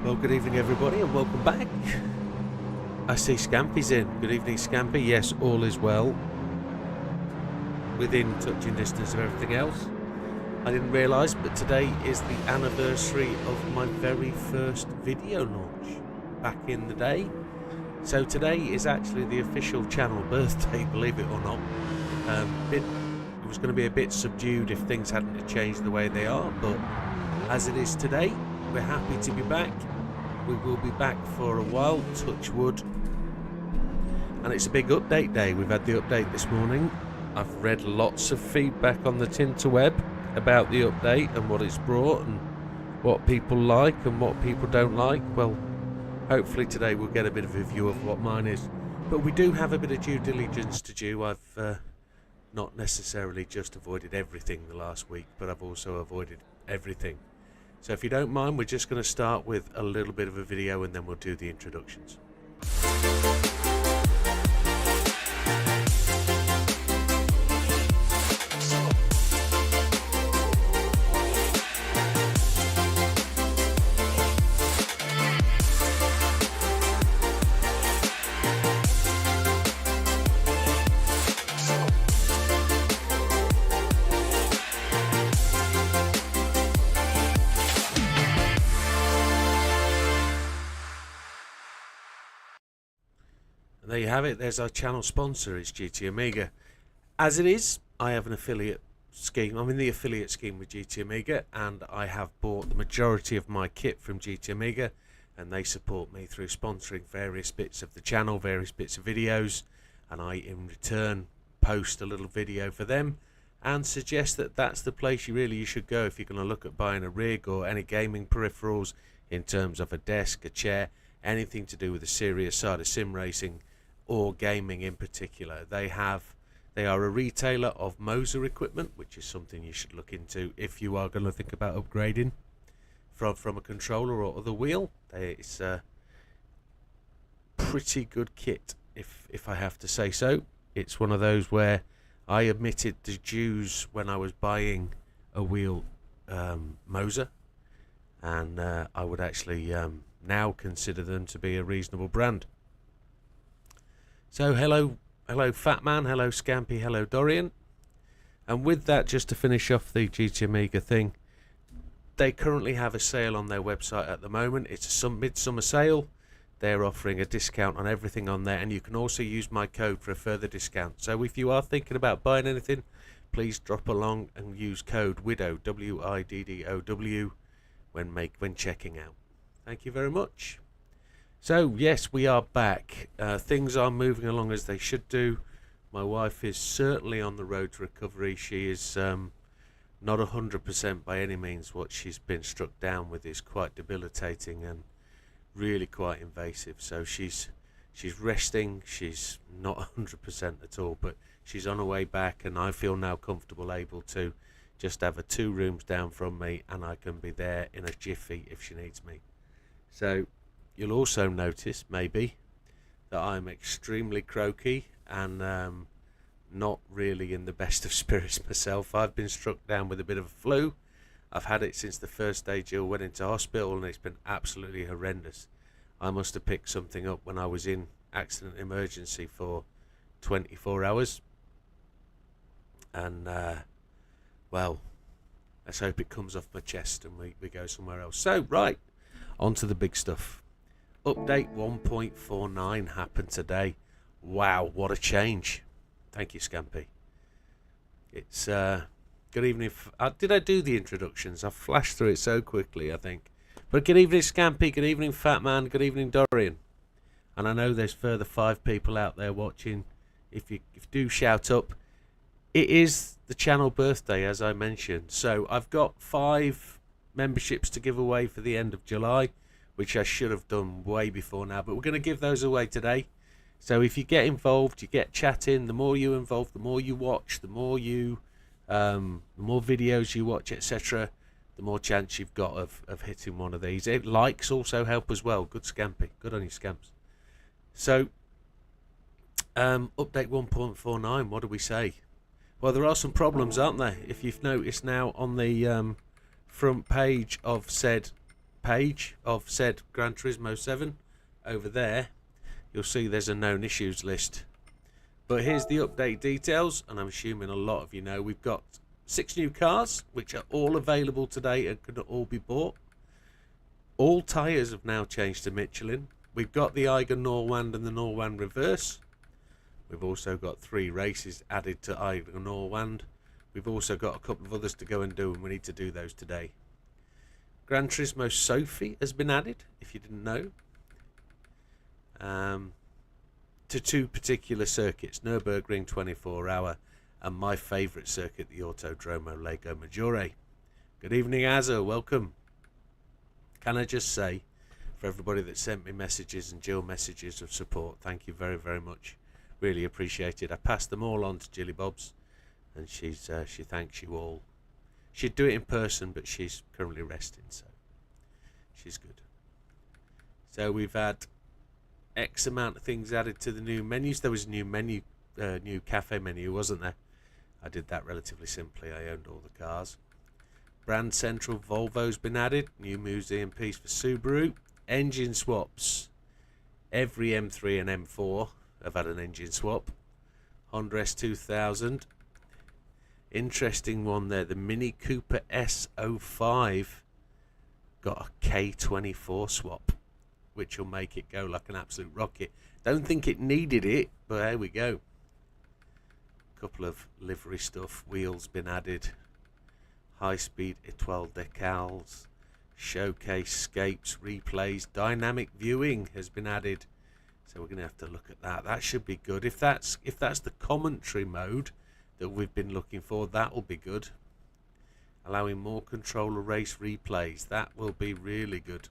Well, good evening everybody and welcome back. I see Scampy's in. Good evening, Scampy. Yes, all is well. Within touching distance of everything else. I didn't realise, but today is the anniversary of my very first video launch back in the day. So today is actually the official channel birthday, believe it or not. It was going to be a bit subdued if things hadn't changed the way they are, but as it is today, we're happy to be back. We will be back for a while, touch wood. And it's a big update day. We've had the update this morning. I've read lots of feedback on the Tinterweb about the update and what it's brought and what people like and what people don't like. Well, hopefully today we'll get a bit of a view of what mine is. But we do have a bit of due diligence to do. I've not necessarily just avoided everything the last week, but I've also avoided everything. So if you don't mind, we're just going to start with a little bit of a video and then we'll do the introductions. There you have it. There's our channel sponsor. It's GT7. As it is, I have an affiliate scheme. I'm in the affiliate scheme with GT7, and I have bought the majority of my kit from GT7, and they support me through sponsoring various bits of the channel, various bits of videos, and I in return post a little video for them and suggest that that's the place you should go if you're going to look at buying a rig or any gaming peripherals in terms of a desk, a chair, anything to do with the serious side of sim racing or gaming in particular. They are a retailer of Moser equipment, which is something you should look into if you are going to think about upgrading from a controller or other wheel. It's a pretty good kit, if I have to say so. It's one of those where I admitted the dues when I was buying a wheel Moser, and I would actually now consider them to be a reasonable brand. So hello Fat Man, hello Scampy, hello Dorian. And with that, just to finish off the GT7 thing, they currently have a sale on their website at the moment. It's a midsummer sale. They're offering a discount on everything on there, and you can also use my code for a further discount. So if you are thinking about buying anything, please drop along and use code WIDDOW, WIDDOW, when checking out. Thank you very much. So yes, we are back. Things are moving along as they should do. My wife is certainly on the road to recovery. She is not 100% by any means. What she's been struck down with is quite debilitating and really quite invasive. So she's resting. She's not 100% at all, but she's on her way back, and I feel now comfortable able to just have her 2 rooms down from me, and I can be there in a jiffy if she needs me. So you'll also notice, maybe, that I'm extremely croaky and not really in the best of spirits myself. I've been struck down with a bit of a flu. I've had it since the first day Jill went into hospital, and it's been absolutely horrendous. I must have picked something up when I was in accident emergency for 24 hours. And, well, let's hope it comes off my chest and we go somewhere else. So, right, on to the big stuff. Update 1.49 happened today. Wow, what a change. Thank you, Scampy. It's good evening. Did I do the introductions? I flashed through it so quickly, I think. But good evening, Scampy. Good evening, Fat Man. Good evening, Dorian. And I know there's further 5 people out there watching. If you do shout up, it is the channel birthday, as I mentioned. So I've got 5 memberships to give away for the end of July, which I should have done way before now, but we're going to give those away today. So if you get involved, you get chatting, the more you involve, the more you watch, the more videos you watch, etc., the more chance you've got of hitting one of these. Likes also help as well. Good Scampy. Good on you, Scamps. So, update 1.49, what do we say? Well, there are some problems, aren't there? If you've noticed now on the front page of said page of said Gran Turismo 7 over there, you'll see there's a known issues list. But here's the update details, and I'm assuming a lot of you know we've got 6 new cars which are all available today and can all be bought. All tyres have now changed to Michelin. We've got the Eiger Norwand and the Norwand Reverse. We've also got 3 races added to Eiger Norwand. We've also got a couple of others to go and do, and we need to do those today. Gran Turismo Sophie has been added, if you didn't know, to 2 particular circuits, Nürburgring 24 Hour and my favourite circuit, the Autodromo Lago Maggiore. Good evening, Azza, welcome. Can I just say, for everybody that sent me messages and Jill messages of support, thank you very, very much. Really appreciate it. I passed them all on to Jilly Bobs, and she thanks you all. She'd do it in person, but she's currently resting, so she's good. So we've had X amount of things added to the new menus. There was a new menu, new cafe menu, wasn't there? I did that relatively simply. I owned all the cars. Brand Central Volvo's been added. New museum piece for Subaru. Engine swaps. Every M3 and M4 have had an engine swap. Honda S2000. Interesting one there. The Mini Cooper S05 got a K24 swap, which will make it go like an absolute rocket. Don't think it needed it, but there we go. Couple of livery stuff. Wheels been added. High speed Etoile decals. Showcase scapes, replays, dynamic viewing has been added. So we're going to have to look at that. That should be good. If that's the commentary mode that we've been looking for, that will be good. Allowing more controller race replays. That will be really good.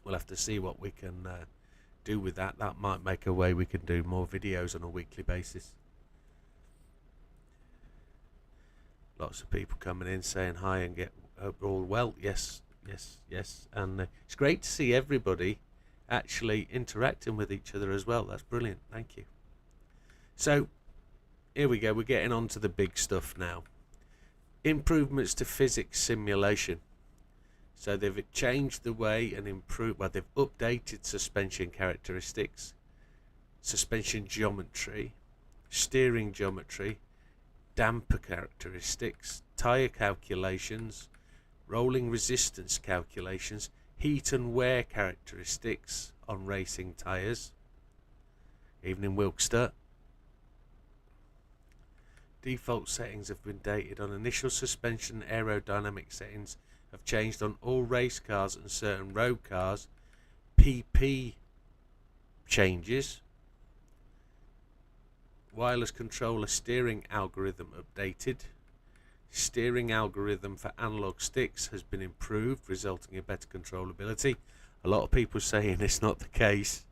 We'll have to see what we can do with that. That might make a way we can do more videos on a weekly basis. Lots of people coming in saying hi and get all well. Yes, yes, yes. And it's great to see everybody actually interacting with each other as well. That's brilliant. Thank you. So here we go. We're getting on to the big stuff now. Improvements to physics simulation. So they've changed the way and improved, well, they've updated suspension characteristics, suspension geometry, steering geometry, damper characteristics, tyre calculations, rolling resistance calculations, heat and wear characteristics on racing tyres. Evening, Wilkster. Default settings have been dated on initial suspension. Aerodynamic settings have changed on all race cars and certain road cars. PP changes. Wireless controller steering algorithm updated. Steering algorithm for analog sticks has been improved, resulting in better controllability. A lot of people saying it's not the case.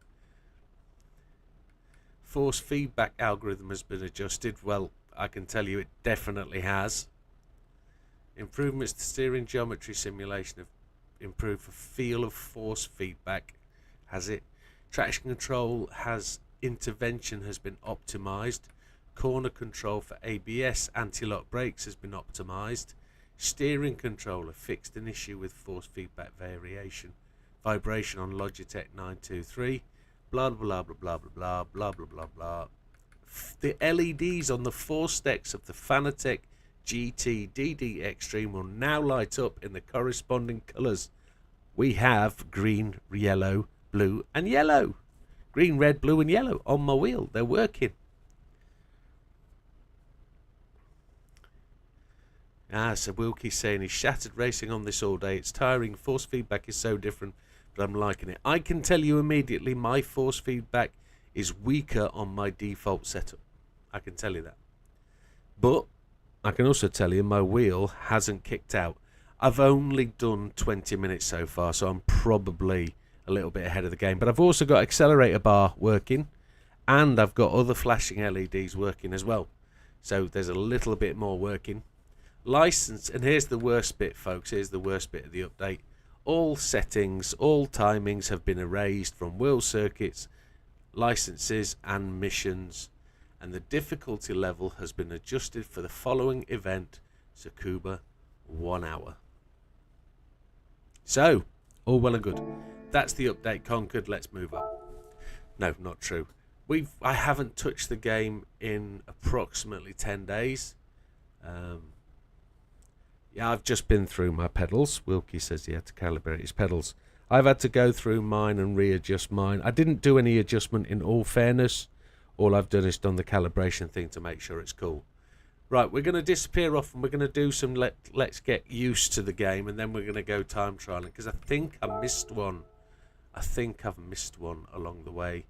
Force feedback algorithm has been adjusted. Well, I can tell you it definitely has. Improvements to steering geometry simulation have improved for feel of force feedback. Has it? Traction control has intervention has been optimized. Corner control for ABS anti-lock brakes has been optimized. Steering controller fixed an issue with force feedback vibration on Logitech 923. Blah blah blah blah blah blah blah blah blah blah. The LEDs on the 4 stacks of the Fanatec GT DD Extreme will now light up in the corresponding colours. We have green, yellow, blue and yellow. Green, red, blue and yellow on my wheel. They're working. So Wilkie's saying he's shattered racing on this all day. It's tiring. Force feedback is so different, but I'm liking it. I can tell you immediately my force feedback is weaker on my default setup. I can tell you that. But I can also tell you my wheel hasn't kicked out. I've only done 20 minutes so far, so I'm probably a little bit ahead of the game. But I've also got accelerator bar working, and I've got other flashing LEDs working as well. So there's a little bit more working. License, and here's the worst bit, folks. Here's the worst bit of the update. All settings, all timings have been erased from wheel circuits, licenses and missions, and the difficulty level has been adjusted for the following event: Tsukuba 1 hour. So, all well and good. That's the update conquered. Let's move on. No, not true. I haven't touched the game in approximately 10 days. Yeah, I've just been through my pedals. Wilkie says he had to calibrate his pedals. I've had to go through mine and readjust mine. I didn't do any adjustment in all fairness. All I've done is done the calibration thing to make sure it's cool. Right, we're going to disappear off and we're going to do some let's get used to the game, and then we're going to go time trialing, because I think I missed one. I think I've missed one along the way.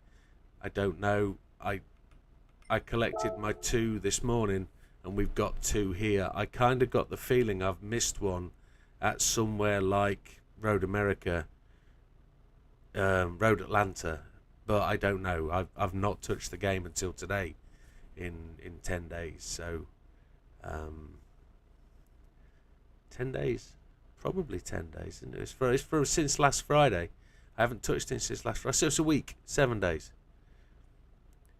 I don't know. I collected my 2 this morning and we've got 2 here. I kind of got the feeling I've missed one at somewhere like Road America, Road Atlanta, but I don't know. I've not touched the game until today in 10 days. So 10 days, probably 10 days. And it's for since last Friday. I haven't touched it since last Friday. So it's a week, 7 days.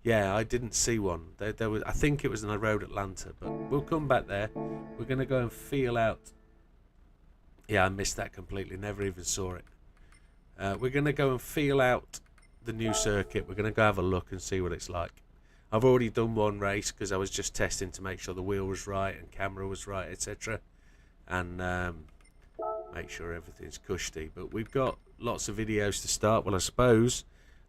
Yeah, I didn't see one. There was, I think it was in the Road Atlanta, but we'll come back there. We're going to go and feel out. Yeah, I missed that completely. Never even saw it. We're going to go and feel out the new circuit. We're going to go have a look and see what it's like. I've already done one race because I was just testing to make sure the wheel was right and camera was right, etc. And make sure everything's cushy. But we've got lots of videos to start. Well, I suppose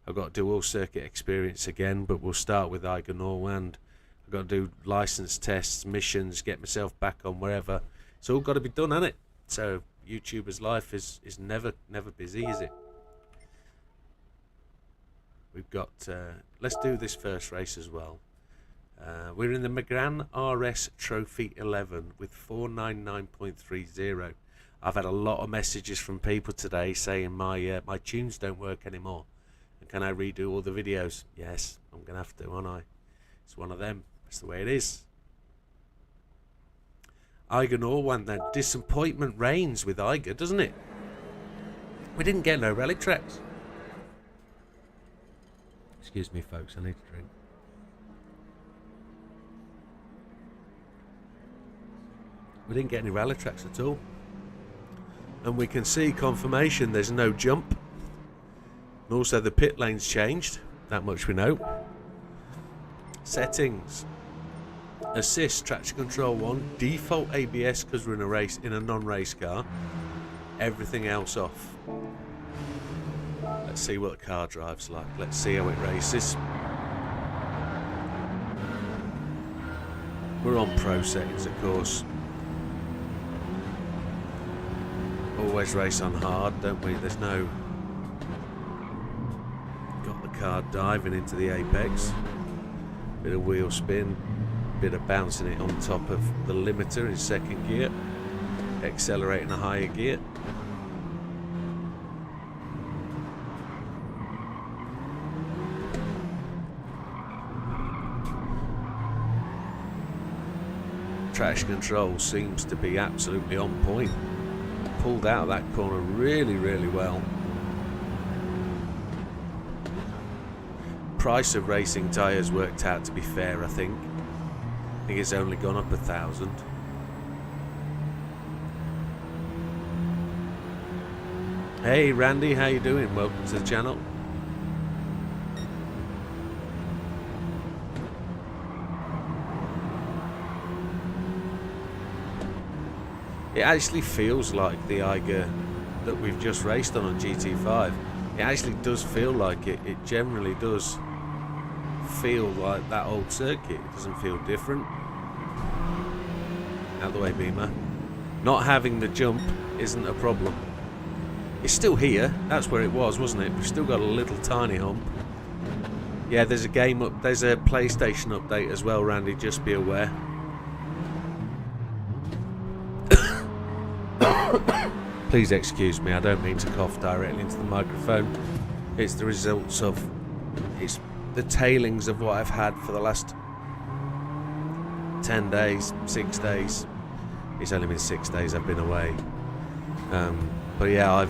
I've got to do all circuit experience again, but we'll start with Eigenor, and I've got to do license tests, missions, get myself back on wherever. It's all got to be done, hasn't it? So YouTuber's life is never busy, is it? We've got, let's do this first race as well. We're in the Megane RS Trophy 11 with 499.30. I've had a lot of messages from people today saying my tunes don't work anymore. And can I redo all the videos? Yes, I'm going to have to, aren't I? It's one of them. That's the way it is. Eigenor won that. Disappointment reigns with Eiger, doesn't it? We didn't get no rally tracks. Excuse me, folks, I need to drink. We didn't get any rally tracks at all. And we can see confirmation there's no jump. And also the pit lane's changed. That much we know. Settings. Assist, traction control 1. Default ABS because we're in a race, in a non-race car. Everything else off. Let's see what the car drives like. Let's see how it races. We're on pro settings, of course. Always race on hard, don't we? There's no... Got the car diving into the apex. Bit of wheel spin. Bit of bouncing it on top of the limiter in second gear. Accelerating a higher gear. Traction control seems to be absolutely on point. Pulled out of that corner really well. Price of racing tyres worked out to be fair, I think. I think it's only gone up 1,000. Hey Randy, how you doing? Welcome to the channel. It actually feels like the Eiger that we've just raced on GT5. It actually does feel like it. It generally does feel like that old circuit. It doesn't feel different. Out the way, Beamer. Not having the jump isn't a problem. It's still here. That's where it was, wasn't it? We've still got a little tiny hump. Yeah, there's a game up. There's a PlayStation update as well, Randy. Just be aware. Please excuse me, I don't mean to cough directly into the microphone. It's the results of, it's the tailings of what I've had for the last 10 days, 6 days. It's only been 6 days I've been away. But yeah,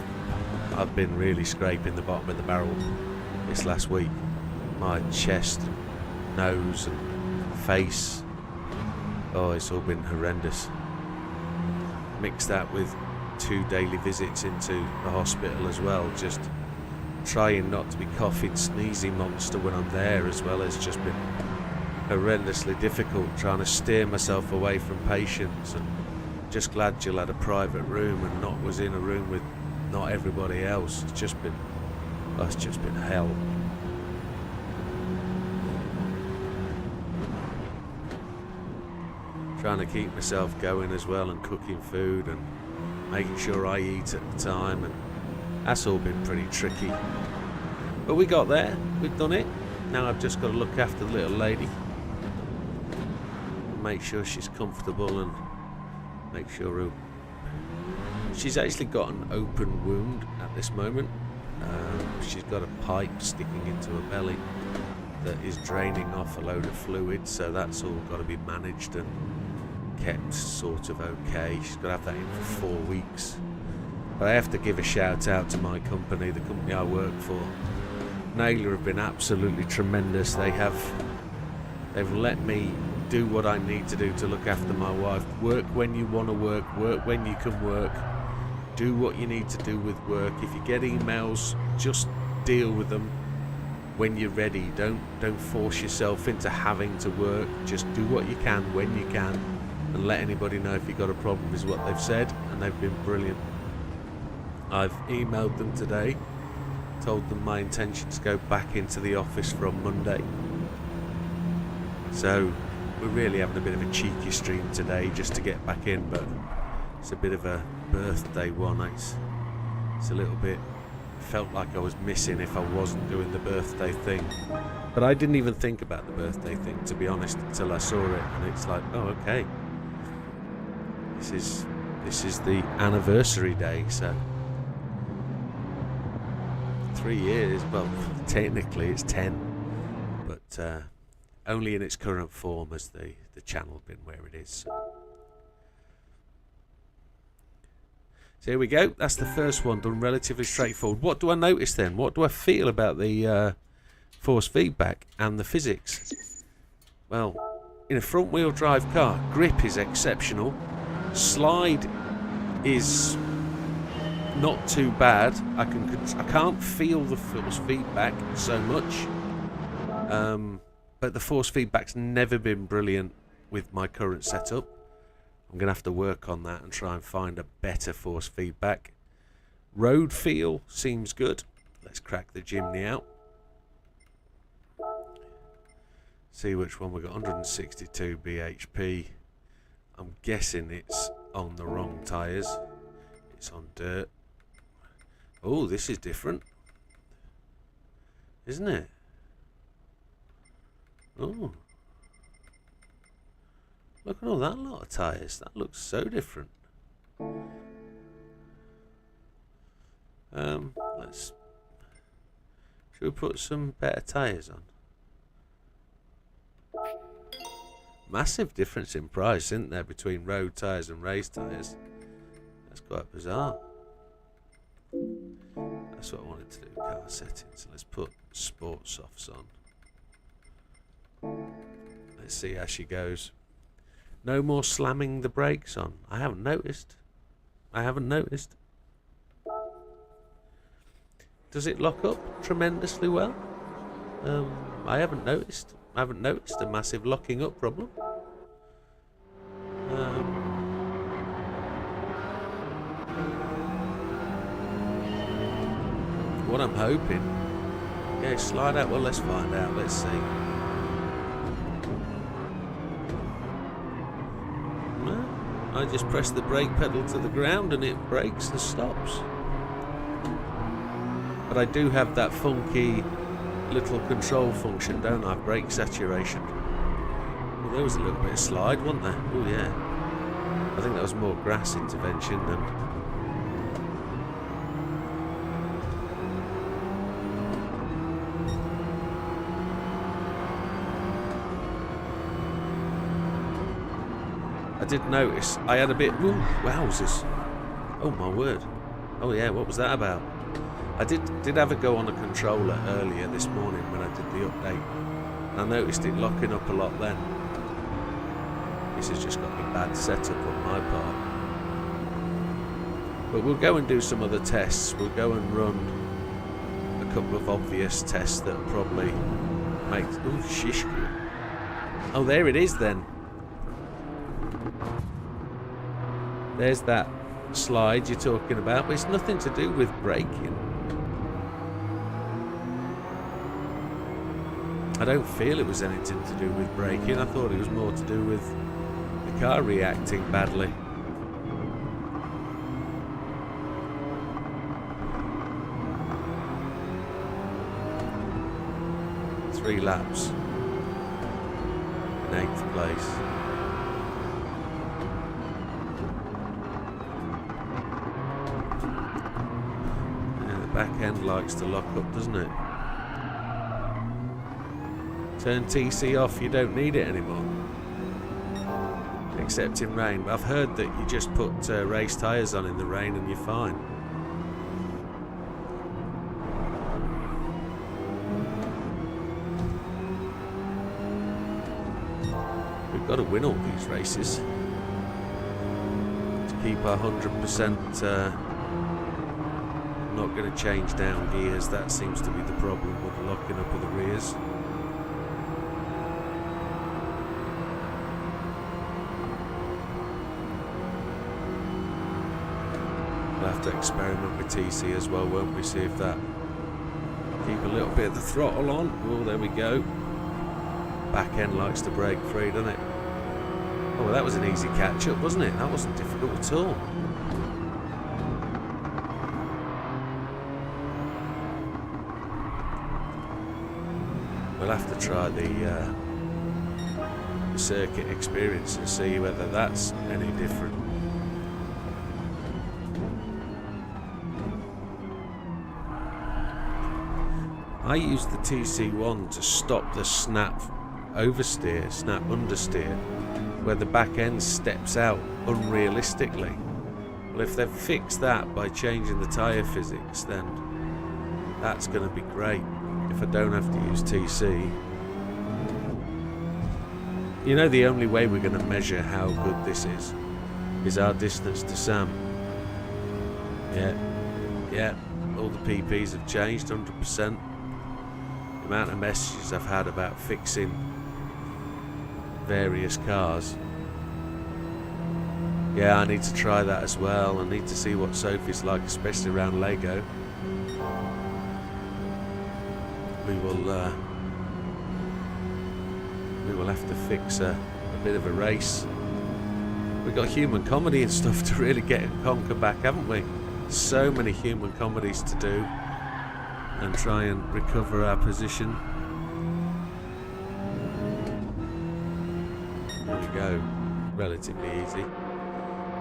I've been really scraping the bottom of the barrel this last week. My chest, nose and face. Oh, it's all been horrendous. Mix that with 2 daily visits into the hospital as well, just trying not to be coughing sneezy monster when I'm there as well, has just been horrendously difficult, trying to steer myself away from patients. And just glad Jill had a private room and not was in a room with not everybody else. It's just been hell. Trying to keep myself going as well, and cooking food and making sure I eat at the time, and that's all been pretty tricky. But we got there, we've done it. Now I've just got to look after the little lady, make sure she's comfortable, and make sure she's actually got an open wound at this moment. She's got a pipe sticking into her belly that is draining off a load of fluid, so that's all got to be managed and kept sort of okay. She's got to have that in for 4 weeks. But I have to give a shout out to my company, the company I work for. Naylor have been absolutely tremendous. They've let me do what I need to do to look after my wife. Work when you want to work when you can work. Do what you need to do with work. If you get emails, just deal with them when you're ready. Don't force yourself into having to work. Just do what you can when you can, and let anybody know if you've got a problem, is what they've said, and they've been brilliant. I've emailed them today, told them my intention to go back into the office from Monday. So we're really having a bit of a cheeky stream today just to get back in, but it's a bit of a birthday one. It's a little bit, felt like I was missing if I wasn't doing the birthday thing. But I didn't even think about the birthday thing, to be honest, until I saw it, and it's like, oh, okay. This is the anniversary day, so 3 years, well, technically it's 10, but only in its current form has the channel been where it is. So here we go, that's the first one done, relatively straightforward. What do I notice then? What do I feel about the force feedback and the physics? Well, in a front wheel drive car, grip is exceptional, slide is not too bad. I can't feel the force feedback so much, but the force feedback's never been brilliant with my current setup. I'm going to have to work on that and try and find a better force feedback. Road feel seems good. Let's crack the Jimny out. See which one we got. 162 bhp. I'm guessing it's on the wrong tyres. It's on dirt. Oh, this is different, isn't it? Oh, look at all that lot of tyres. That looks so different. Should we put some better tyres on? Massive difference in price, isn't there, between road tyres and race tyres? That's quite bizarre. That's what I wanted to do, car settings. So let's put sport softs on. Let's see how she goes. No more slamming the brakes on. I haven't noticed. Does it lock up tremendously well? I haven't noticed. I haven't noticed a massive locking up problem. What I'm hoping... Yeah, slide out. Well, let's find out. Let's see. No, I just press the brake pedal to the ground and it brakes and stops. But I do have that funky little control function, don't I? Brake saturation. Well, there was a little bit of slide, wasn't there? Oh yeah. I think that was more grass intervention than... I did notice I had a bit... Ooh, wowzers. Oh my word. Oh yeah, what was that about? I did have a go on a controller earlier this morning when I did the update, and I noticed it locking up a lot then. This has just got a bad setup on my part. But we'll go and do some other tests. We'll go and run a couple of obvious tests that probably make... Oh, shish. Oh, there it is then. There's that slide you're talking about, but it's nothing to do with braking. I don't feel it was anything to do with braking. I thought it was more to do with the car reacting badly. Three laps in 8th place. Yeah, the back end likes to lock up, doesn't it? Turn TC off, you don't need it anymore. Except in rain. But I've heard that you just put race tyres on in the rain and you're fine. We've got to win all these races to keep our 100%. Not going to change down gears. That seems to be the problem with the locking up of the rears. We'll have to experiment with TC as well, won't we? See if that keep a little bit of the throttle on. Oh, there we go. Back end likes to break free, doesn't it? Oh, well, that was an easy catch up, wasn't it? That wasn't difficult at all. We'll have to try the circuit experience and see whether that's any different. I used the TC1 to stop the snap oversteer, snap understeer, where the back end steps out unrealistically. Well, if they've fixed that by changing the tyre physics, then that's going to be great if I don't have to use TC. You know, the only way we're going to measure how good this is our distance to Sam. Yeah, all the PPs have changed 100%. The amount of messages I've had about fixing various cars. Yeah, I need to try that as well. I need to see what Sophie's like, especially around Lego. We will have to fix a bit of a race. We've got human comedy and stuff to really get and conquer back, haven't we? So many human comedies to do and try and recover our position. There we go. Relatively easy.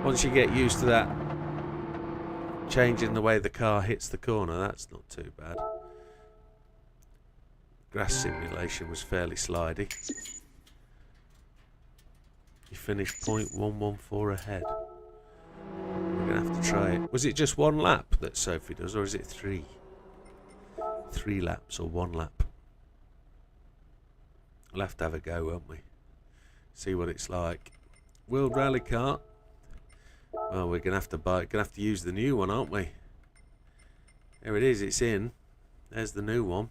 Once you get used to that, changing the way the car hits the corner, that's not too bad. Grass simulation was fairly slidey. You finished 0.114 ahead. We're going to have to try it. Was it just one lap that Sophie does, or is it 3? 3 laps or 1 lap? We'll have to have a go, won't we? See what it's like. World Rally Kart. Well, we're going to have to buy it. Going to have to use the new one, aren't we? There it is. It's in. There's the new one.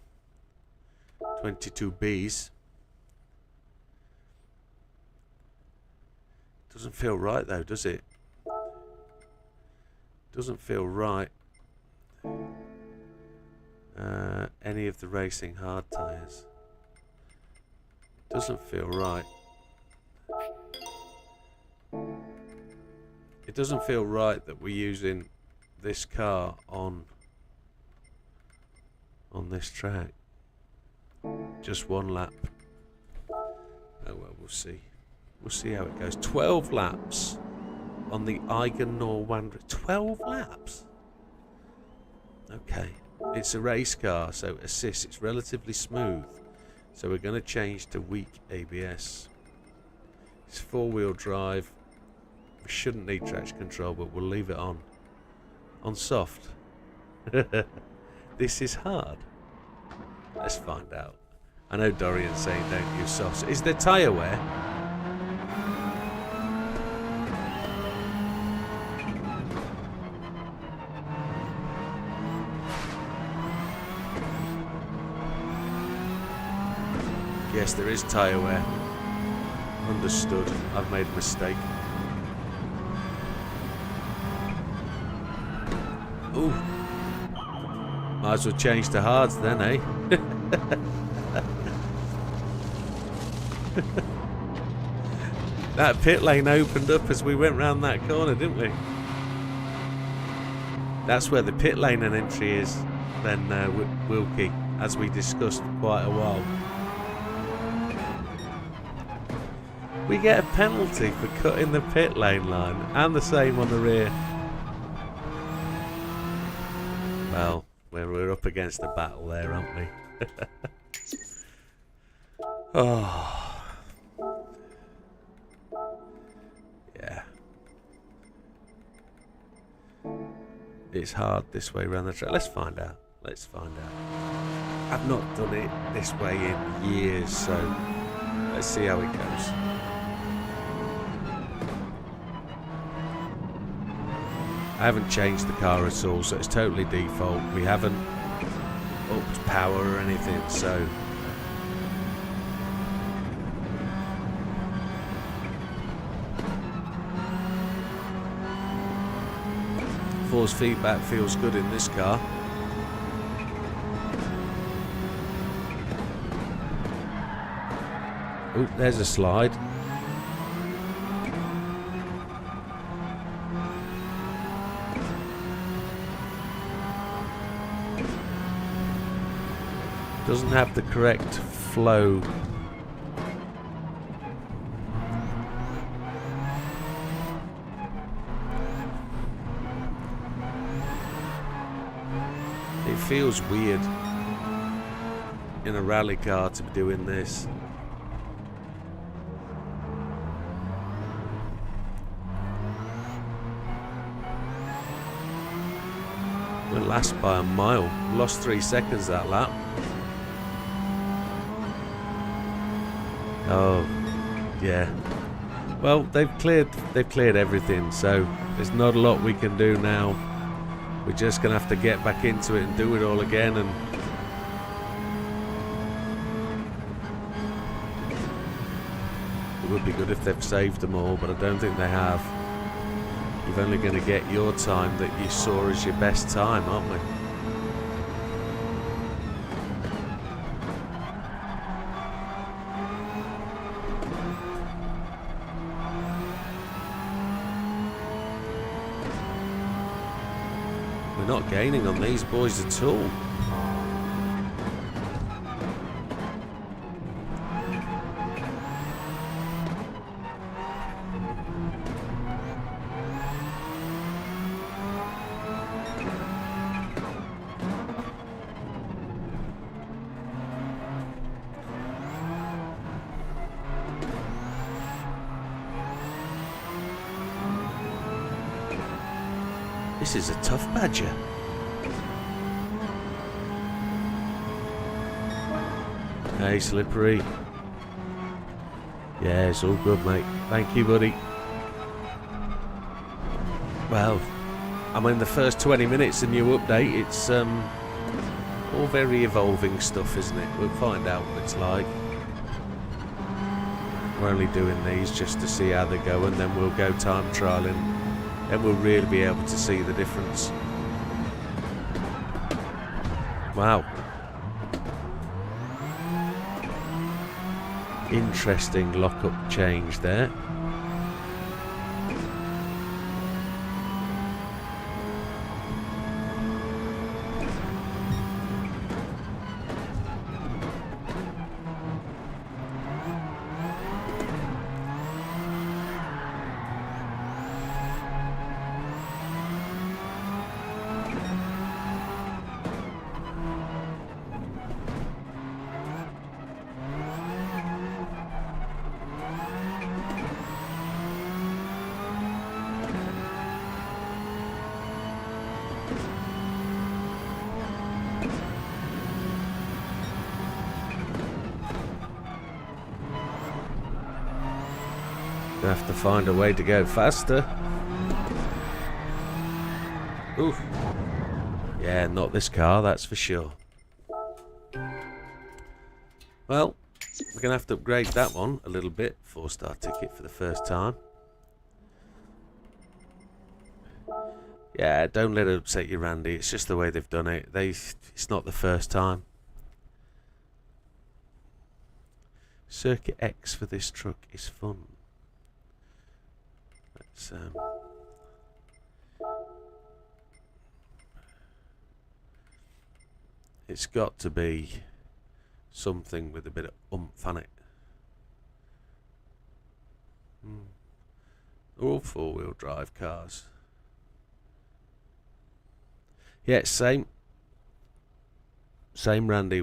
22Bs. Doesn't feel right though, does it? Doesn't feel right. Any of the racing hard tyres. Doesn't feel right. It doesn't feel right that we're using this car on this track. Just 1 lap. Oh well, we'll see. We'll see how it goes. 12 laps on the Eigen Norwander. 12 laps? Okay. It's a race car, so assist. It's relatively smooth. So we're going to change to weak ABS. It's 4-wheel drive. We shouldn't need traction control, but we'll leave it on. On soft. This is hard. Let's find out. I know Dorian's saying don't use softs. Is there tyre wear? Yes, there is tyre wear. Understood. I've made a mistake. Ooh. Might as well change to hards then, eh? That pit lane opened up as we went round that corner, didn't we? That's where the pit lane and entry is, then, Wilkie, as we discussed quite a while. We get a penalty for cutting the pit lane line, and the same on the rear. Well, we're up against a battle there, aren't we? Oh. Yeah. It's hard this way around the track. Let's find out. Let's find out. I've not done it this way in years, so let's see how it goes. I haven't changed the car at all, so it's totally default. We haven't upped power or anything, so force feedback feels good in this car. Oh, there's a slide. Doesn't have the correct flow. It feels weird in a rally car to be doing this. We're last by a mile. Lost 3 seconds that lap. Oh, yeah. Well, they've cleared everything, so there's not a lot we can do now. We're just gonna have to get back into it and do it all again. And it would be good if they've saved them all, but I don't think they have. You're only going to get your time that you saw as your best time, aren't we? We're not gaining on these boys at all. This is a tough badger. Hey, Slippery. Yeah, it's all good, mate. Thank you, buddy. Well, I'm in the first 20 minutes of new update. It's all very evolving stuff, isn't it? We'll find out what it's like. We're only doing these just to see how they go, and then we'll go time trialing. Then we'll really be able to see the difference. Wow. Interesting lock-up change there. Gonna have to find a way to go faster. Oof. Yeah, not this car, that's for sure. Well, We're going to have to upgrade that one a little bit. 4-star ticket for the first time. Yeah, don't let it upset you, Randy. It's just the way they've done it. It's not the first time. Circuit X for this truck is fun. Let's it's got to be something with a bit of oomph on it. They're all 4-wheel drive cars. Yeah, same Randy.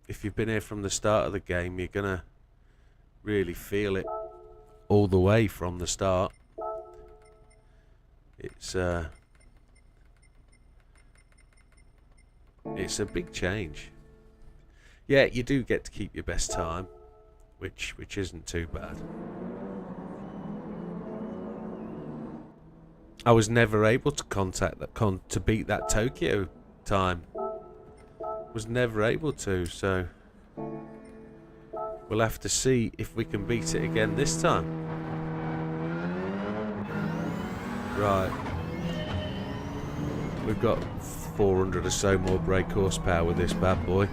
If you've been here from the start of the game, you're gonna really feel it all the way from the start. It's a big change. Yeah, you do get to keep your best time, which isn't too bad. I was never able to to beat that Tokyo time. Was never able to, so we'll have to see if we can beat it again this time. Right. We've got 400 or so more brake horsepower with this bad boy.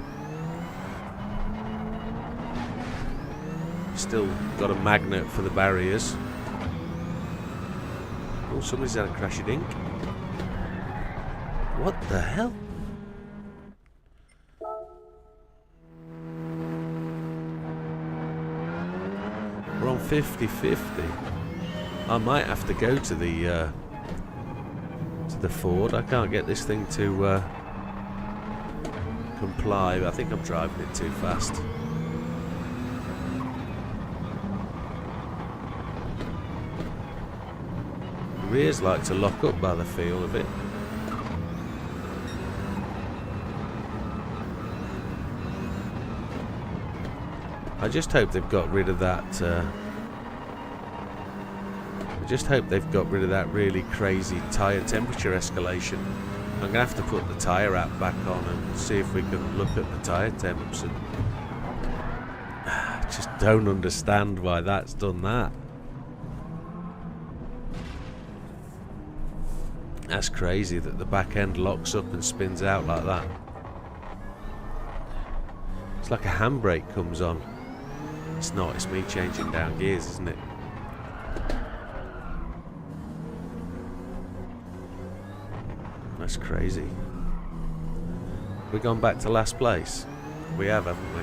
Still got a magnet for the barriers. Oh, somebody's had a crashy dink. What the hell? We're on 50-50. I might have to go to the Ford. I can't get this thing to comply. I think I'm driving it too fast. Rears like to lock up by the feel of it. I just hope they've got rid of that. I just hope they've got rid of that really crazy tyre temperature escalation. I'm gonna have to put the tyre app back on and see if we can look at the tyre temps. And I just don't understand why that's done that. That's crazy that the back end locks up and spins out like that. It's like a handbrake comes on. It's not, it's me changing down gears, isn't it? That's crazy. We've gone back to last place. We have, haven't we?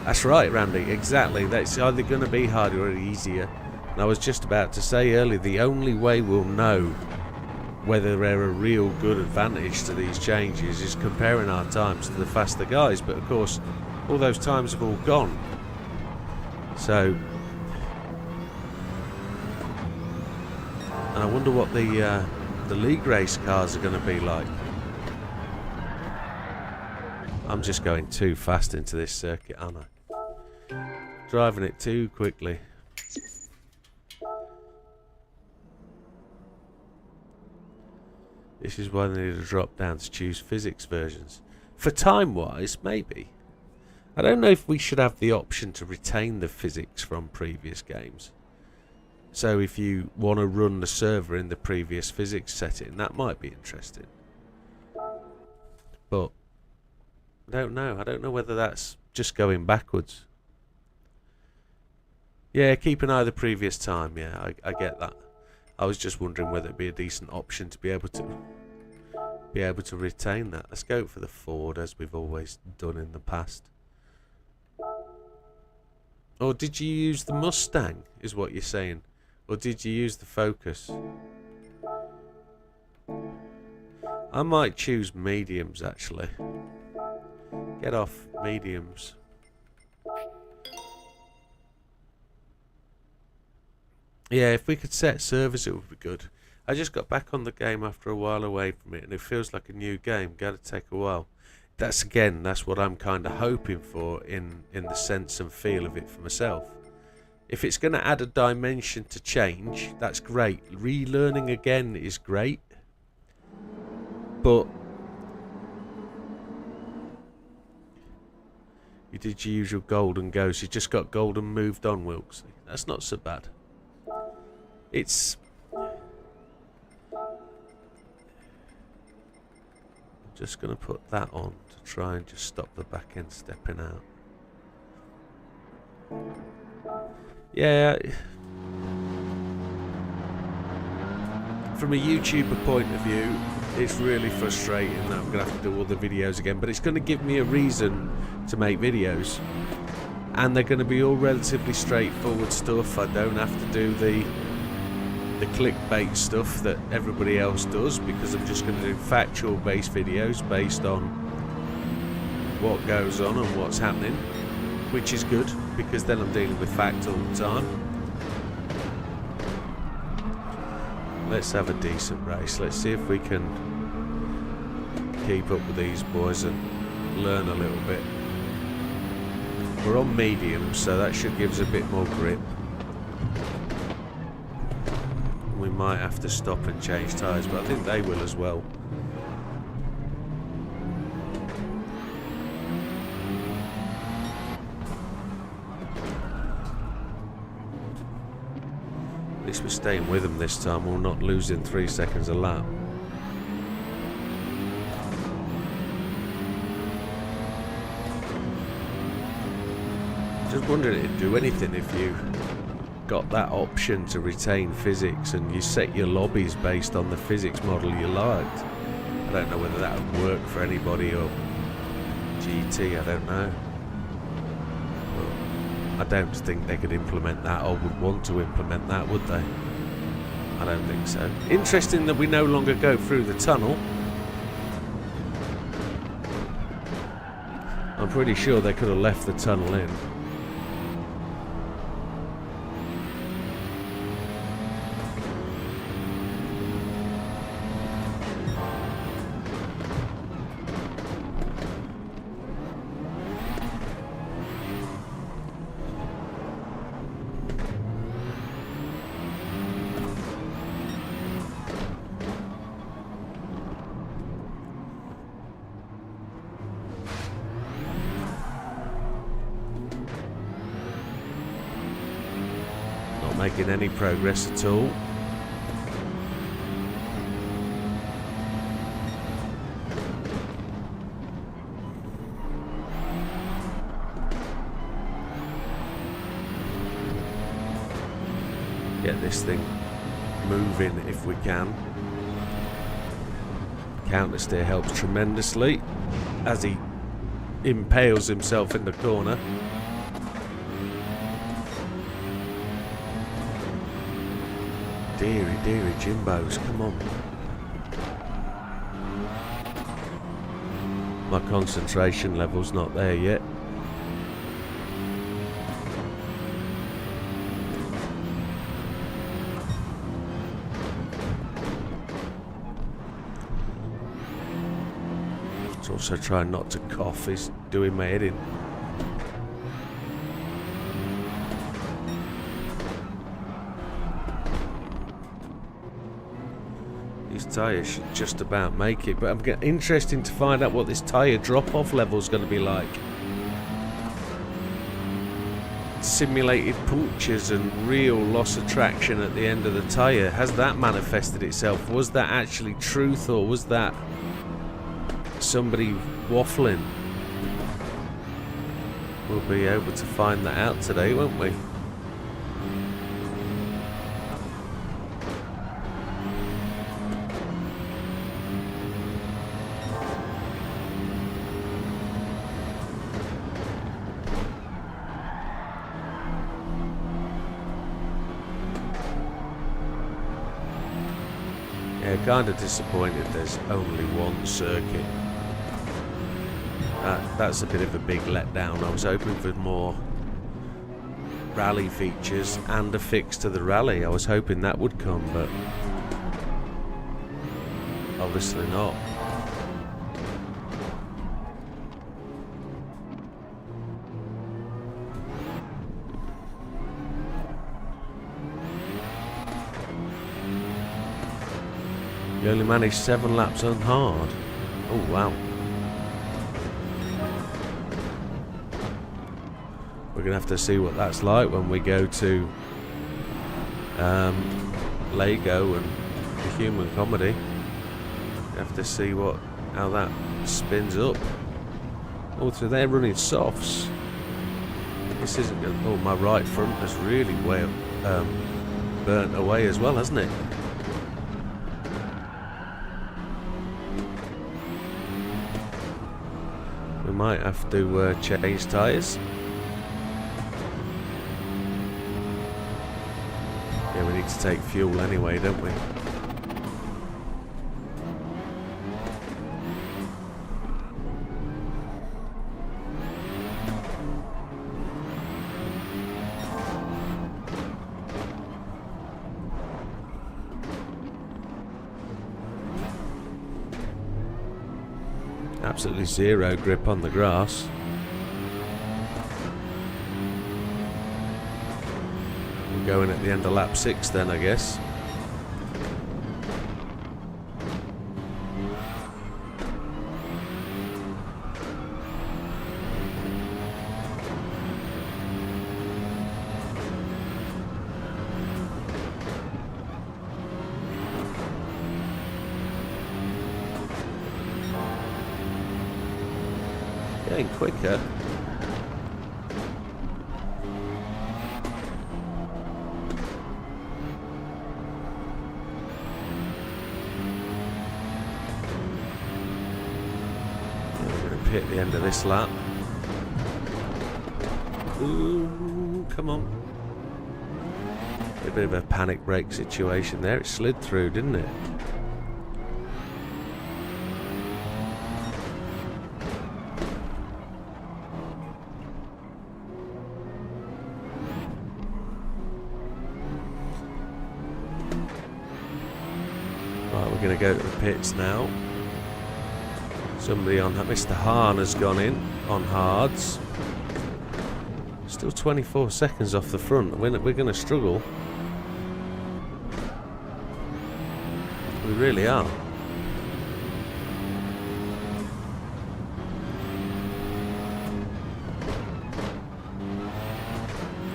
That's right, Randy, exactly. That's either going to be harder or easier. And I was just about to say earlier, the only way we'll know whether they're a real good advantage to these changes is comparing our times to the faster guys. But of course, all those times have all gone. So, and I wonder what the league race cars are going to be like. I'm just going too fast into this circuit, aren't I? Driving it too quickly. This is why they need a drop down to choose physics versions. For time-wise, maybe. I don't know if we should have the option to retain the physics from previous games. So if you want to run the server in the previous physics setting, that might be interesting. But I don't know. I don't know whether that's just going backwards. Yeah, keep an eye on the previous time. Yeah, I get that. I was just wondering whether it'd be a decent option to be able to retain that. Let's go for the Ford as we've always done in the past. Or did you use the Mustang, is what you're saying? Or did you use the Focus? I might choose mediums, actually. Get off mediums. Yeah, if we could set servers, it would be good. I just got back on the game after a while away from it, and it feels like a new game. Gotta take a while. That's what I'm kind of hoping for in the sense and feel of it for myself. If it's going to add a dimension to change, that's great. Relearning again is great. But You did your usual golden ghost. You just got golden moved on, Wilkes. That's not so bad. It's... I'm just going to put that on to try and just stop the back end stepping out. Yeah. From a YouTuber point of view, it's really frustrating that I'm going to have to do all the videos again, but it's going to give me a reason to make videos. And they're going to be all relatively straightforward stuff. I don't have to do the clickbait stuff that everybody else does, because I'm just going to do factual based videos based on what goes on and what's happening, which is good, because then I'm dealing with facts all the time. Let's have a decent race. Let's see if we can keep up with these boys and learn a little bit. We're on medium, so that should give us a bit more grip. We might have to stop and change tyres, but I think they will as well. At least we're staying with them this time. We're not losing 3 seconds a lap. Just wondering if it'd do anything if you got that option to retain physics and you set your lobbies based on the physics model you liked. I don't know whether that would work for anybody or GT, I don't know. Well, I don't think they could implement that or would want to implement that, would they? I don't think so. Interesting that we no longer go through the tunnel. I'm pretty sure they could have left the tunnel in. Making any progress at all. Get this thing moving if we can. Counter steer helps tremendously as he impales himself in the corner. Deary, deary Jimbos, come on. My concentration level's not there yet. It's also trying not to cough, it's doing my head in. Tyre should just about make it, but I'm interested to find out what this tyre drop-off level is going to be like. Simulated punctures and real loss of traction at the end of the tyre. Has that manifested itself? Was that actually truth, or was that somebody waffling? We'll be able to find that out today, won't we? Yeah, kind of disappointed there's only one circuit. That's a bit of a big letdown. I was hoping for more rally features and a fix to the rally. I was hoping that would come, but obviously not. You only managed 7 laps on hard. Oh wow. going to have to see what that's like when we go to Lego and the Human Comedy. Have to see how that spins up. Also, they're running softs. This isn't going to... Oh, my right front has really burnt away as well, hasn't it? We might have to change tyres. Yeah, we need to take fuel anyway, don't we? Absolutely zero grip on the grass. We're going at the end of lap 6 then, I guess. Getting quicker. We're going to pit the end of this lap. Ooh, come on. A bit of a panic brake situation there. It slid through, didn't it? Right, we're going to go to the pits now. Somebody on... Mr. Hahn has gone in on hards. Still 24 seconds off the front. We're going to struggle. We really are.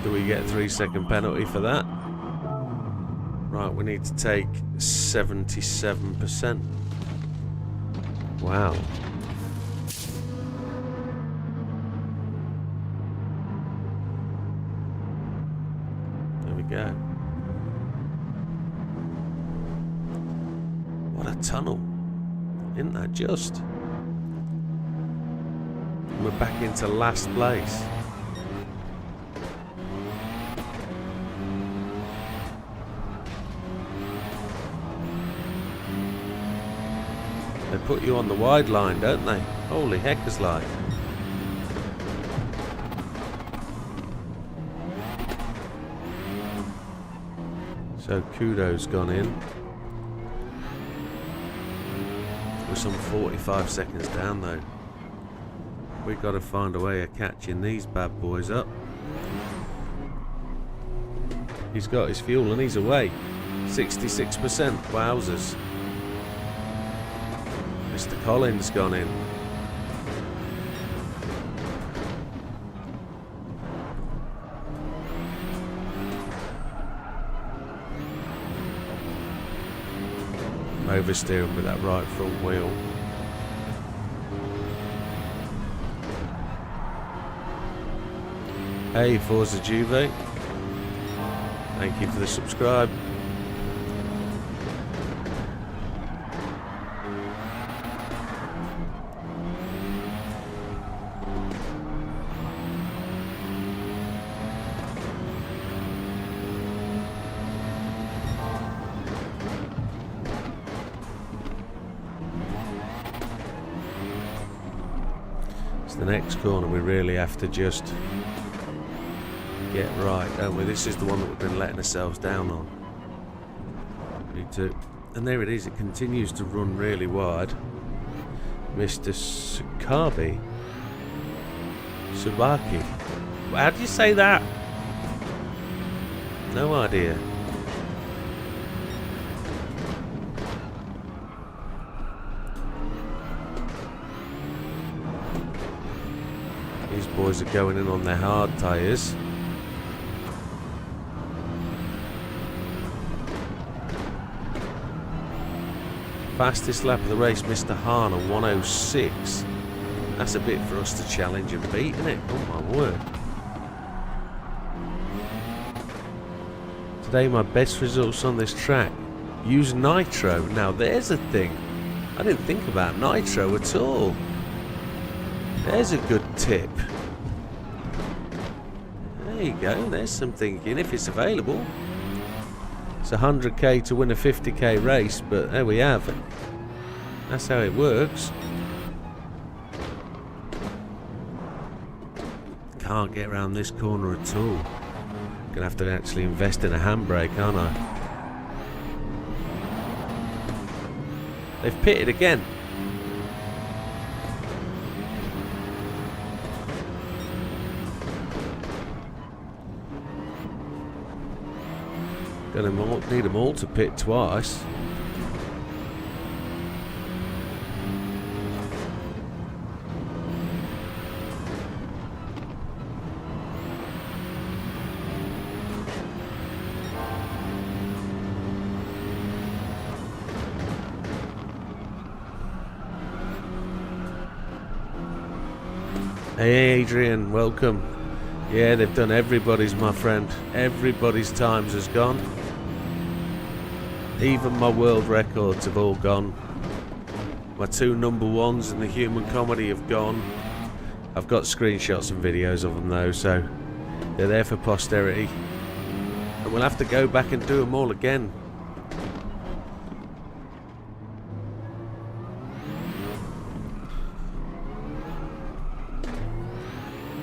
Do we get a 3-second penalty for that? Right, we need to take 77%. Wow. There we go. What a tunnel. Isn't that just? And we're back into last place. They put you on the wide line, don't they? Holy heckers like. So Kudo's gone in. We're some 45 seconds down though. We've got to find a way of catching these bad boys up. He's got his fuel and he's away. 66%. Wowzers. Mr. Collins gone in. Oversteering with that right front wheel. Hey, Forza Juve. Thank you for the subscribe. The next corner we really have to just get right, don't we? This is the one that we've been letting ourselves down on. Need to, and there it is. It continues to run really wide. Mr. Subaki. How do you say that? No idea. He's boys are going in on their hard tyres. Fastest lap of the race, Mr. Hahn, 1:06. That's a bit for us to challenge and beat, isn't it? Oh my word. Today my best results on this track. Use nitro. Now there's a thing. I didn't think about nitro at all. There's a good tip. There you go, there's some thinking if it's available. It's 100k to win a 50k race, but there we have it. That's how it works. Can't get around this corner at all. Gonna have to actually invest in a handbrake, aren't I? They've pitted again. Gonna need them all to pit twice. Hey Adrian, welcome. Yeah, they've done everybody's, my friend. Everybody's times has gone. Even my world records have all gone. My 2 number ones in the human comedy have gone. I've got screenshots and videos of them though, so they're there for posterity. And we'll have to go back and do them all again.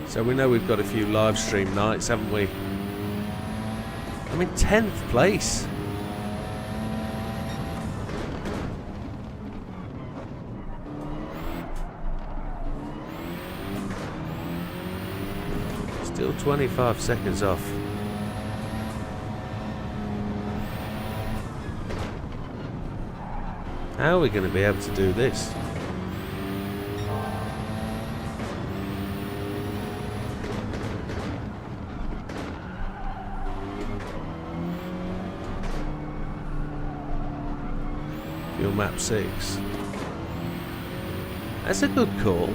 So we know we've got a few live stream nights, haven't we? I'm in 10th place. Still 25 seconds off. How are we going to be able to do this? Fuel map 6. That's a good call.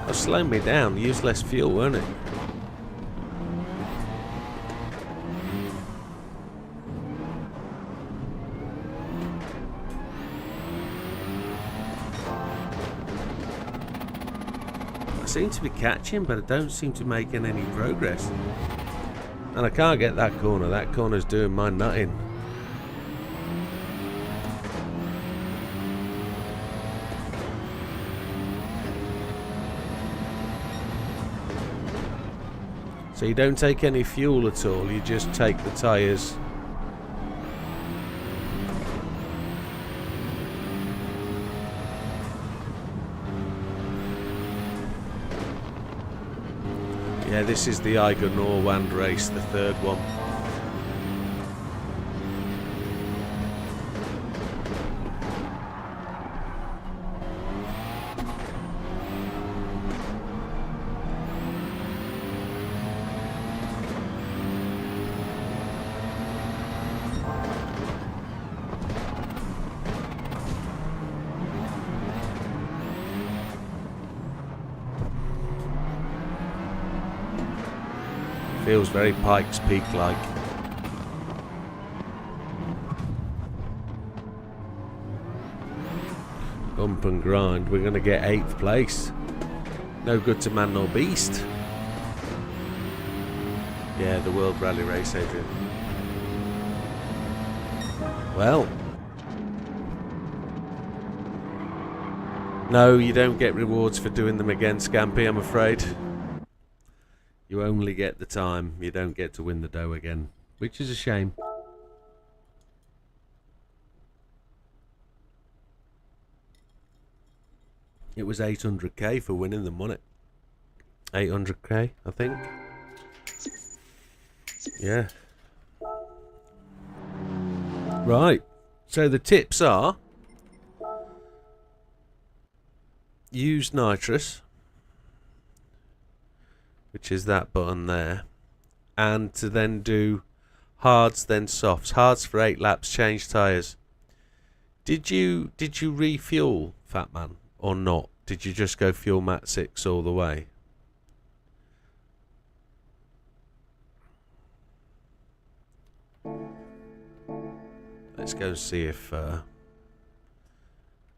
It'll slow me down, use less fuel, won't it? I seem to be catching, but I don't seem to be making any progress. And I can't get that corner. That corner's doing my nutting. So you don't take any fuel at all, you just take the tyres. Yeah, this is the Eiger Norwand race, the 3rd one. Feels very Pikes Peak-like. Bump and grind. We're going to get 8th place. No good to man nor beast. Yeah, the World Rally Race, Adrian. Well. No, you don't get rewards for doing them again, Scampy, I'm afraid. You only get the time, you don't get to win the dough again, which is a shame. It was 800k for winning them, wasn't it? 800k, I think. Yeah. Right, so the tips are: use nitrous. which is that button there, and to then do hards then softs. Hards for 8 laps, change tyres. Did you refuel, Fat Man, or not? Did you just go fuel mat 6 all the way? Let's go and see if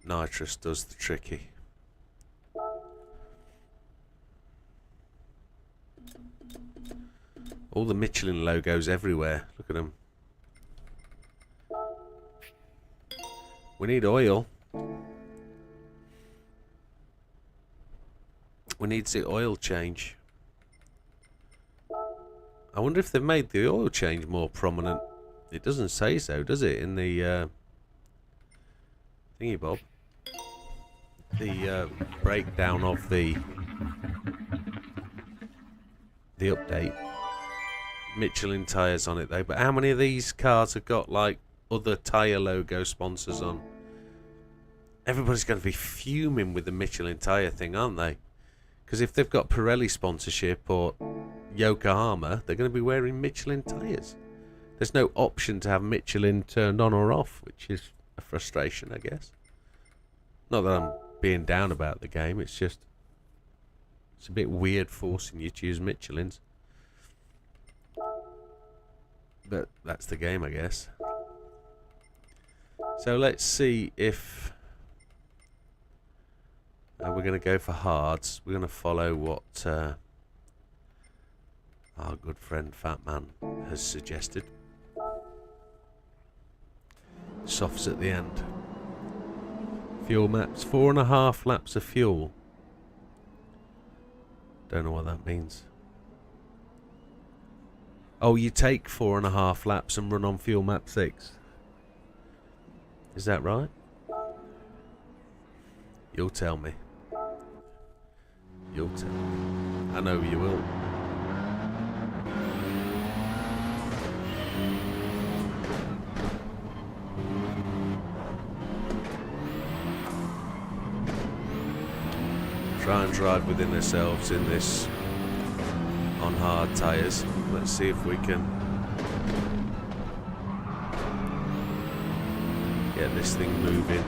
nitrous does the tricky. All the Michelin logos everywhere. Look at them. We need oil. We need the oil change. I wonder if they've made the oil change more prominent. It doesn't say so, does it, in the thingy bob? The breakdown of the update. Michelin tyres on it though, but how many of these cars have got like other tyre logo sponsors on? Everybody's going to be fuming with the Michelin tyre thing, aren't they? Because if they've got Pirelli sponsorship or Yokohama, they're going to be wearing Michelin tyres. There's no option to have Michelin turned on or off, which is a frustration, I guess. Not that I'm being down about the game, it's just it's a bit weird forcing you to use Michelins. But that's the game, I guess. So let's see if we're going to go for hards. We're going to follow what our good friend Fat Man has suggested. Softs at the end. Fuel maps, 4.5 laps of fuel. Don't know what that means. Oh, you take 4.5 laps and run on fuel map 6. Is that right? You'll tell me. You'll tell me. I know you will. Try and drive within ourselves in this on hard tyres. Let's see if we can get this thing moving.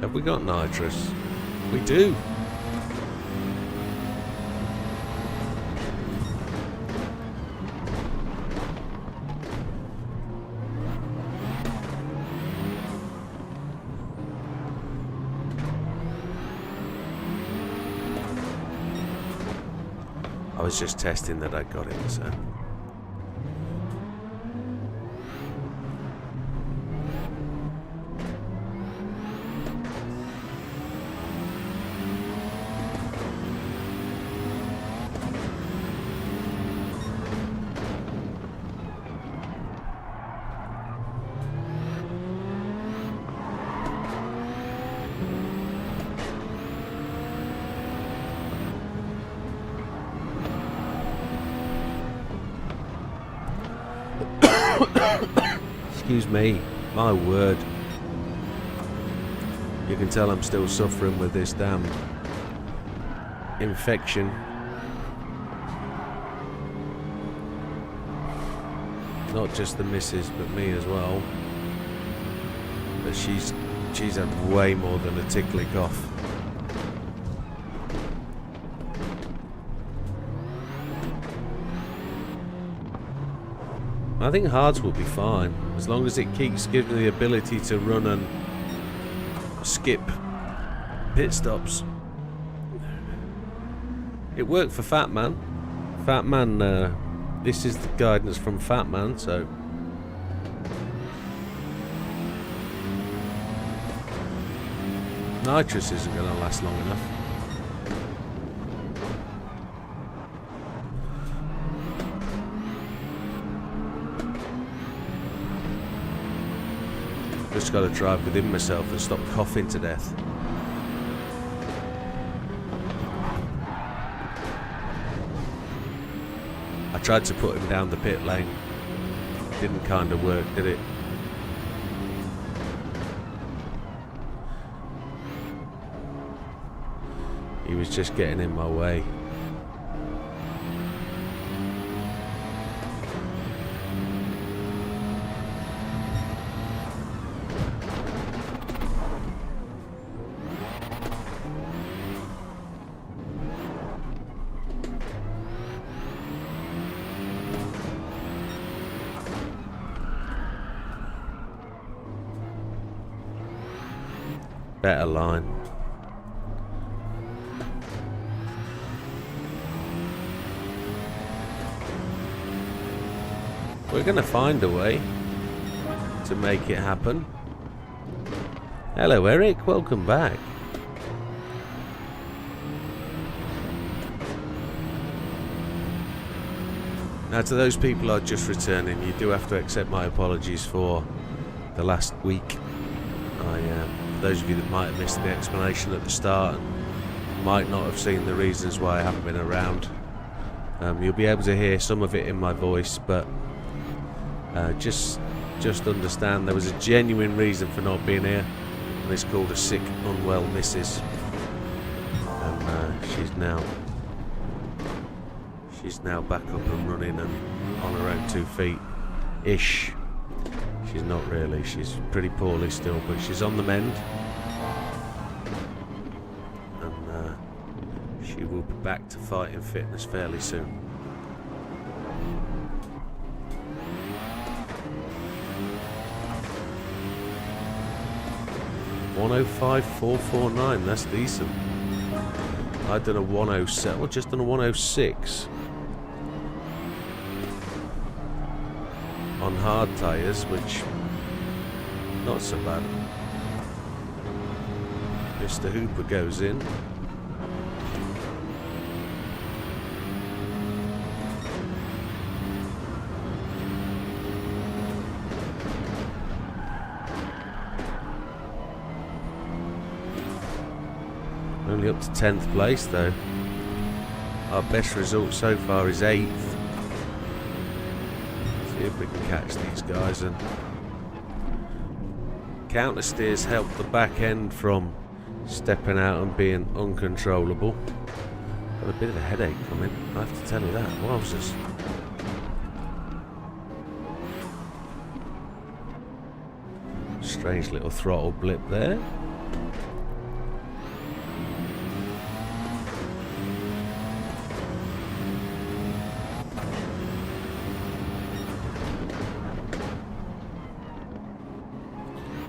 Have we got nitrous? We do. I was just testing that I got it, so. Excuse me, my word. You can tell I'm still suffering with this damn infection. Not just the missus, but me as well. But she's had way more than a tickly cough. I think hards will be fine, as long as it keeps giving the ability to run and skip pit stops. It worked for Fat Man. Fat Man, this is the guidance from Fat Man, so... Nitrous isn't going to last long enough. Just got to drive within myself and stop coughing to death. I tried to put him down the pit lane. didn't kind of work, did it? He was just getting in my way. Better line. We're going to find a way to make it happen. Hello Eric, welcome back. Now to those people who are just returning, you do have to accept my apologies for the last week. For those of you that might have missed the explanation at the start and might not have seen the reasons why I haven't been around, you'll be able to hear some of it in my voice, but just understand there was a genuine reason for not being here, and it's called a sick, unwell missus, and she's now back up and running and on her own 2 feet ish. She's not really, she's pretty poorly still, but she's on the mend, and she will be back to fighting fitness fairly soon. $105,449, that's decent. I've done a 107, well, just done a 106 on hard tyres, which not so bad. Mr. Hooper goes in. Only up to 10th place though. Our best result so far is 8th. See if we can catch these guys, and counter steers help the back end from stepping out and being uncontrollable. Got a bit of a headache coming, I have to tell you that. Wowzers. Strange little throttle blip there.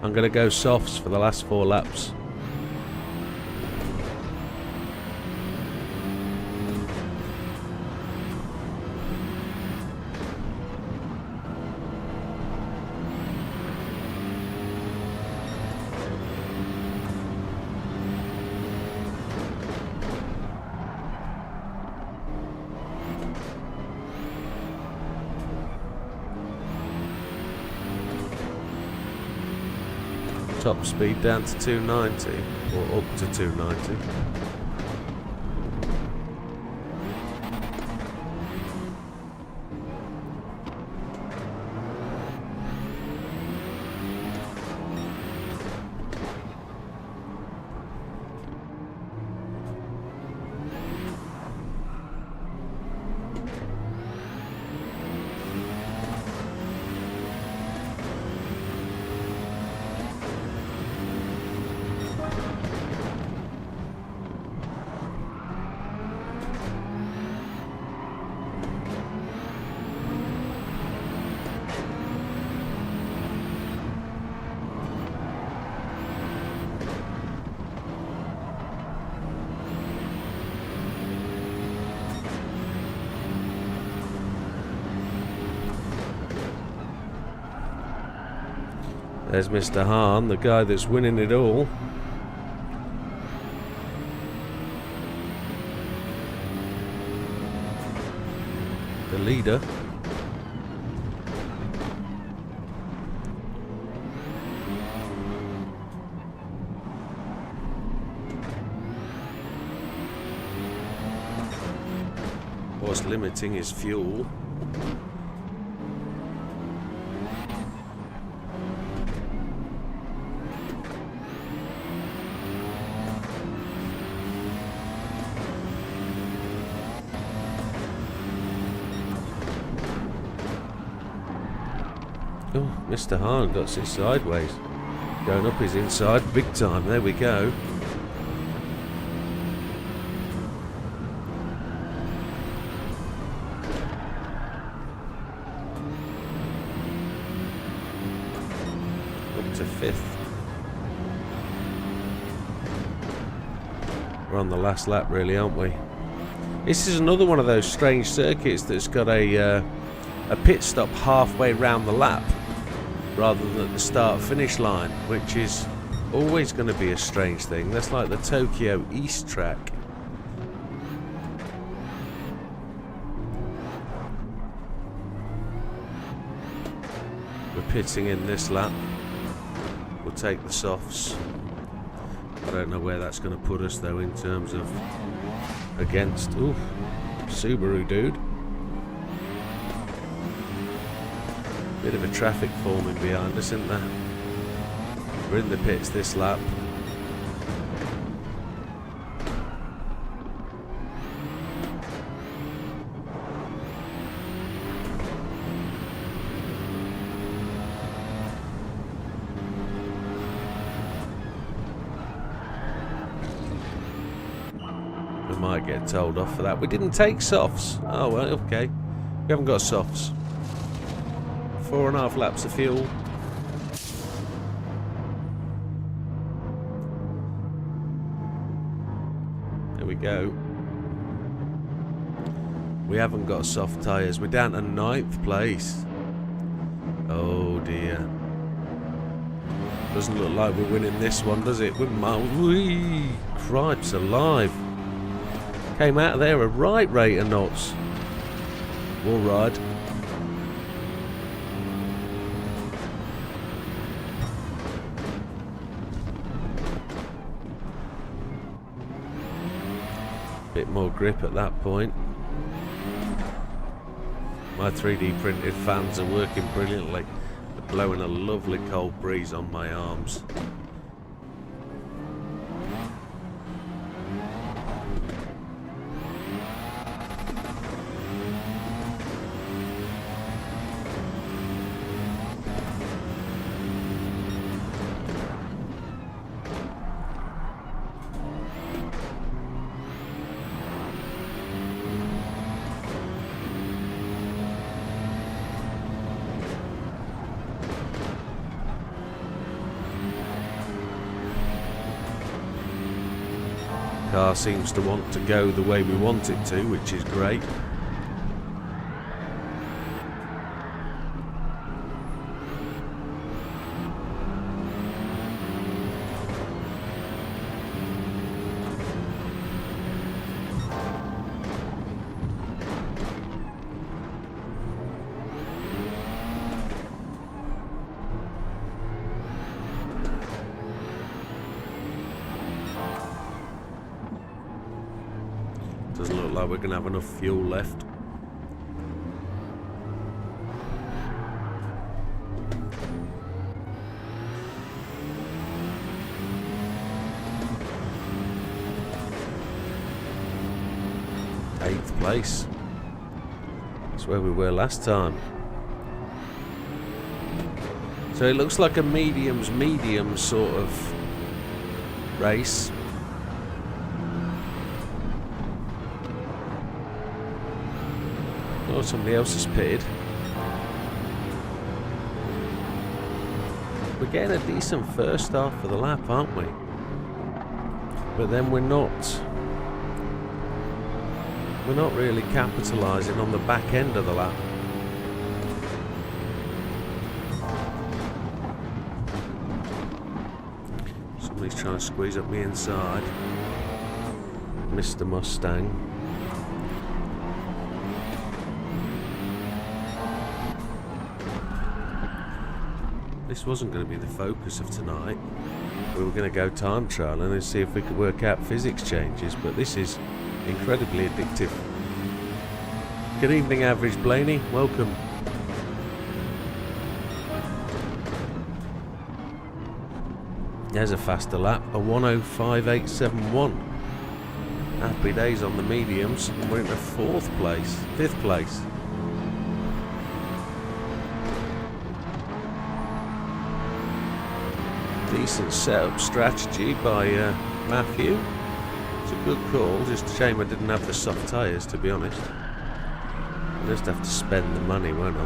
I'm going to go softs for the last 4 laps. Top speed down to 290, or up to 290. There's Mr. Hahn, the guy that's winning it all. The leader. Was limiting his fuel. Oh, Mr. Hahn got it sideways. Going up his inside big time. There we go. Up to 5th. We're on the last lap really, aren't we? This is another one of those strange circuits that's got a pit stop halfway round the lap rather than at the start-finish line, which is always going to be a strange thing. That's like the Tokyo East track. We're pitting in this lap. We'll take the softs. I don't know where that's going to put us though in terms of against. Ooh, Subaru dude. Bit of a traffic forming behind us, isn't there? We're in the pits this lap. We might get told off for that. We didn't take softs. Oh well, okay. We haven't got softs. 4.5 laps of fuel. There we go. We haven't got soft tyres. We're down to 9th place. Oh dear. Doesn't look like we're winning this one, does it? We're whee, cripes alive. Came out of there a right rate of knots. We'll ride. Bit more grip at that point. My 3D printed fans are working brilliantly. They're blowing a lovely cold breeze on my arms. Car seems to want to go the way we want it to, which is great. Doesn't look like we're going to have enough fuel left. Eighth place. That's where we were last time. So it looks like a medium sort of race. Oh, somebody else has pitted. We're getting a decent first half of the lap, aren't we? But then we're not really capitalising on the back end of the lap. Somebody's trying to squeeze up me inside. Mr. Mustang. This wasn't going to be the focus of tonight. We were going to go time trialing and see if we could work out physics changes, but this is incredibly addictive. Good evening, Average Blaney. Welcome. There's a faster lap, a 1:05.871. Happy days on the mediums. We're in the 5th place. Decent setup strategy by Matthew. It's a good call. Just a shame I didn't have the soft tyres, to be honest. I'll just have to spend the money, won't I?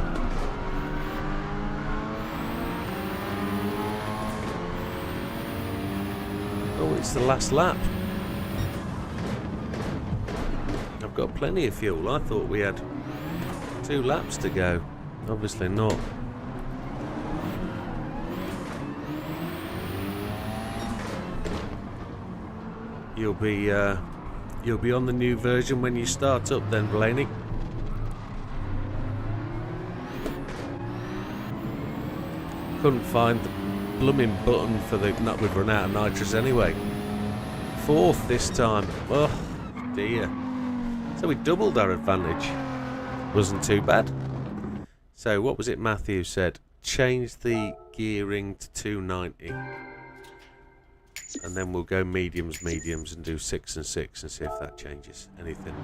Oh, it's the last lap. I've got plenty of fuel. I thought we had 2 laps to go. Obviously not. You'll be on the new version when you start up then, Blaney. Couldn't find the blooming button for the... Not, we've run out of nitrous anyway. 4th this time. Oh dear. So we doubled our advantage. Wasn't too bad. So what was it Matthew said? Change the gearing to 290. And then we'll go mediums and do 6 and 6 and see if that changes anything.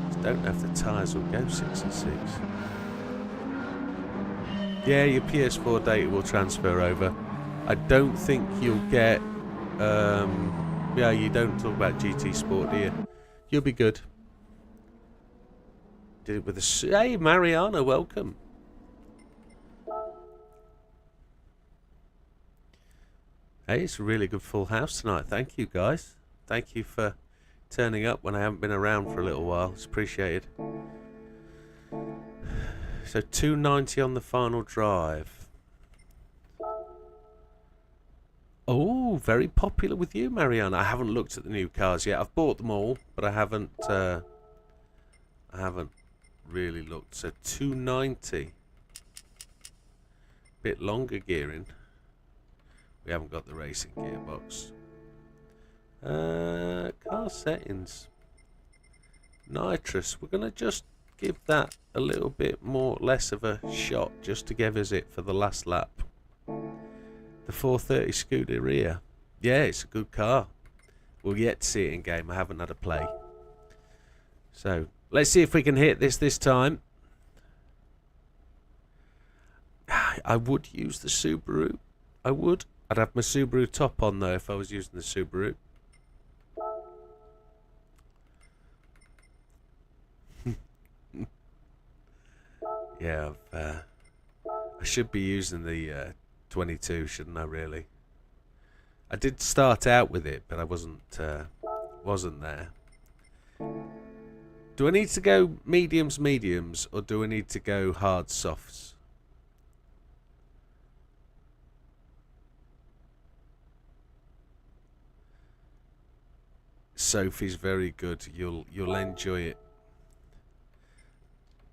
Just don't know if the tyres will go 6 and 6. Yeah, your PS4 data will transfer over. I don't think you'll get... yeah, you don't talk about GT Sport, do you? You'll be good. Did it with a... Hey, Mariana, welcome. Hey, it's a really good full house tonight. Thank you, guys. Thank you for turning up when I haven't been around for a little while. It's appreciated. So 290 on the final drive. Oh, very popular with you, Mariana. I haven't looked at the new cars yet. I've bought them all, but I haven't really looked. So 290. Bit longer gearing. We haven't got the racing gearbox. Car settings. Nitrous. We're going to just give that a little bit more, less of a shot, just to give us it for the last lap. The 430 Scuderia. Yeah, it's a good car. We'll yet to see it in game. I haven't had a play. So, let's see if we can hit this time. I would use the Subaru. I would. I'd have my Subaru top on though if I was using the Subaru. Yeah, I should be using the 22, shouldn't I? Really. I did start out with it, but I wasn't there. Do I need to go mediums, or do I need to go hard softs? Sophie's very good. You'll enjoy it.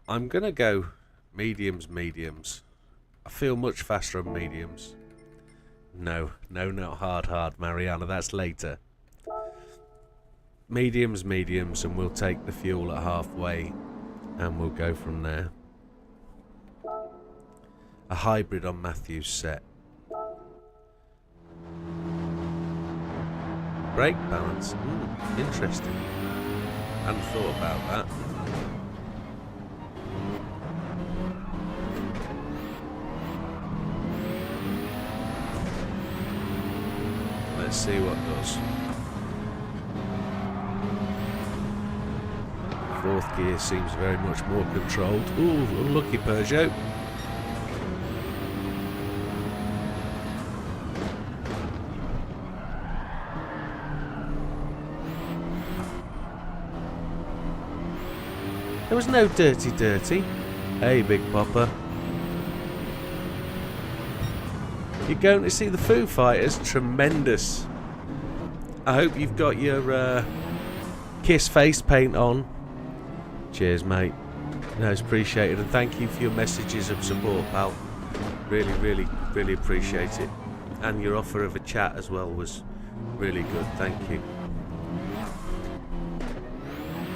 I'm gonna go mediums. I feel much faster on mediums. No, not hard, Mariana. That's later. Mediums, and we'll take the fuel at halfway, and we'll go from there. A hybrid on Matthew's set. Brake balance. Interesting. Hadn't thought about that. Let's see what does. 4th gear seems very much more controlled. Ooh, unlucky Peugeot. There was no dirty. Hey, Big Popper. You're going to see the Foo Fighters? Tremendous. I hope you've got your Kiss face paint on. Cheers, mate. No, it's appreciated. And thank you for your messages of support, pal. Really appreciate it. And your offer of a chat as well was really good. Thank you.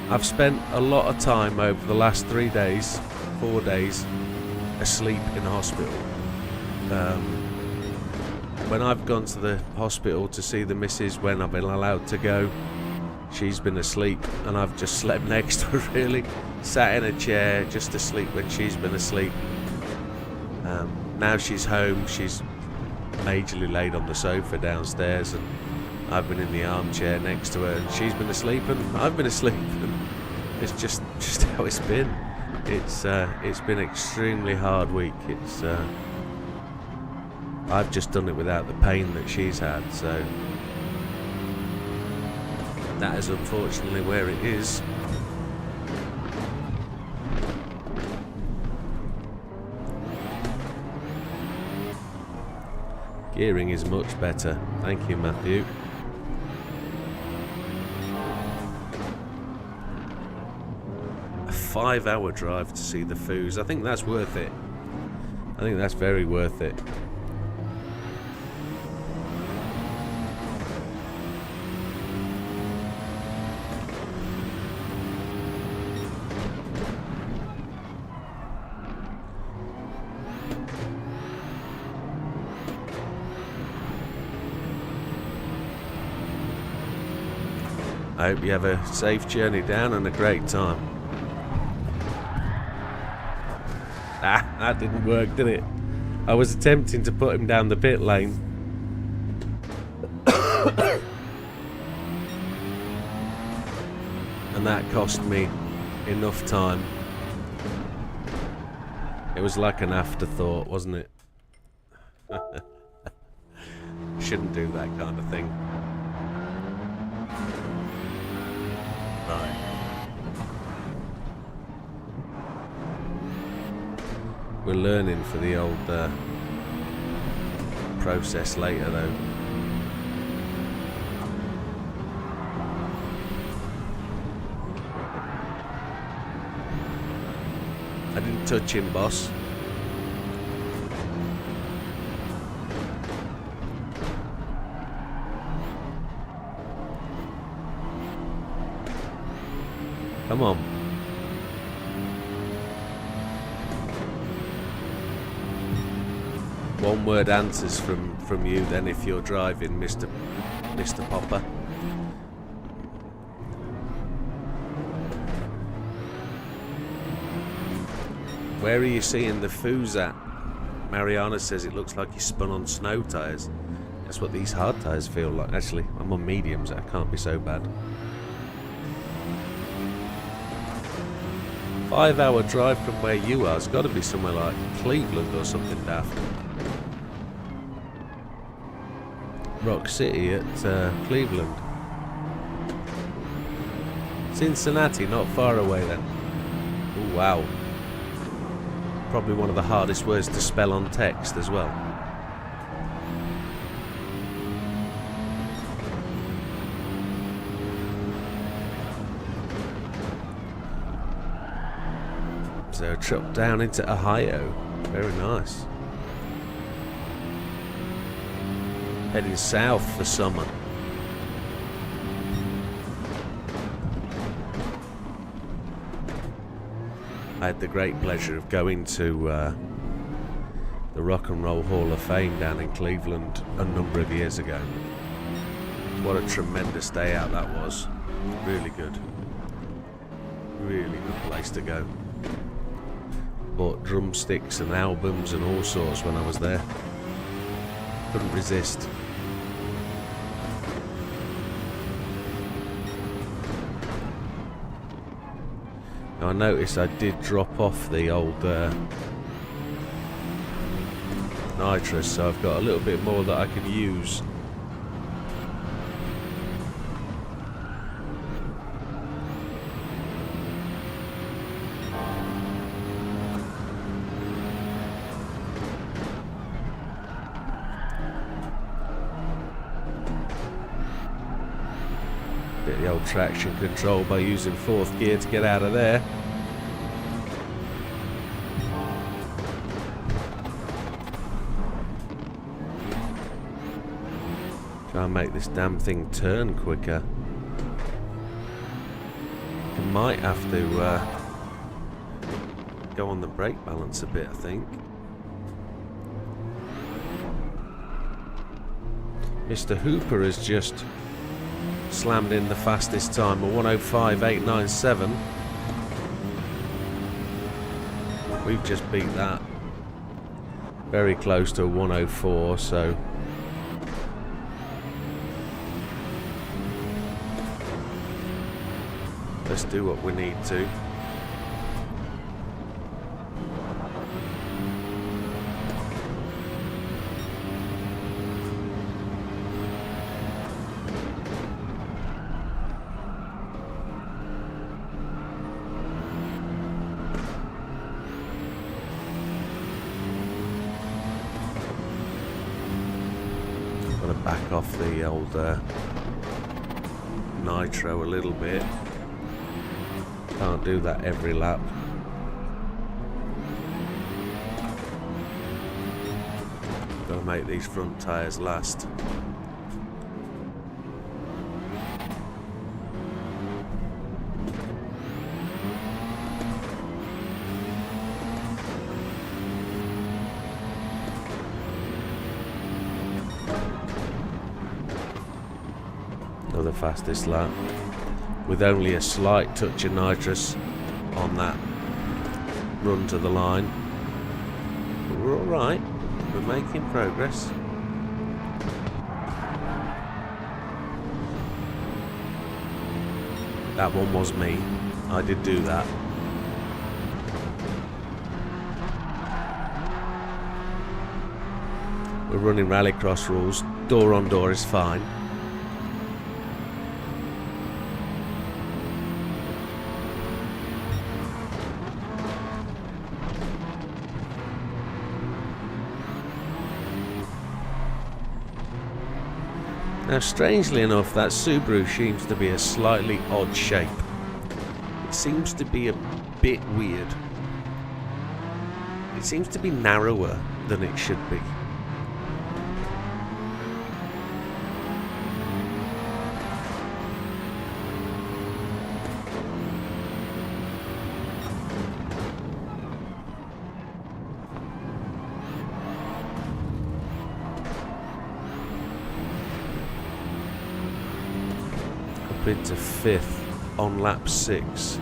I've spent a lot of time over the last 4 days, asleep in hospital. When I've gone to the hospital to see the missus when I've been allowed to go, she's been asleep and I've just slept next to her, really. Sat in a chair just asleep when she's been asleep. Now she's home, she's majorly laid on the sofa downstairs, and I've been in the armchair next to her, and she's been asleep and I've been asleep, and it's just how it's been. It's been an extremely hard week. I've just done it without the pain that she's had, so that is unfortunately where it is. Gearing is much better. Thank you, Matthew. A 5-hour drive to see the foos. I think that's worth it. I think that's very worth it. I hope you have a safe journey down and a great time. Ah, that didn't work, did it? I was attempting to put him down the pit lane. And that cost me enough time. It was like an afterthought, wasn't it? Shouldn't do that kind of thing. Right. We're learning for the old process later, though. I didn't touch him, boss. Come on. One word answers from you then if you're driving, Mr. Popper. Where are you seeing the foos at? Mariana says it looks like you spun on snow tyres. That's what these hard tyres feel like. Actually, I'm on mediums, that can't be so bad. 5-hour drive from where you are. It's got to be somewhere like Cleveland or something daft. Rock City at Cleveland. Cincinnati, not far away then. Oh wow. Probably one of the hardest words to spell on text as well. So a trip down into Ohio. Very nice. Heading south for summer. I had the great pleasure of going to the Rock and Roll Hall of Fame down in Cleveland a number of years ago. What a tremendous day out that was. Really good. Really good place to go. Bought drumsticks and albums and all sorts when I was there. Couldn't resist. Now I noticed I did drop off the old nitrous, so I've got a little bit more that I can use. Bit of the old traction control by using 4th gear to get out of there. Try and make this damn thing turn quicker. I might have to go on the brake balance a bit, I think. Mr. Hooper has just slammed in the fastest time, a 1:05.897. We've just beat that. Very close to a 104, so let's do what we need to. Got to back off the old nitro a little bit. Can't do that every lap. Got to make these front tyres last. The fastest lap with only a slight touch of nitrous on that run to the line, but we're alright, we're making progress. That one was me, I did do that. We're running rallycross rules, door on door is fine. Now, strangely enough, that Subaru seems to be a slightly odd shape. It seems to be a bit weird. It seems to be narrower than it should be. Into 5th on lap 6.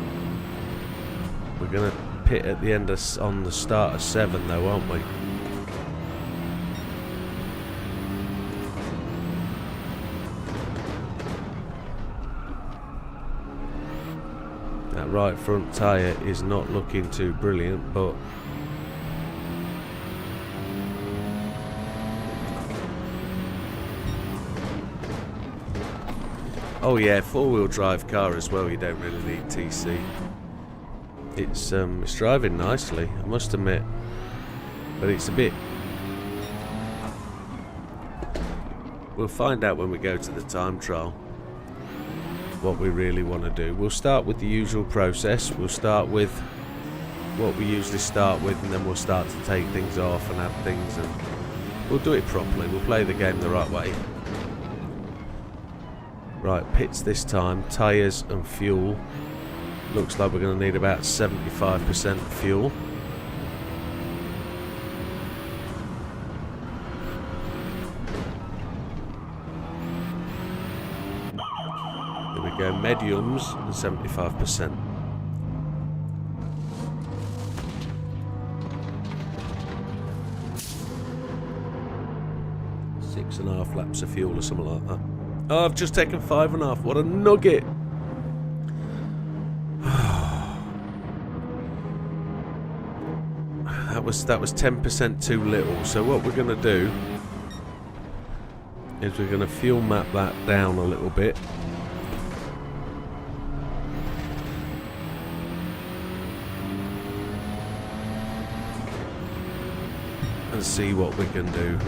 We're going to pit at the end of, on the start of 7 though, aren't we? That right front tyre is not looking too brilliant, but oh yeah, 4-wheel drive car as well, you don't really need TC. It's driving nicely, I must admit. But it's a bit... We'll find out when we go to the time trial what we really want to do. We'll start with the usual process. We'll start with what we usually start with, and then we'll start to take things off and add things, and we'll do it properly. We'll play the game the right way. Right, pits this time, tyres and fuel. Looks like we're going to need about 75% fuel. Here we go, mediums and 75%. Six and a half laps of fuel or something like that. Oh, I've just taken 5.5. What a nugget! That was 10% too little. So what we're going to do is we're going to fuel map that down a little bit. And see what we can do.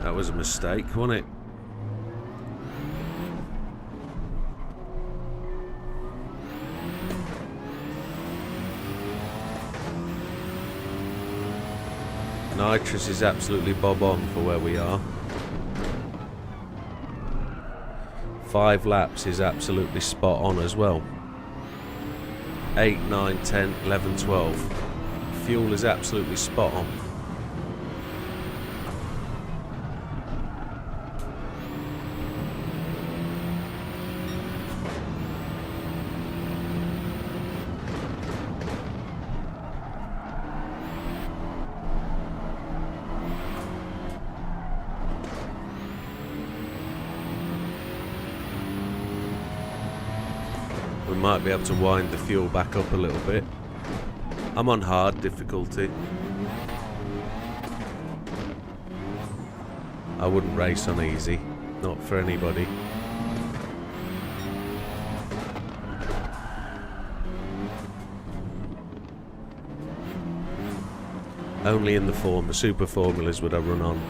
That was a mistake, wasn't it? Nitrous is absolutely bob on for where we are. 5 laps is absolutely spot on as well. 8, 9, 10, 11, 12. Fuel is absolutely spot on. we might be able to wind the fuel back up a little bit. I'm on hard difficulty. I wouldn't race on easy, not for anybody. Only in the super formulas would I run on.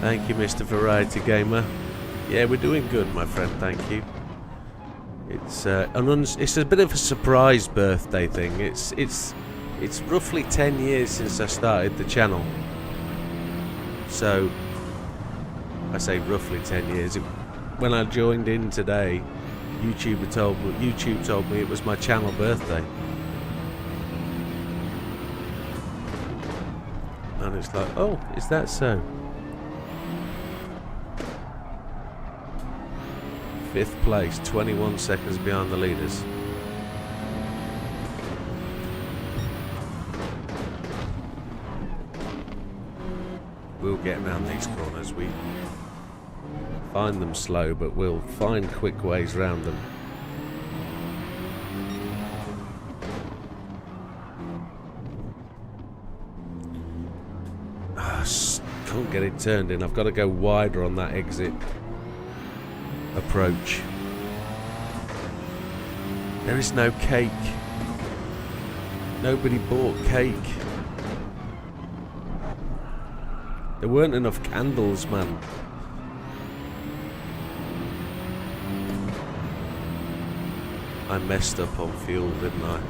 Thank you, Mr. Variety Gamer. Yeah, we're doing good, my friend, thank you. It's a bit of a surprise birthday thing. It's roughly 10 years since I started the channel. So, I say roughly 10 years. When I joined in today, YouTube told me it was my channel birthday. And it's like, oh, is that so? 5th place, 21 seconds behind the leaders. We'll get around these corners. We find them slow, but we'll find quick ways around them. Can't get it turned in. I've got to go wider on that exit approach. There is no cake. Nobody bought cake. There weren't enough candles, man. I messed up on fuel, didn't I?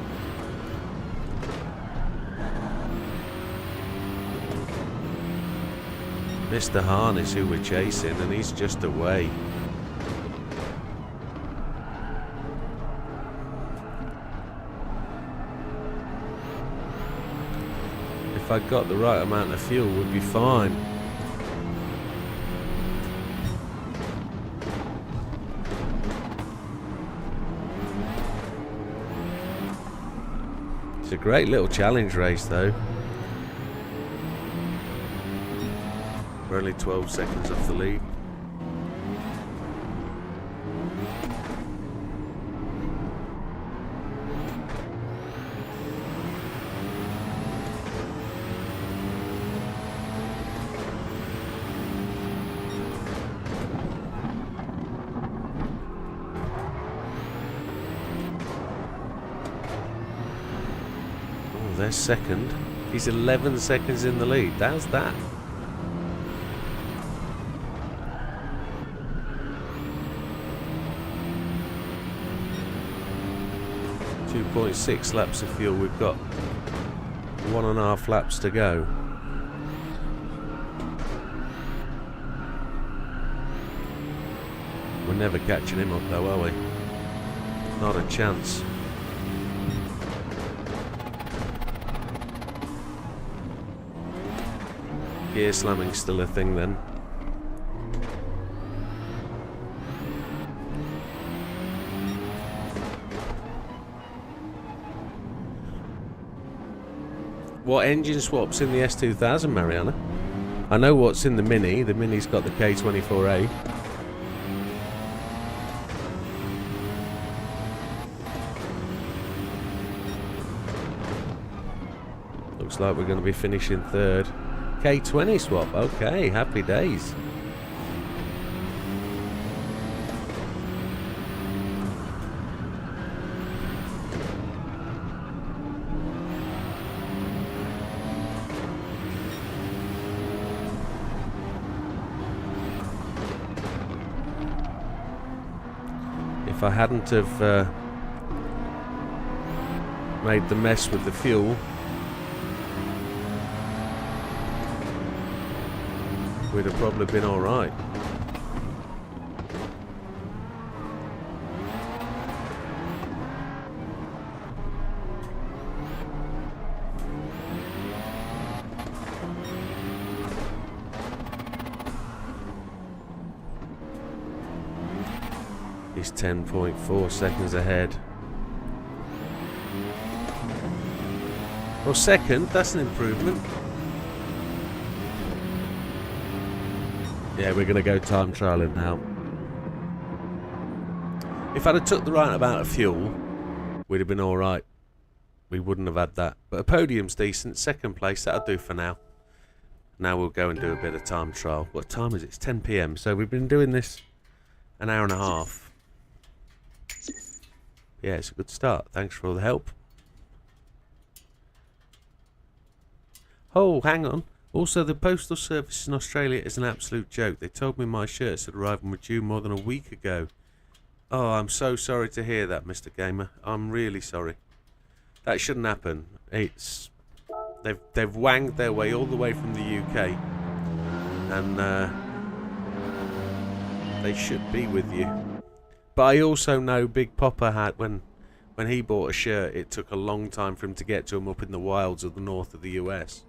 Mr. Hahn is who we're chasing, and he's just away. If I got the right amount of fuel, we'd be fine. It's a great little challenge race, though. We're only 12 seconds off the lead. Oh, they're second. He's 11 seconds in the lead. That's that. 2.6 laps of fuel. We've got 1.5 laps to go. We're never catching him up though, are we? Not a chance. Gear slamming's still a thing then. What engine swap's in the S2000, Mariana? I know what's in the Mini. The Mini's got the K24A. Looks like we're going to be finishing third. K20 swap. Okay, happy days. If I hadn't have made the mess with the fuel, we'd have probably been alright. He's 10.4 seconds ahead. Well, second, that's an improvement. Yeah, we're going to go time trialing now. If I'd have took the right amount of fuel, we'd have been alright. We wouldn't have had that. But a podium's decent. Second place, that'll do for now. Now we'll go and do a bit of time trial. What time is it? It's 10 PM. So we've been doing this an hour and a half. Yeah, it's a good start. Thanks for all the help. Oh, hang on. Also, the postal service in Australia is an absolute joke. They told me my shirts had arrived and were due more than a week ago. Oh, I'm so sorry to hear that, Mr. Gamer. I'm really sorry. That shouldn't happen. It's they've wanged their way all the way from the UK, and they should be with you. But I also know Big Popper had when he bought a shirt, it took a long time for him to get to him up in the wilds of the north of the US.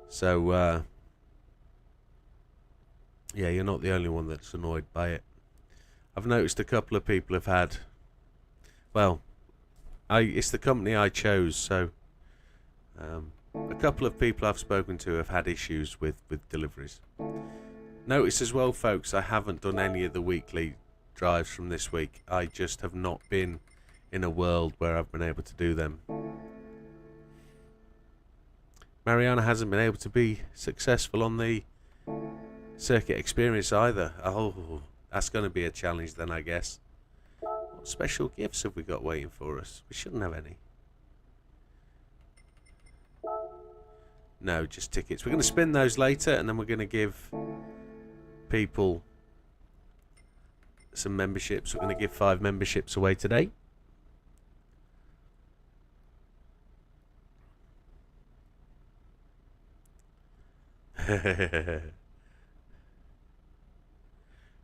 So yeah, you're not the only one that's annoyed by it. I've noticed a couple of people have had, well, it's the company I chose, so a couple of people I've spoken to have had issues with deliveries. Notice as well, folks, I haven't done any of the weekly drives from this week. I just have not been in a world where I've been able to do them. Mariana hasn't been able to be successful on the circuit experience either. Oh, that's going to be a challenge then, I guess. What special gifts have we got waiting for us? We shouldn't have any. No, just tickets. We're going to spin those later, and then we're going to give people some memberships. We're going to give 5 memberships away today.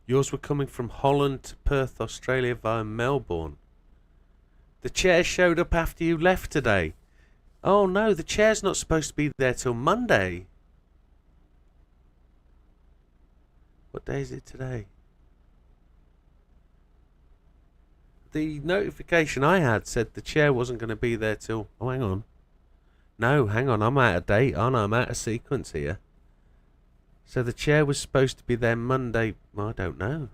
Yours were coming from Holland to Perth, Australia via Melbourne. The chair showed up after you left today. Oh no, the chair's not supposed to be there till Monday. What day is it today? The notification I had said the chair wasn't going to be there till... Oh, hang on. No, hang on, I'm out of date, aren't I? I'm out of sequence here. So the chair was supposed to be there Monday. Well, I don't know.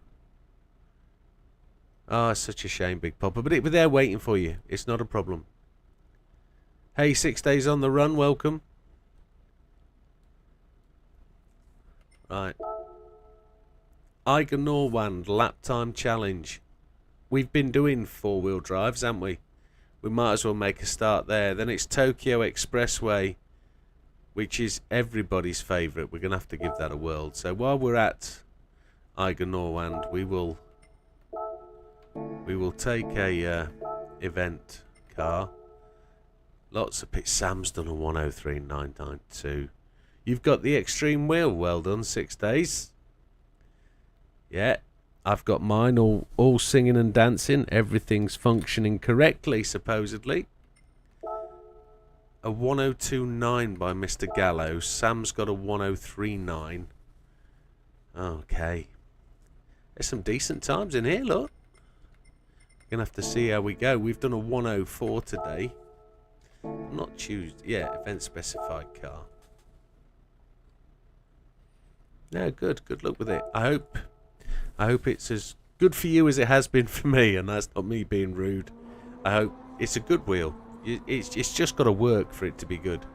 Oh, it's such a shame, Big Popper. But they're waiting for you. It's not a problem. Hey, 6 days on the run. Welcome. Right. Eiger Norwand lap time challenge. We've been doing 4-wheel drives, haven't we? We might as well make a start there. Then it's Tokyo Expressway, which is everybody's favourite. We're going to have to give that a whirl. So while we're at Eiger Norwand, we will take a event car. Lots of pits. Sam's done a 103.992. You've got the extreme wheel. Well done, 6 days. Yeah, I've got mine all singing and dancing. Everything's functioning correctly, supposedly. A 102.9 by Mr. Gallows. Sam's got a 103.9. Okay. There's some decent times in here, look. We're going to have to see how we go. We've done a 104 today. Not Tuesday. Yeah, event specified car. No, good. Good luck with it. I hope it's as good for you as it has been for me, and that's not me being rude. I hope it's a good wheel. It's just got to work for it to be good.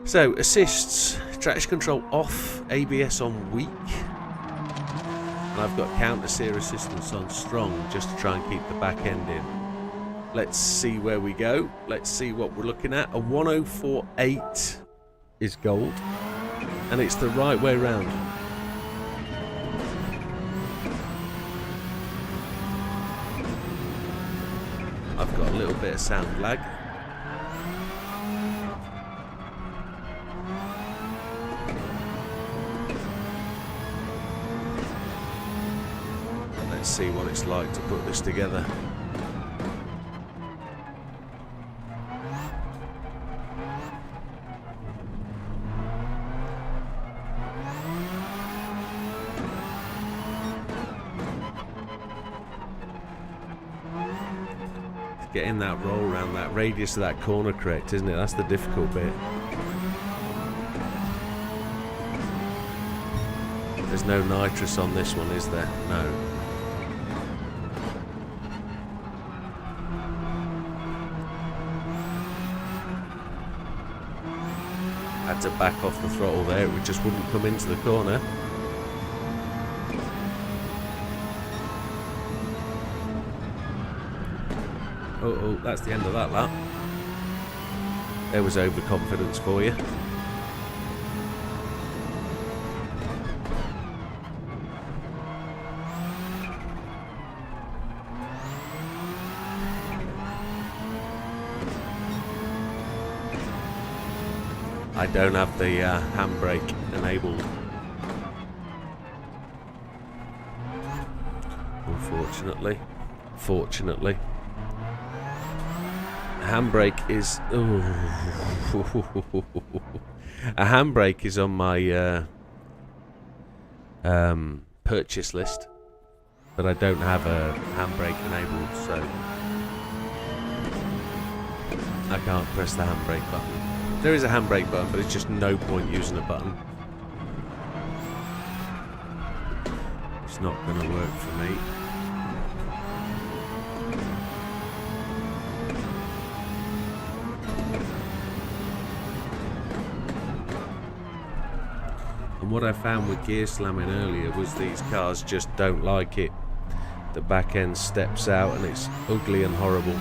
So, assists, traction control off, ABS on weak. And I've got counter steer assistance on strong, just to try and keep the back end in. Let's see where we go. Let's see what we're looking at. A 104.8 is gold. And it's the right way round. I've got a little bit of sound lag. Let's see what it's like to put this together. Getting that roll around that radius of that corner correct, isn't it? That's the difficult bit. There's no nitrous on this one, is there? No. Had to back off the throttle there, it just wouldn't come into the corner. Oh, that's the end of that lap. There was overconfidence for you. I don't have the handbrake enabled, unfortunately. Fortunately, a handbrake is a handbrake is on my purchase list, but I don't have a handbrake enabled, so I can't press the handbrake button. There is a handbrake button, but it's just no point using a button. It's not going to work for me. And what I found with gear slamming earlier was these cars just don't like it. The back end steps out and it's ugly and horrible.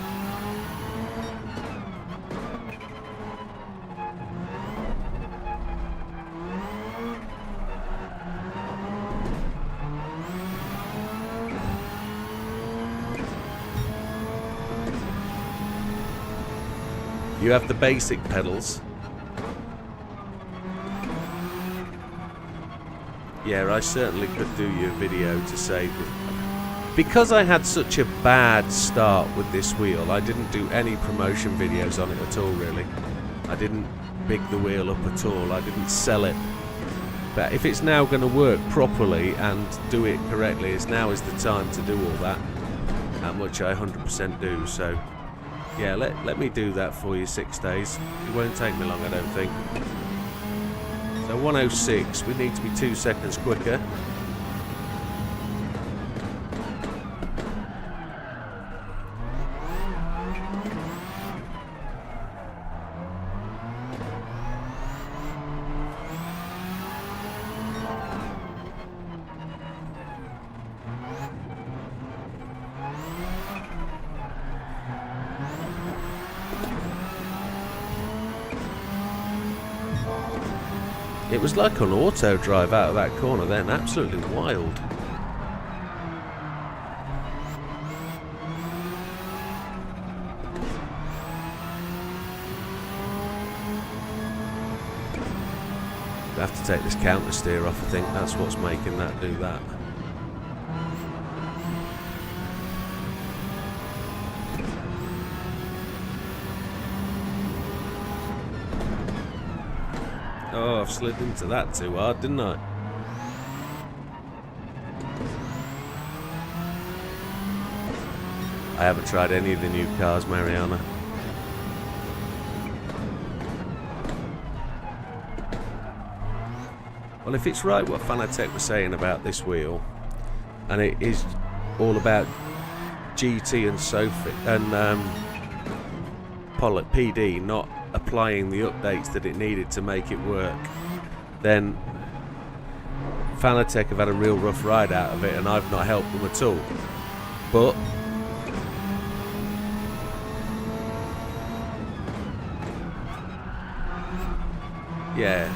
You have the basic pedals. Yeah, I certainly could do you a video to say that. Because I had such a bad start with this wheel, I didn't do any promotion videos on it at all, really. I didn't big the wheel up at all. I didn't sell it. But if it's now going to work properly and do it correctly, now is the time to do all that, which I 100% do. So yeah, let me do that for you 6 days. It won't take me long, I don't think. So 106, we need to be 2 seconds quicker. It was like an auto drive out of that corner then, absolutely wild. I have to take this counter steer off, I think that's what's making that do that. Oh, I've slid into that too hard, didn't I? I haven't tried any of the new cars, Mariana. Well, if it's right what Fanatec was saying about this wheel, and it is all about GT and Sophie and Pollock PD not applying the updates that it needed to make it work, then Fanatec have had a real rough ride out of it, and I've not helped them at all. But yeah,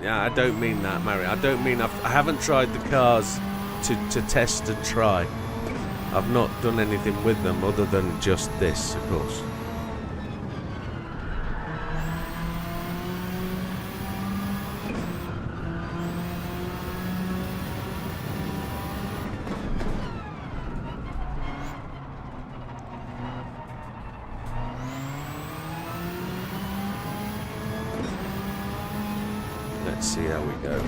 I don't mean that, Mary. I don't mean I haven't tried the cars to test and try. I've not done anything with them other than just this, of course. Let's see how we go.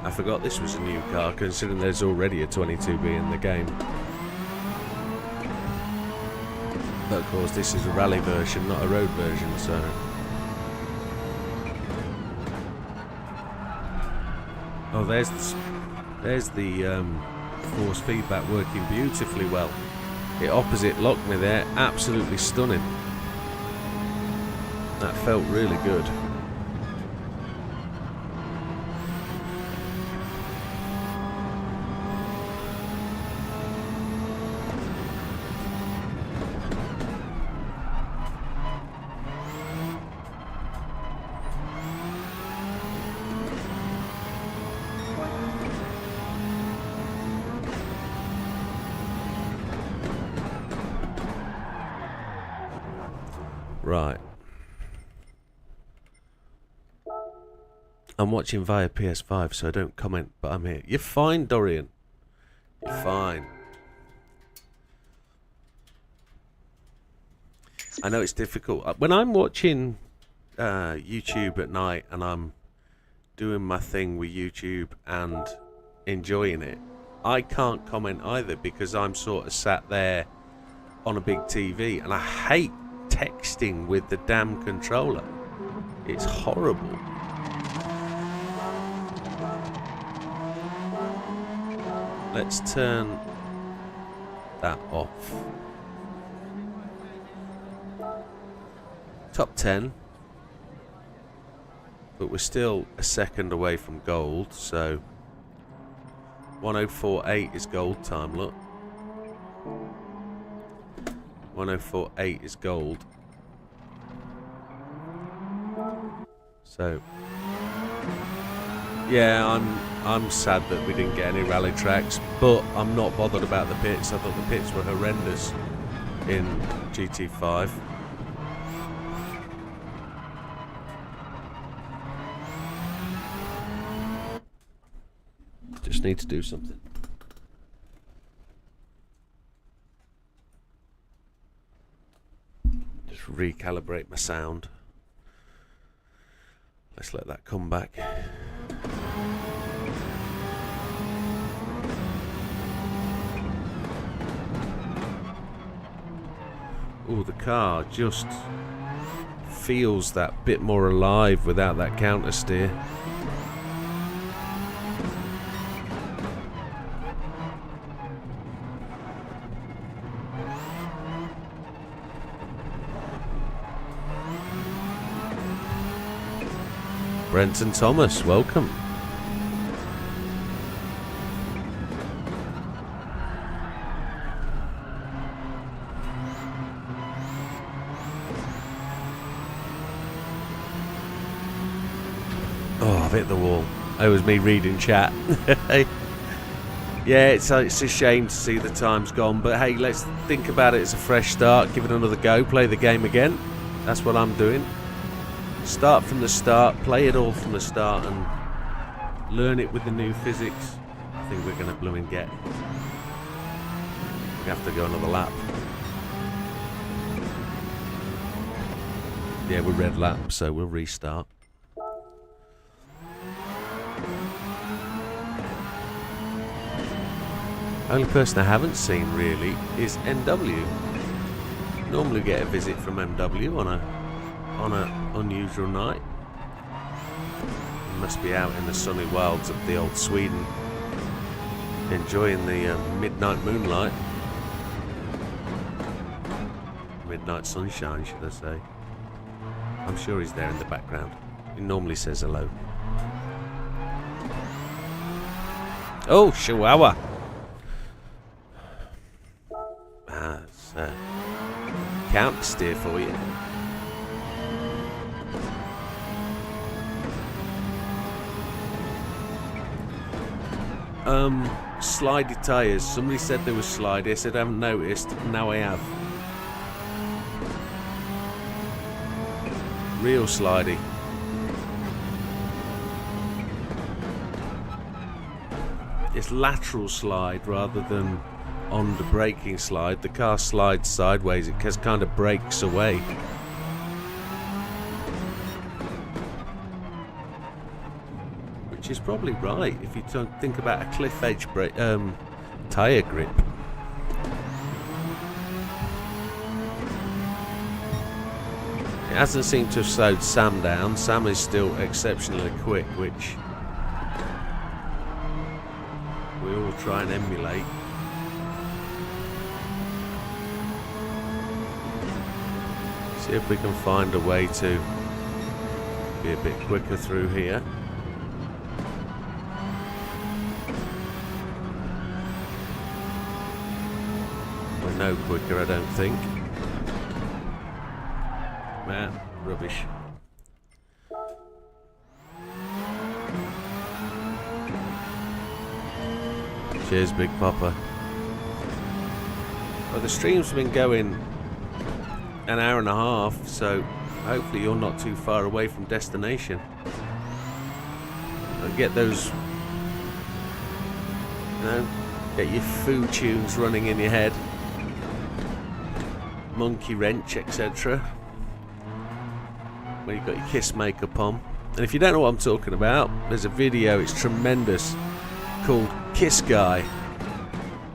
I forgot this was a new car, considering there's already a 22B in the game. But of course this is a rally version, not a road version, so... Oh, there's the force feedback working beautifully well. It opposite locked me there, absolutely stunning. That felt really good. Right. I'm watching via PS5, so I don't comment, but I'm here. You're fine, Dorian. You're fine. I know it's difficult. When I'm watching YouTube at night and I'm doing my thing with YouTube and enjoying it, I can't comment either because I'm sort of sat there on a big TV, and I hate texting with the damn controller. It's horrible. Let's turn that off. Top 10. But we're still a second away from gold, so 1048 is gold time, look. 1048 is gold. So yeah, I'm sad that we didn't get any rally tracks, but I'm not bothered about the pits. I thought the pits were horrendous in GT5. Just need to do something. Just recalibrate my sound. Let's let that come back. Oh, the car just feels that bit more alive without that counter steer. Brenton Thomas, welcome. Oh, I've hit the wall. It was me reading chat. Yeah, it's a shame to see the time's gone, but hey, let's think about it as a fresh start. Give it another go. Play the game again. That's what I'm doing. Start from the start, play it all from the start, and learn it with the new physics. I think we're going to blooming get. We have to go another lap. Yeah, we're red lap, so we'll restart. Only person I haven't seen really is NW. Normally get a visit from MW on an unusual night. He must be out in the sunny wilds of the old Sweden, enjoying the midnight moonlight. Midnight sunshine, should I say. I'm sure he's there in the background. He normally says hello. Oh, Chihuahua! Ah, it's counter steer for you. Slidey tyres. Somebody said they were slidey. I said I haven't noticed. Now I have. Real slidey. It's lateral slide rather than on the braking slide. The car slides sideways. It just kind of breaks away. which is probably right if you think about a cliff edge tyre grip. It hasn't seemed to have slowed Sam down. Sam is still exceptionally quick, which we all try and emulate. See if we can find a way to be a bit quicker through here. We're no quicker, I don't think. Man, rubbish. Cheers, Big Papa. Well, the stream's been going an hour and a half, so hopefully you're not too far away from destination. And get those, you know, get your food tunes running in your head. Monkey wrench, etc. When you've got your Kiss makeup on. And if you don't know what I'm talking about, there's a video, it's tremendous, called Kiss Guy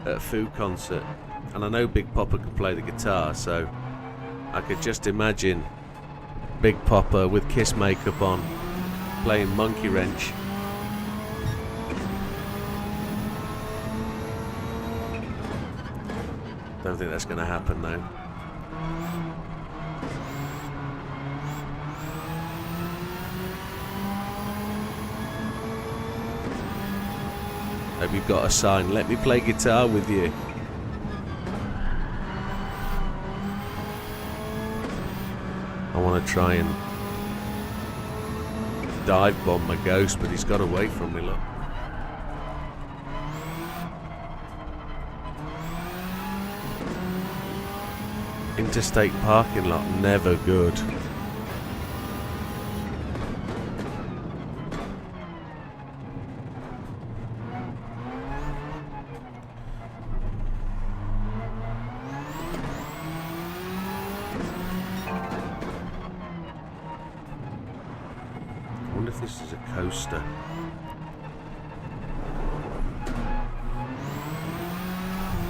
at a food concert. And I know Big Papa can play the guitar, so I could just imagine Big Papa with Kiss makeup on playing Monkey Wrench. Don't think that's going to happen though. Have you got a sign? Let me play guitar with you. I want to try and dive bomb my ghost, but he's got away from me, look. Interstate parking lot, never good. I wonder if this is a coaster.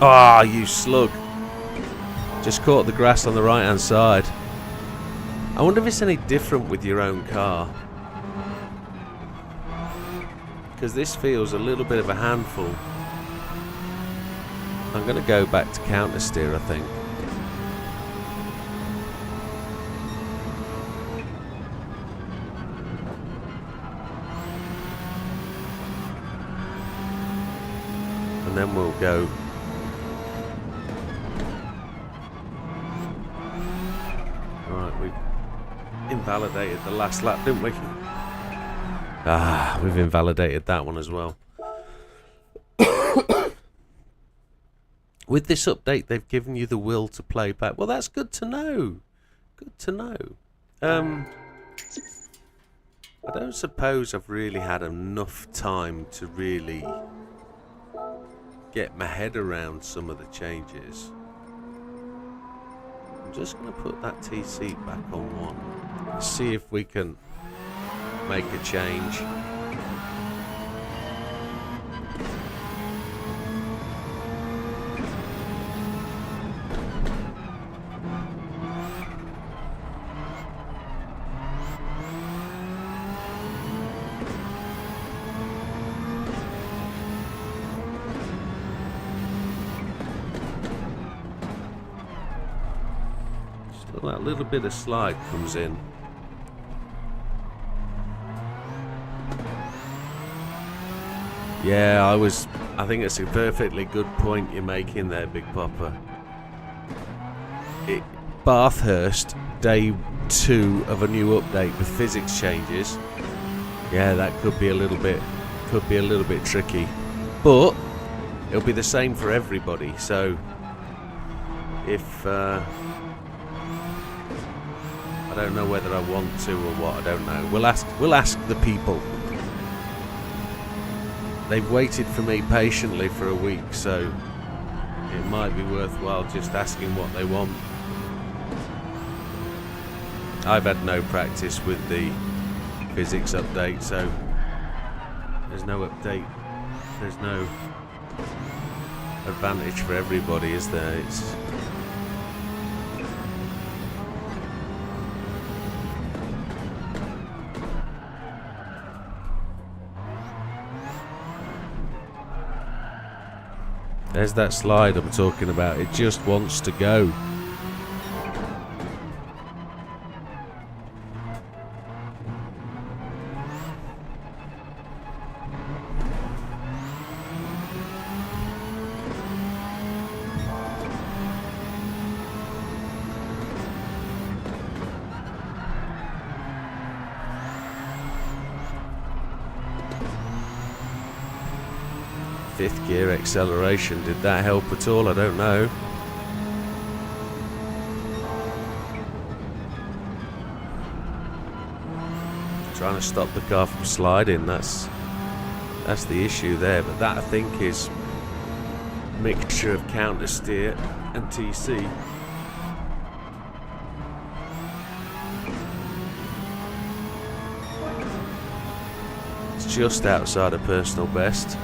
Ah, you slug. Just caught the grass on the right hand side. I wonder if it's any different with your own car. Because this feels a little bit of a handful. I'm going to go back to counter steer, I think. And then we'll go. Right, we invalidated the last lap, didn't we? Ah, we've invalidated that one as well. With this update, they've given you the will to play back. Well, that's good to know. Good to know. I don't suppose I've really had enough time to really get my head around some of the changes. I'm just going to put that T-seat back on one. Let's see if we can make a change. Still that little bit of slide comes in. Yeah, I think it's a perfectly good point you're making there, Big Papa. Bathurst, day 2 of a new update with physics changes. Yeah, that could be a little bit tricky. But it'll be the same for everybody, so if I don't know whether I want to or what, I don't know. We'll ask the people. They've waited for me patiently for a week, so it might be worthwhile just asking what they want. I've had no practice with the physics update, so There's no update. There's no advantage for everybody, is there? It's there's that slide I'm talking about. It just wants to go. Fifth gear acceleration, did that help at all? I don't know. Trying to stop the car from sliding, that's the issue there, but that I think is a mixture of counter steer and TC. It's just outside of personal best.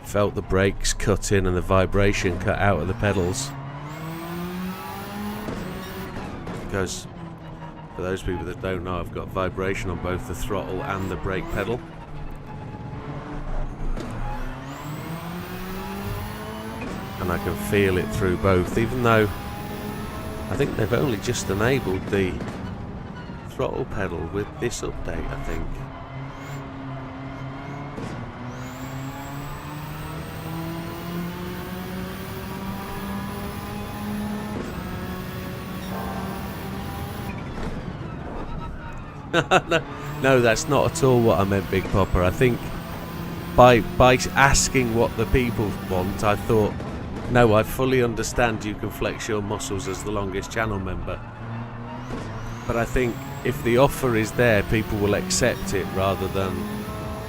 Felt the brakes cut in and the vibration cut out of the pedals. Because for those people that don't know, I've got vibration on both the throttle and the brake pedal. And I can feel it through both, even though I think they've only just enabled the throttle pedal with this update, I think. No, that's not at all what I meant, Big Popper. I think by asking what the people want, I thought, no, I fully understand you can flex your muscles as the longest channel member. But I think if the offer is there, people will accept it rather than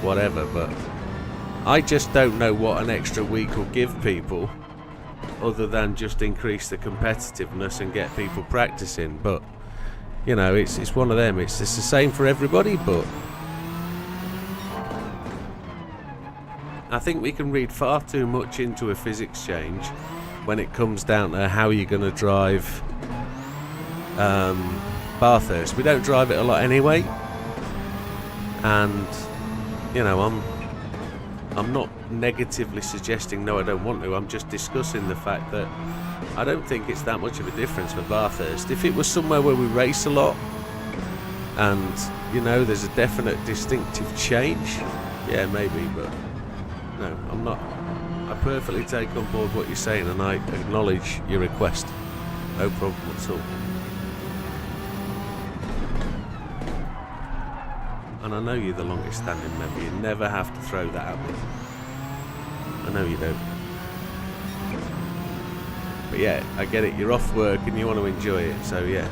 whatever. But I just don't know what an extra week will give people, other than just increase the competitiveness and get people practicing. But you know, it's one of them. It's the same for everybody, but I think we can read far too much into a physics change when it comes down to how you're going to drive Bathurst. We don't drive it a lot anyway, and you know, I'm not negatively suggesting no, I don't want to. I'm just discussing the fact that I don't think it's that much of a difference for Bathurst. If it was somewhere where we race a lot and, you know, there's a definite distinctive change, yeah, maybe, but no, I'm not. I perfectly take on board what you're saying and I acknowledge your request. No problem at all. And I know you're the longest standing member. You never have to throw that at me. I know you don't. But yeah, I get it, you're off work and you want to enjoy it, so yeah,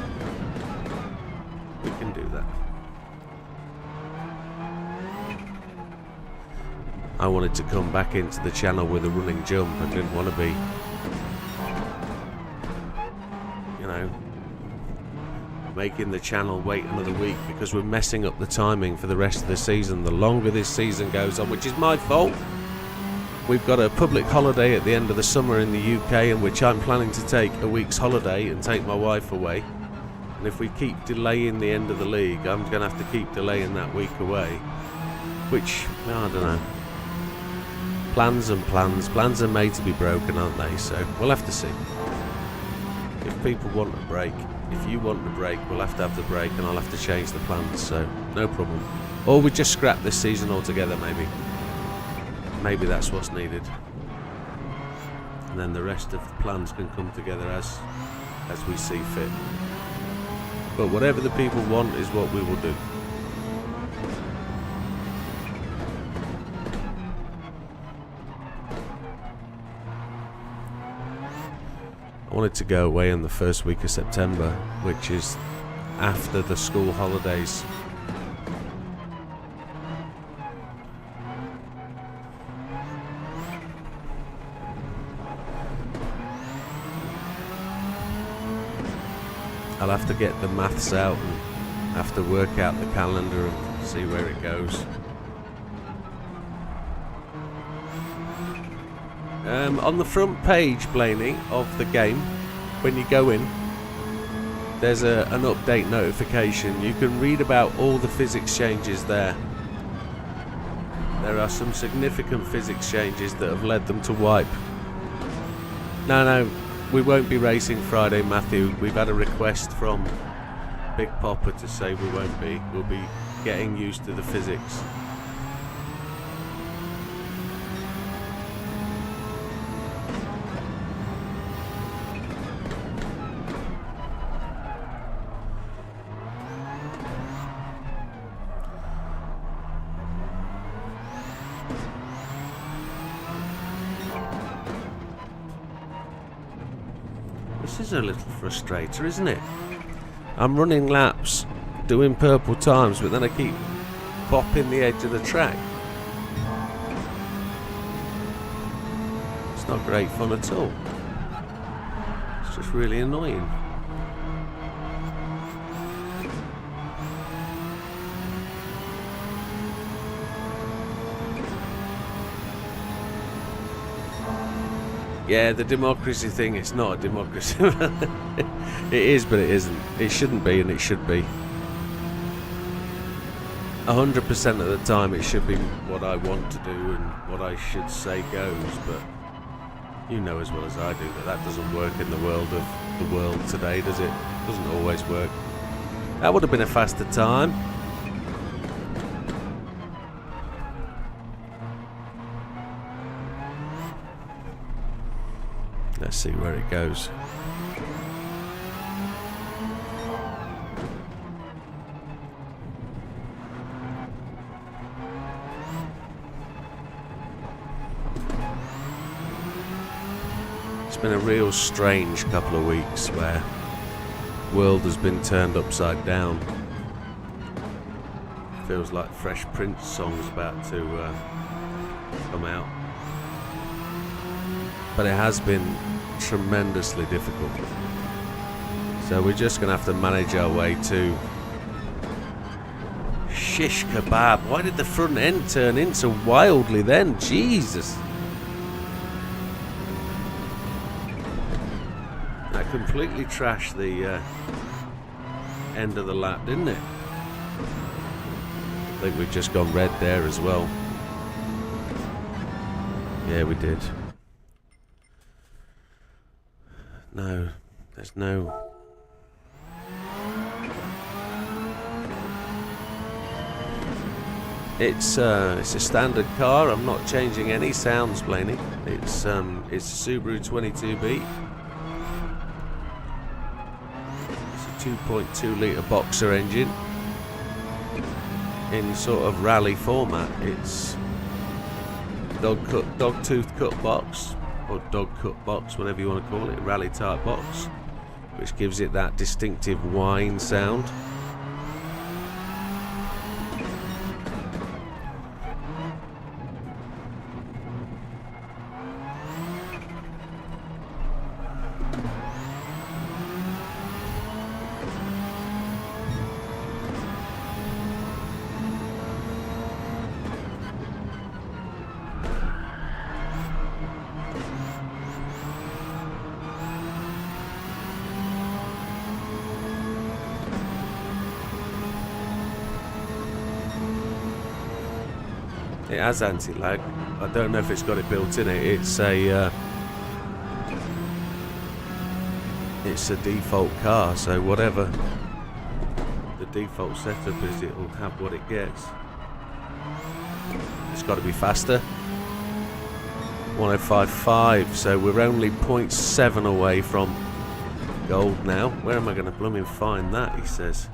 we can do that. I wanted to come back into the channel with a running jump and didn't want to be, you know, making the channel wait another week because we're messing up the timing for the rest of the season. The longer this season goes on, which is my fault. We've got a public holiday at the end of the summer in the UK, in which I'm planning to take a week's holiday and take my wife away. And if we keep delaying the end of the league, I'm going to have to keep delaying that week away. Which, I don't know. Plans and plans. Plans are made to be broken, aren't they? So we'll have to see. If people want a break, if you want a break, we'll have to have the break and I'll have to change the plans. So no problem. Or we just scrap this season altogether, maybe. Maybe that's what's needed, and then the rest of the plans can come together as we see fit. But whatever the people want is what we will do. I wanted to go away in the first week of September, which is after the school holidays. I'll have to get the maths out and have to work out the calendar and see where it goes. On the front page, Blaney, of the game, when you go in, there's an update notification. You can read about all the physics changes there. There are some significant physics changes that have led them to wipe. No, we won't be racing Friday, Matthew. We've had a request from Big Popper to say we won't be. We'll be getting used to the physics. This is a little frustrator, isn't it? I'm running laps, doing purple times, but then I keep bopping the edge of the track. It's not great fun at all. It's just really annoying. Yeah, the democracy thing, it's not a democracy. It is, but it isn't. It shouldn't be, and it should be. 100% of the time it should be what I want to do and what I should say goes, but you know as well as I do that that doesn't work in the world of the world today, does it? It doesn't always work. That would have been a faster time. Let's see where it goes. It's been a real strange couple of weeks where the world has been turned upside down. Feels like Fresh Prince song's about to come out. But it has been tremendously difficult. So we're just going to have to manage our way to shish kebab. Why did the front end turn in so wildly then? Jesus. That completely trashed the end of the lap, didn't it? I think we've just gone red there as well. Yeah, we did. No, there's no... It's a standard car. I'm not changing any sounds, Blaney. It's a Subaru 22B. It's a 2.2 litre boxer engine in sort of rally format. It's dog tooth cut box, or dog cut box, whatever you want to call it, rally type box, which gives it that distinctive whine sound. It has anti-lag. I don't know if it's got it built in it. It's a default car, so whatever the default setup is, it will have what it gets. It's got to be faster. 105.5, so we're only 0.7 away from gold now. Where am I going to blooming find that, he says.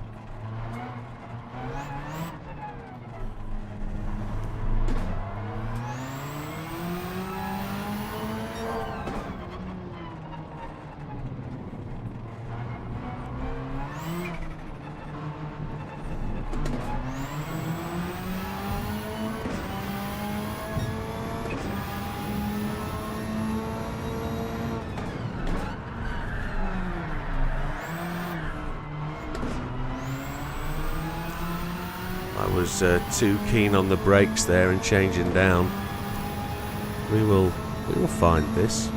I was too keen on the brakes there and changing down. We will find this.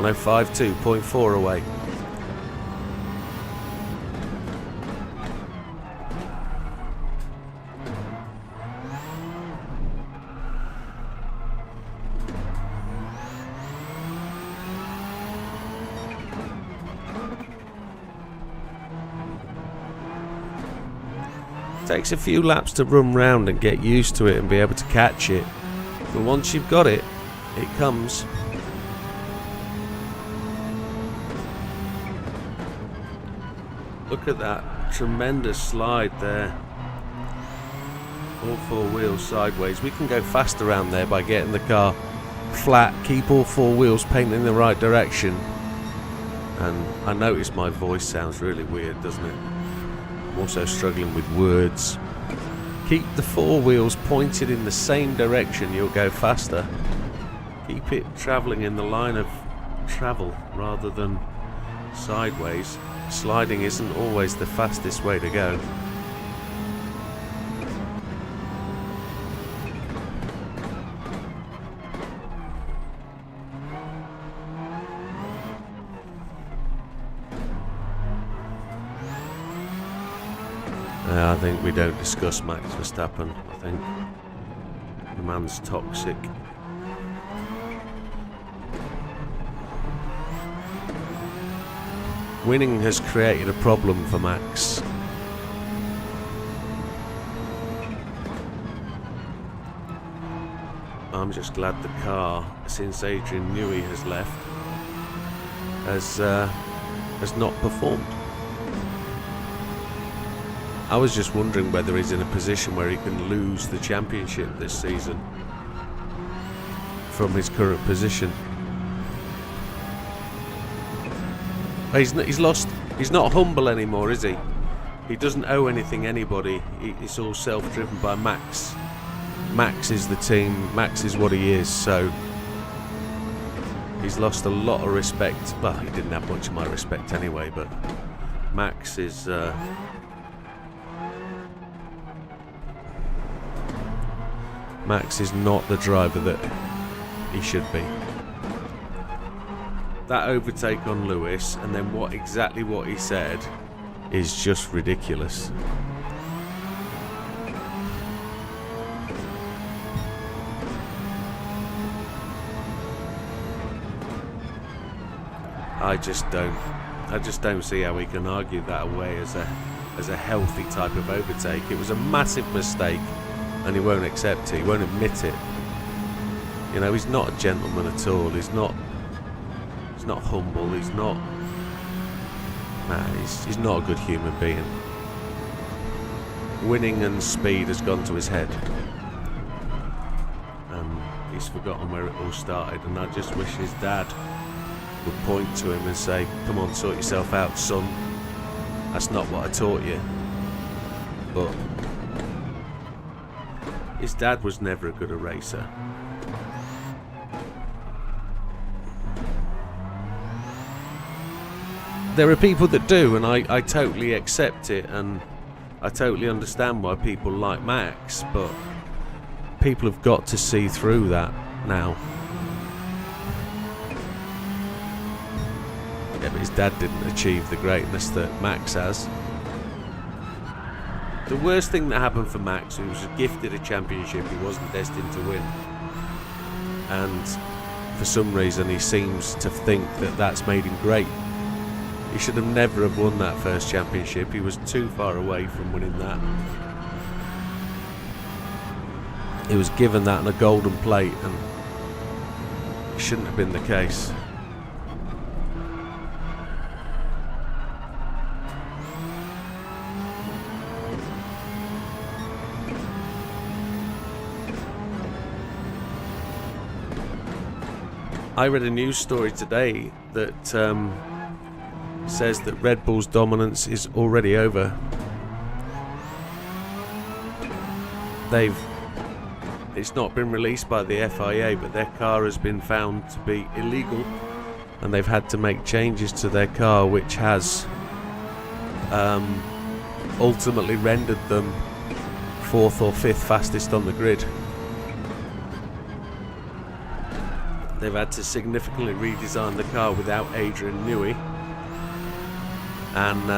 .5, 2.4 away. Takes a few laps to run round and get used to it and be able to catch it, but once you've got it, it comes. Look at that tremendous slide there. All four wheels sideways. We can go fast around there by getting the car flat, keep all four wheels painted in the right direction. And I notice my voice sounds really weird, doesn't it? I'm also struggling with words. Keep the four wheels pointed in the same direction, you'll go faster. Keep it travelling in the line of travel rather than sideways. Sliding isn't always the fastest way to go. I think we don't discuss Max Verstappen. I think the man's toxic. Winning has created a problem for Max. I'm just glad the car, since Adrian Newey has left, has not performed. I was just wondering whether he's in a position where he can lose the championship this season from his current position. He's lost. He's not humble anymore, is he? He doesn't owe anything anybody. It's all self-driven by Max. Max is the team. Max is what he is. So he's lost a lot of respect. Well, he didn't have much of my respect anyway. But Max is. Max is not the driver that he should be. That overtake on Lewis and then exactly what he said is just ridiculous. I just don't see how we can argue that away as a healthy type of overtake. It was a massive mistake and he won't accept it, he won't admit it. You know, he's not a gentleman at all. He's not humble, he's not a good human being. Winning and speed has gone to his head and he's forgotten where it all started, and I just wish his dad would point to him and say, come on, sort yourself out, son, that's not what I taught you. But his dad was never a good racer. There are people that do, and I totally accept it, and I totally understand why people like Max, but people have got to see through that now. Yeah, but his dad didn't achieve the greatness that Max has. The worst thing that happened for Max, who was gifted a championship he wasn't destined to win, and for some reason he seems to think that that's made him great. He should have never have won that first championship. He was too far away from winning that. He was given that on a golden plate, and it shouldn't have been the case. I read a news story today that says that Red Bull's dominance is already over. It's not been released by the FIA, but their car has been found to be illegal, and they've had to make changes to their car, which has ultimately rendered them 4th or 5th fastest on the grid. They've had to significantly redesign the car without Adrian Newey, and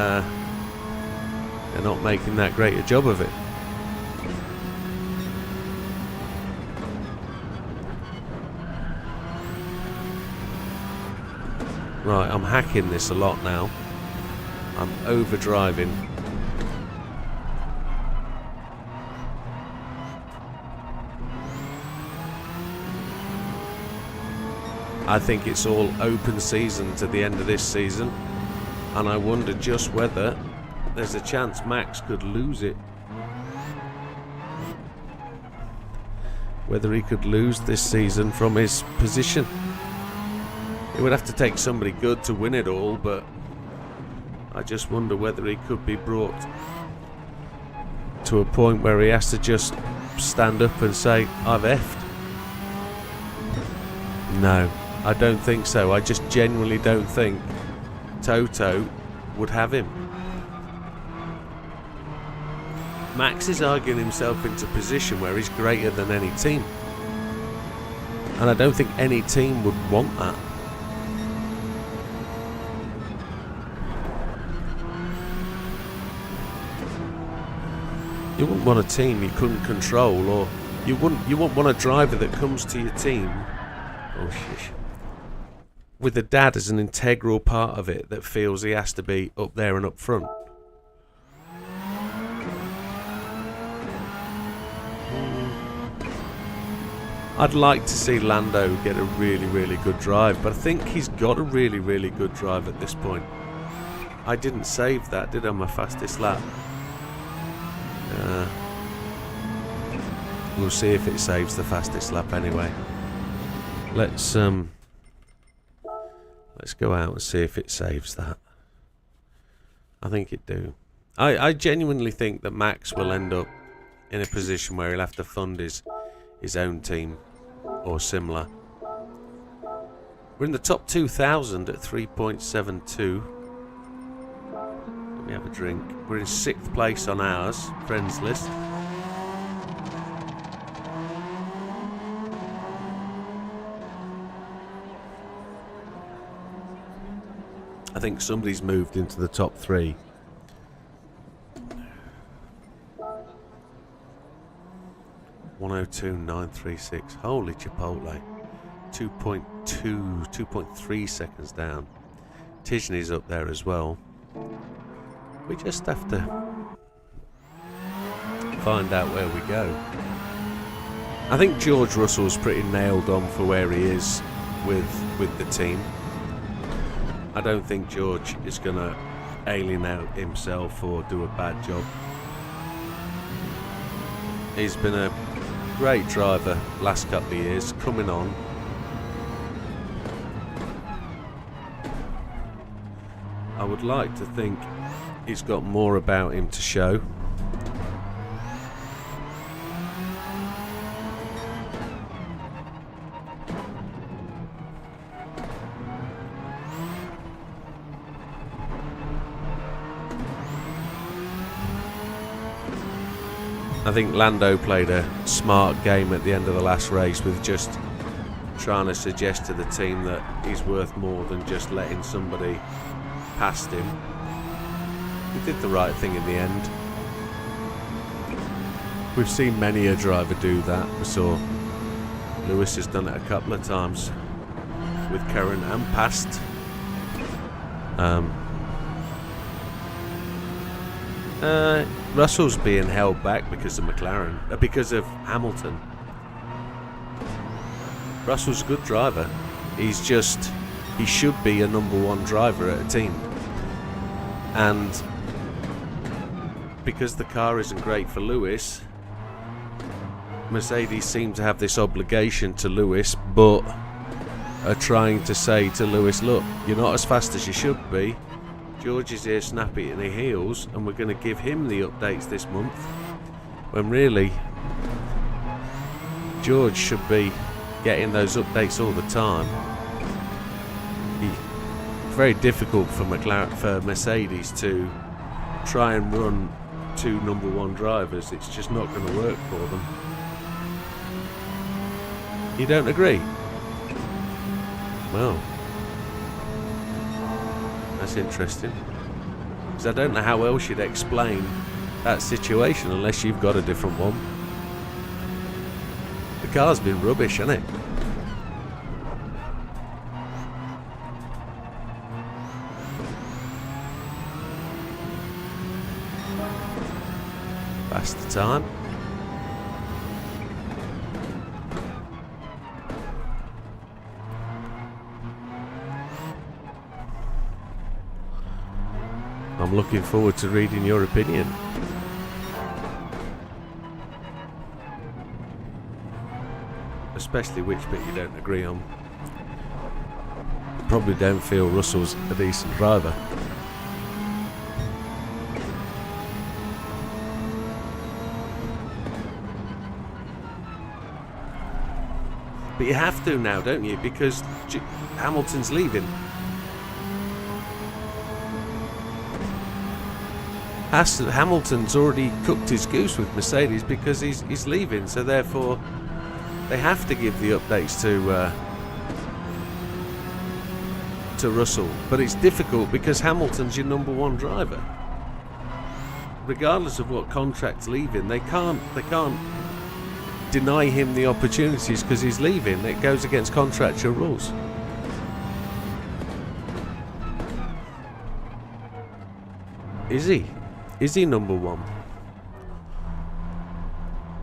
they're not making that great a job of it. Right, I'm hacking this a lot now. I'm overdriving. I think it's all open season to the end of this season, and I wonder just whether there's a chance Max could lose it. Whether he could lose this season from his position. It would have to take somebody good to win it all, but I just wonder whether he could be brought to a point where he has to just stand up and say, I've effed. No, I don't think so. I just genuinely don't think Toto would have him. Max is arguing himself into a position where he's greater than any team. And I don't think any team would want that. You wouldn't want a team you couldn't control, or you wouldn't want a driver that comes to your team, oh shish, with a dad as an integral part of it that feels he has to be up there and up front. I'd like to see Lando get a really, really good drive, but I think he's got a really, really good drive at this point. I didn't save that, did I, my fastest lap? We'll see if it saves the fastest lap anyway. Let's go out and see if it saves that. I think it do. I genuinely think that Max will end up in a position where he'll have to fund his own team or similar. We're in the top 2,000 at 3.72. Let me have a drink. We're in 6th place on ours friends list. I think somebody's moved into the top 3. .102.936. Holy Chipotle. 2.3 seconds down. Tishney's up there as well. We just have to find out where we go. I think George Russell's pretty nailed on for where he is with the team. I don't think George is going to alienate himself or do a bad job. He's been a great driver last couple of years, coming on. I would like to think he's got more about him to show. I think Lando played a smart game at the end of the last race with just trying to suggest to the team that he's worth more than just letting somebody past him. He did the right thing in the end. We've seen many a driver do that. We saw Lewis has done it a couple of times with Karen and past. Russell's being held back because of McLaren, because of Hamilton. Russell's a good driver. He should be a #1 driver at a team. And because the car isn't great for Lewis, Mercedes seem to have this obligation to Lewis, but are trying to say to Lewis, look, you're not as fast as you should be, George is here snappy at the heels, and we're going to give him the updates this month, when really George should be getting those updates all the time. It's very difficult for Mercedes to try and run two #1 drivers. It's just not going to work for them. You don't agree? Well, that's interesting, because I don't know how else you'd explain that situation unless you've got a different one. The car's been rubbish, hasn't it? That's the time. I'm looking forward to reading your opinion. Especially which bit you don't agree on. Probably don't feel Russell's a decent driver. But you have to now, don't you? Because Hamilton's leaving. Hamilton's already cooked his goose with Mercedes because he's leaving, so therefore they have to give the updates to Russell. But it's difficult because Hamilton's your #1 driver. Regardless of what contract's leaving, they can't deny him the opportunities because he's leaving. It goes against contractual rules. Is he? Is he #1?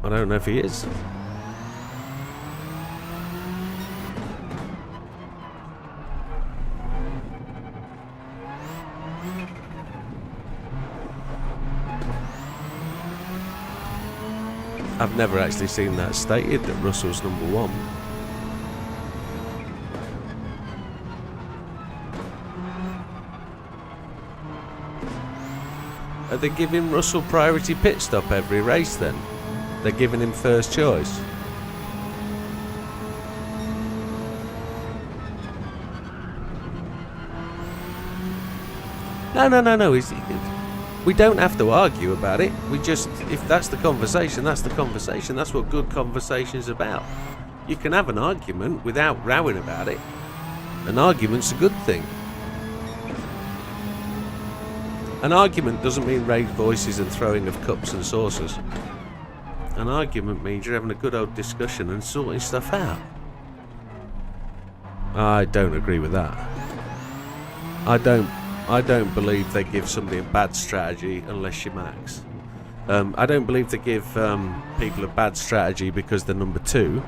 I don't know if he is. I've never actually seen that stated, that Russell's #1. Are they giving Russell priority pit stop every race then? They're giving him first choice? No. We don't have to argue about it. We just, if that's the conversation, that's the conversation. That's what good conversation is about. You can have an argument without rowing about it. An argument's a good thing. An argument doesn't mean raised voices and throwing of cups and saucers. An argument means you're having a good old discussion and sorting stuff out. I don't agree with that. I don't believe they give somebody a bad strategy unless you're Max. I don't believe they give people a bad strategy because they're #2.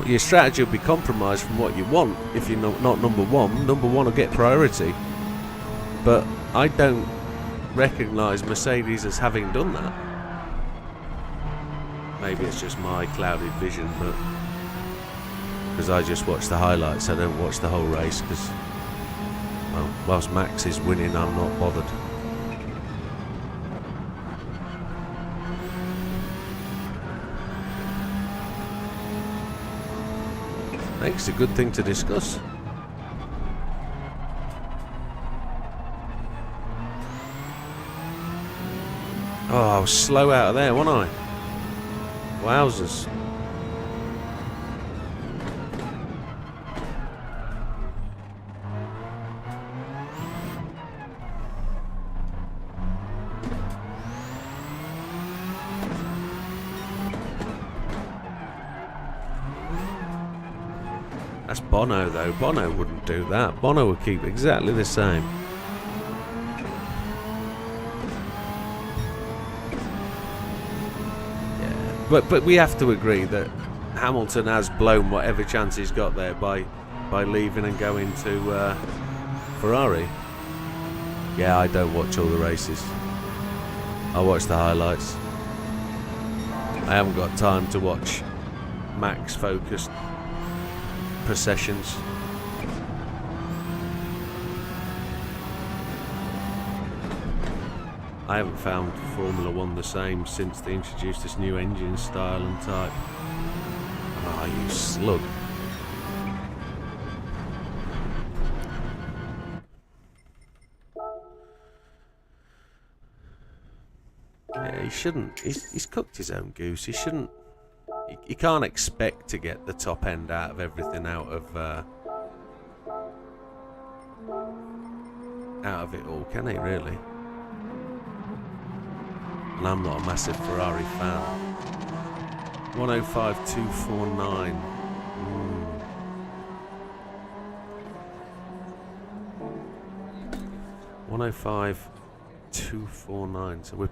Your strategy will be compromised from what you want if you're not #1. #1 will get priority. But I don't recognise Mercedes as having done that. Maybe it's just my clouded vision, but because I just watch the highlights, I don't watch the whole race, because well, whilst Max is winning, I'm not bothered. I think it's a good thing to discuss. Oh, I was slow out of there, wasn't I? Wowzers. That's Bono though. Bono wouldn't do that. Bono would keep exactly the same. But we have to agree that Hamilton has blown whatever chance he's got there by leaving and going to Ferrari. Yeah, I don't watch all the races. I watch the highlights. I haven't got time to watch Max focused processions. I haven't found Formula 1 the same since they introduced this new engine style and type. Ah, you slug. Yeah, he shouldn't. He's cooked his own goose. He shouldn't. He can't expect to get the top end out of everything out of it all, can he, really? And I'm not a massive Ferrari fan. 105.249. 105.249. So we're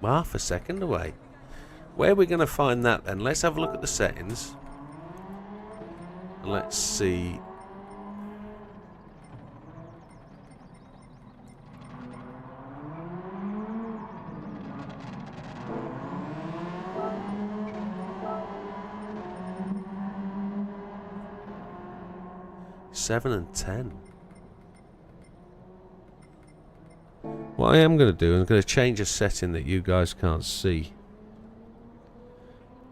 half a second away. Where are we going to find that then? Let's have a look at the settings. And let's see. Seven and 10. What I am going to do, I'm going to change a setting that you guys can't see.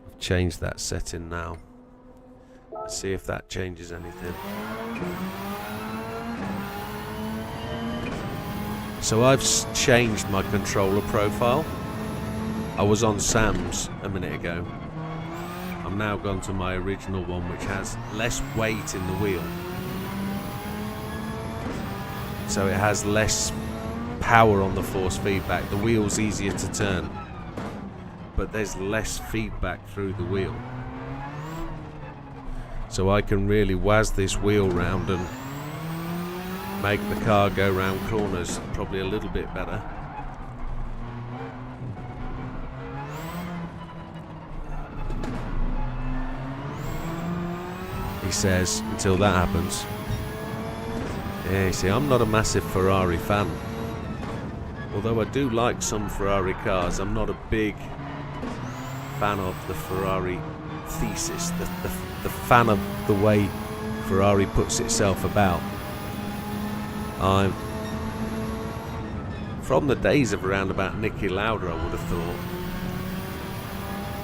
I've changed that setting now. Let's see if that changes anything. So I've changed my controller profile. I was on Sam's a minute ago. I'm now gone to my original one, which has less weight in the wheel. So it has less power on the force feedback. The wheel's easier to turn, but there's less feedback through the wheel. So I can really waz this wheel round and make the car go round corners probably a little bit better. He says, until that happens. Yeah, you see, I'm not a massive Ferrari fan. Although I do like some Ferrari cars, I'm not a big fan of the Ferrari thesis, the fan of the way Ferrari puts itself about. I'm from the days of around about Niki Lauda, I would have thought,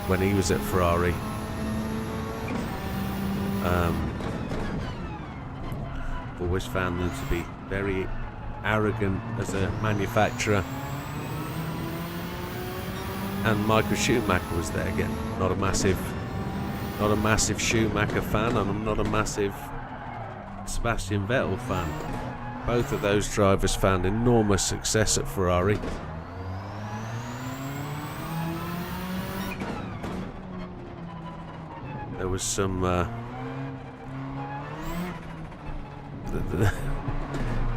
when he was at Ferrari. Always found them to be very arrogant as a manufacturer. And Michael Schumacher was there again. Not a massive Schumacher fan, and I'm not a massive Sebastian Vettel fan. Both of those drivers found enormous success at Ferrari. There was some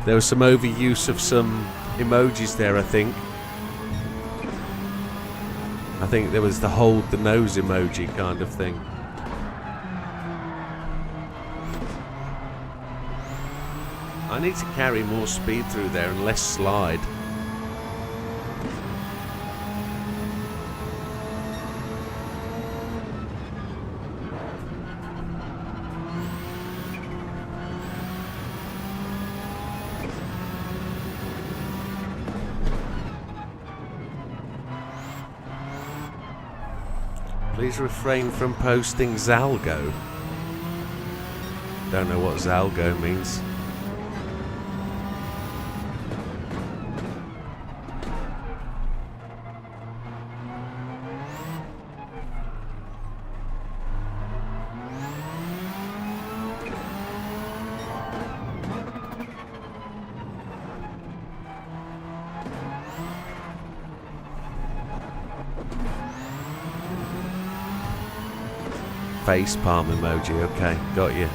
there was some overuse of some emojis there, I think. I think there was the hold the nose emoji kind of thing. I need to carry more speed through there and less slide. Please refrain from posting Zalgo. Don't know what Zalgo means. Face palm emoji, okay, got you.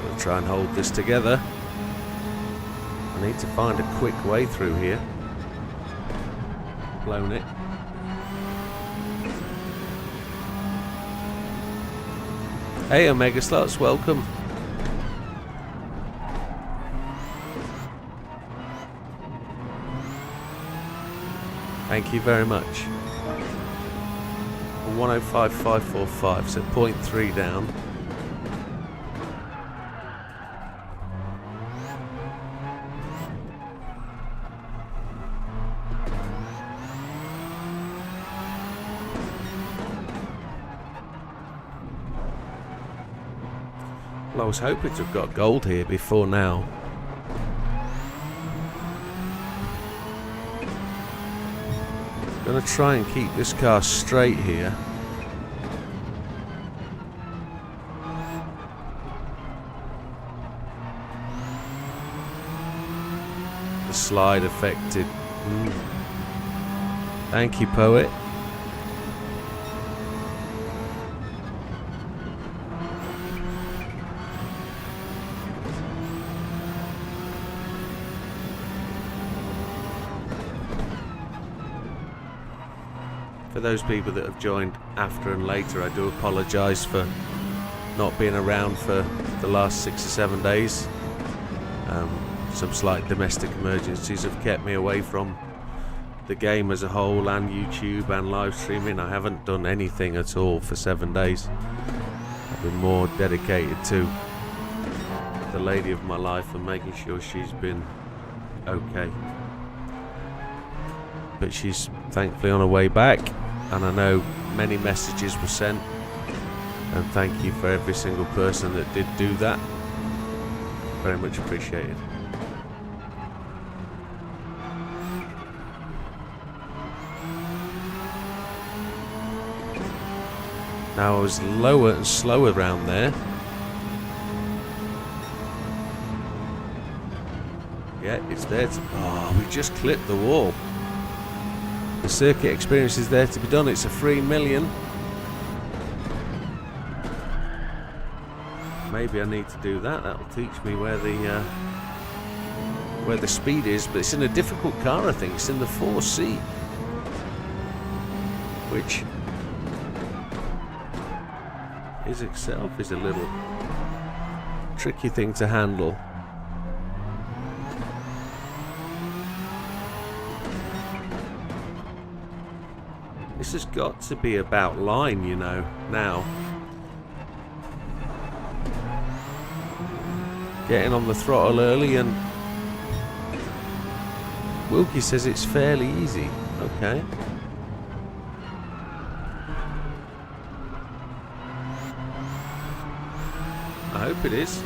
Gonna try and hold this together. I need to find a quick way through here. Blown it. Hey Omega Slots, welcome. Thank you very much. 105,545, so 0.3 down. Well, I was hoping to have got gold here before now. Gonna try and keep this car straight here. The slide affected. Thank you, poet. For those people that have joined after and later, I do apologise for not being around for the last 6 or 7 days. Some slight domestic emergencies have kept me away from the game as a whole, and YouTube and live streaming. I haven't done anything at all for 7 days. I've been more dedicated to the lady of my life and making sure she's been okay. But she's thankfully on her way back, and I know many messages were sent, and thank you for every single person that did do that. Very much appreciated. Now I was lower and slower around there. Yeah, it's there to... Oh, we just clipped the wall. The circuit experience is there to be done. It's a 3 million. Maybe I need to do that. That'll teach me where the speed is. But it's in a difficult car, I think. It's in the 4C, which is itself is a little tricky thing to handle. This has got to be about line, you know, now. Getting on the throttle early, and Wilkie says it's fairly easy. Okay. I hope it is,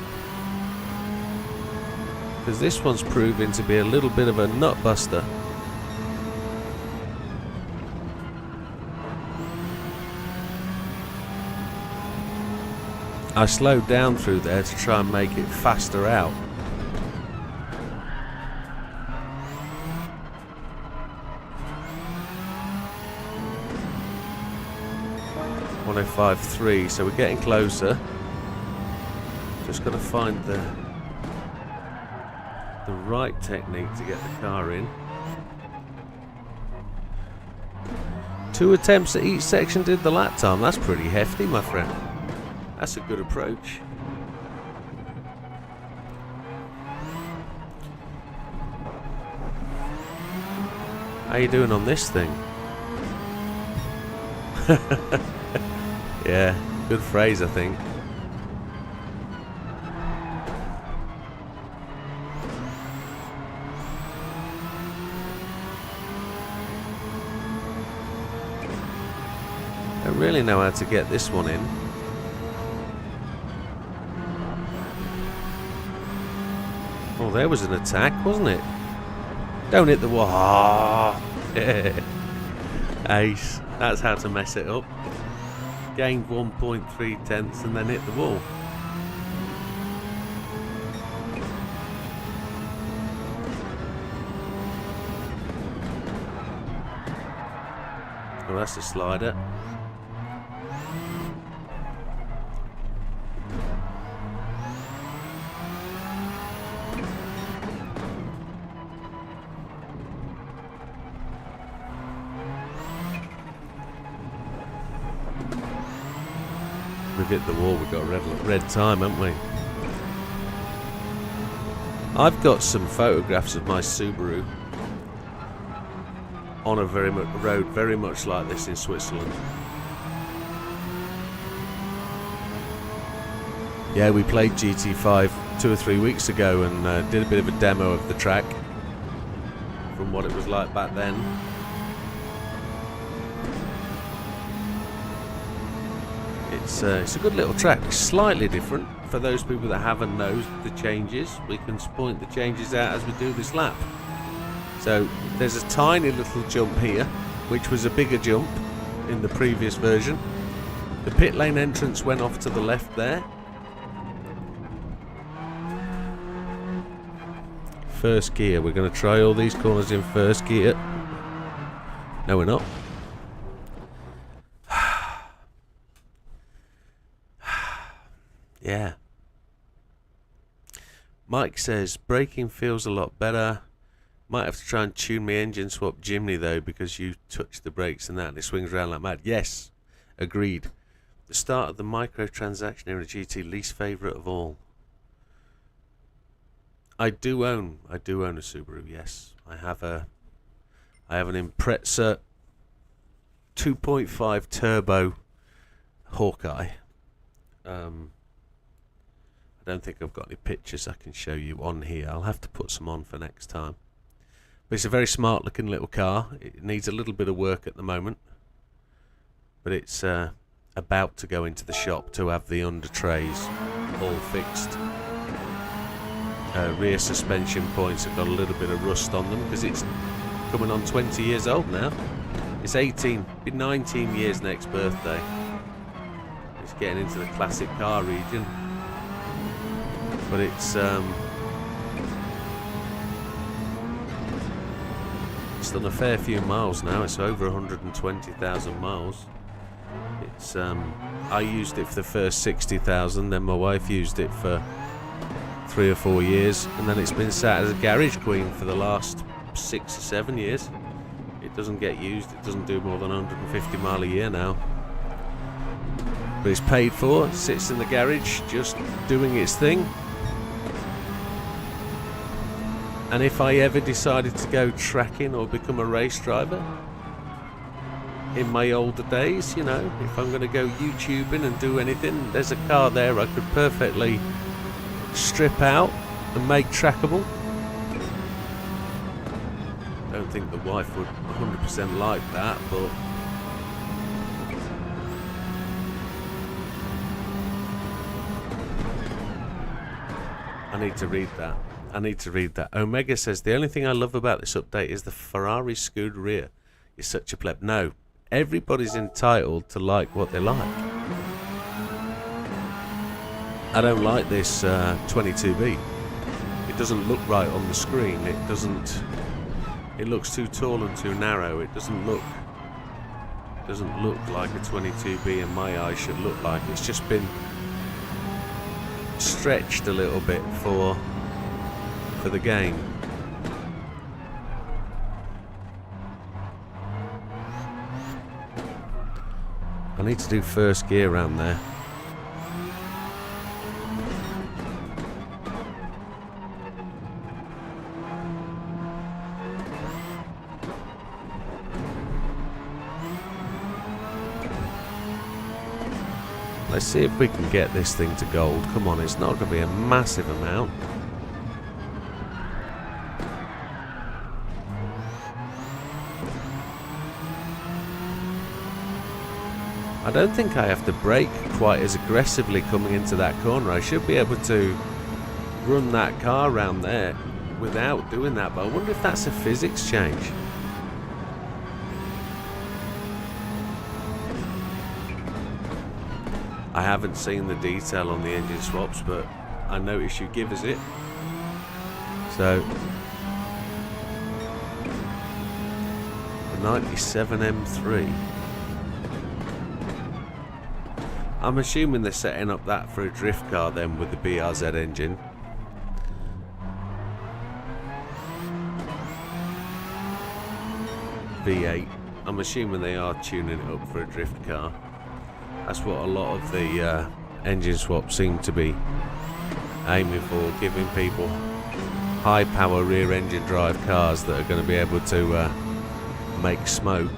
because this one's proving to be a little bit of a nut buster. I slowed down through there to try and make it faster out. .105.3, so we're getting closer. Just got to find the right technique to get the car in. 2 attempts at each section did the lap time. That's pretty hefty, my friend. That's a good approach. How you doing on this thing? Yeah, good phrase, I think. I really know how to get this one in. Oh, there was an attack, wasn't it? Don't hit the wall. Oh, yeah. Ace. That's how to mess it up. Gained 1.3 tenths and then hit the wall. Oh, that's a slider. We've hit the wall, we've got red time, haven't we? I've got some photographs of my Subaru on a road very much like this in Switzerland. Yeah, we played GT5 2 or 3 weeks ago and did a bit of a demo of the track from what it was like back then. It's a good little track. It's slightly different for those people that haven't noticed the changes. We can point the changes out as we do this lap. So there's a tiny little jump here, which was a bigger jump in the previous version. The pit lane entrance went off to the left there. First gear. We're going to try all these corners in first gear. No, we're not. Yeah. Mike says braking feels a lot better. Might have to try and tune my engine swap Jimny though, because you touch the brakes and that and it swings around like mad. Yes, agreed. The start of the microtransaction era GT, least favourite of all. I do own a Subaru. Yes, I have an Impreza 2.5 turbo Hawkeye. I don't think I've got any pictures I can show you on here. I'll have to put some on for next time. But it's a very smart looking little car. It needs a little bit of work at the moment, but it's about to go into the shop to have the under trays all fixed. Rear suspension points have got a little bit of rust on them because it's coming on 20 years old now. It's 18, be 19 years next birthday. It's getting into the classic car region, but it's done a fair few miles now. It's over 120,000 miles. It's I used it for the first 60,000, then my wife used it for 3 or 4 years, and then it's been sat as a garage queen for the last 6 or 7 years. It doesn't get used. It doesn't do more than 150 mile a year now, but it's paid for. It sits in the garage just doing its thing. And if I ever decided to go tracking or become a race driver in my older days, you know, if I'm going to go YouTubing and do anything, there's a car there I could perfectly strip out and make trackable. Don't think the wife would 100% like that, but I need to read that. Omega says, the only thing I love about this update is the Ferrari Scuderia. You're such a pleb. No, everybody's entitled to like what they like. I don't like this 22B. It doesn't look right on the screen. It looks too tall and too narrow. It doesn't look like a 22B in my eyes should look like. It's just been stretched a little bit for the game. I need to do first gear around there. Let's see if we can get this thing to gold. Come on, it's not going to be a massive amount. I don't think I have to brake quite as aggressively coming into that corner. I should be able to run that car around there without doing that, but I wonder if that's a physics change. I haven't seen the detail on the engine swaps, but I noticed you give us it. So the 97 M3. I'm assuming they're setting up that for a drift car then with the BRZ engine. V8. I'm assuming they are tuning it up for a drift car. That's what a lot of the engine swaps seem to be aiming for, giving people high power rear engine drive cars that are going to be able to make smoke.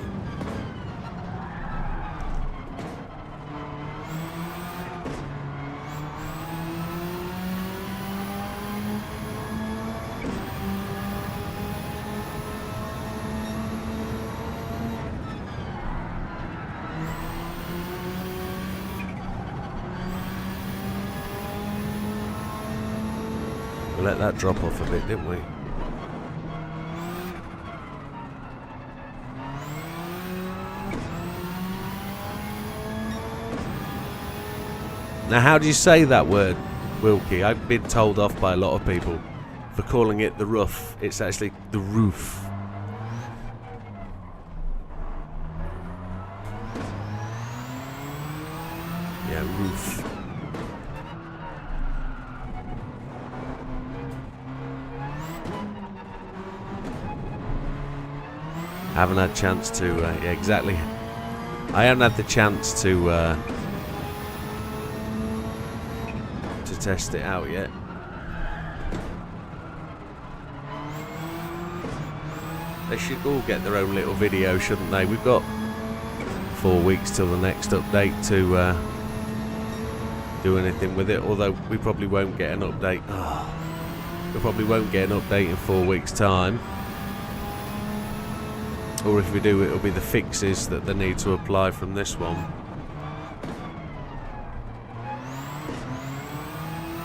We let that drop off a bit, didn't we? Now, how do you say that word, Wilkie? I've been told off by a lot of people for calling it the roof. It's actually the roof. Yeah, roof. Haven't had a chance to, yeah, exactly. I haven't had the chance to test it out yet. They should all get their own little video, shouldn't they? We've got 4 weeks till the next update to do anything with it, although we probably won't get an update. We probably won't get an update in 4 weeks' time. Or if we do, it'll be the fixes that they need to apply from this one.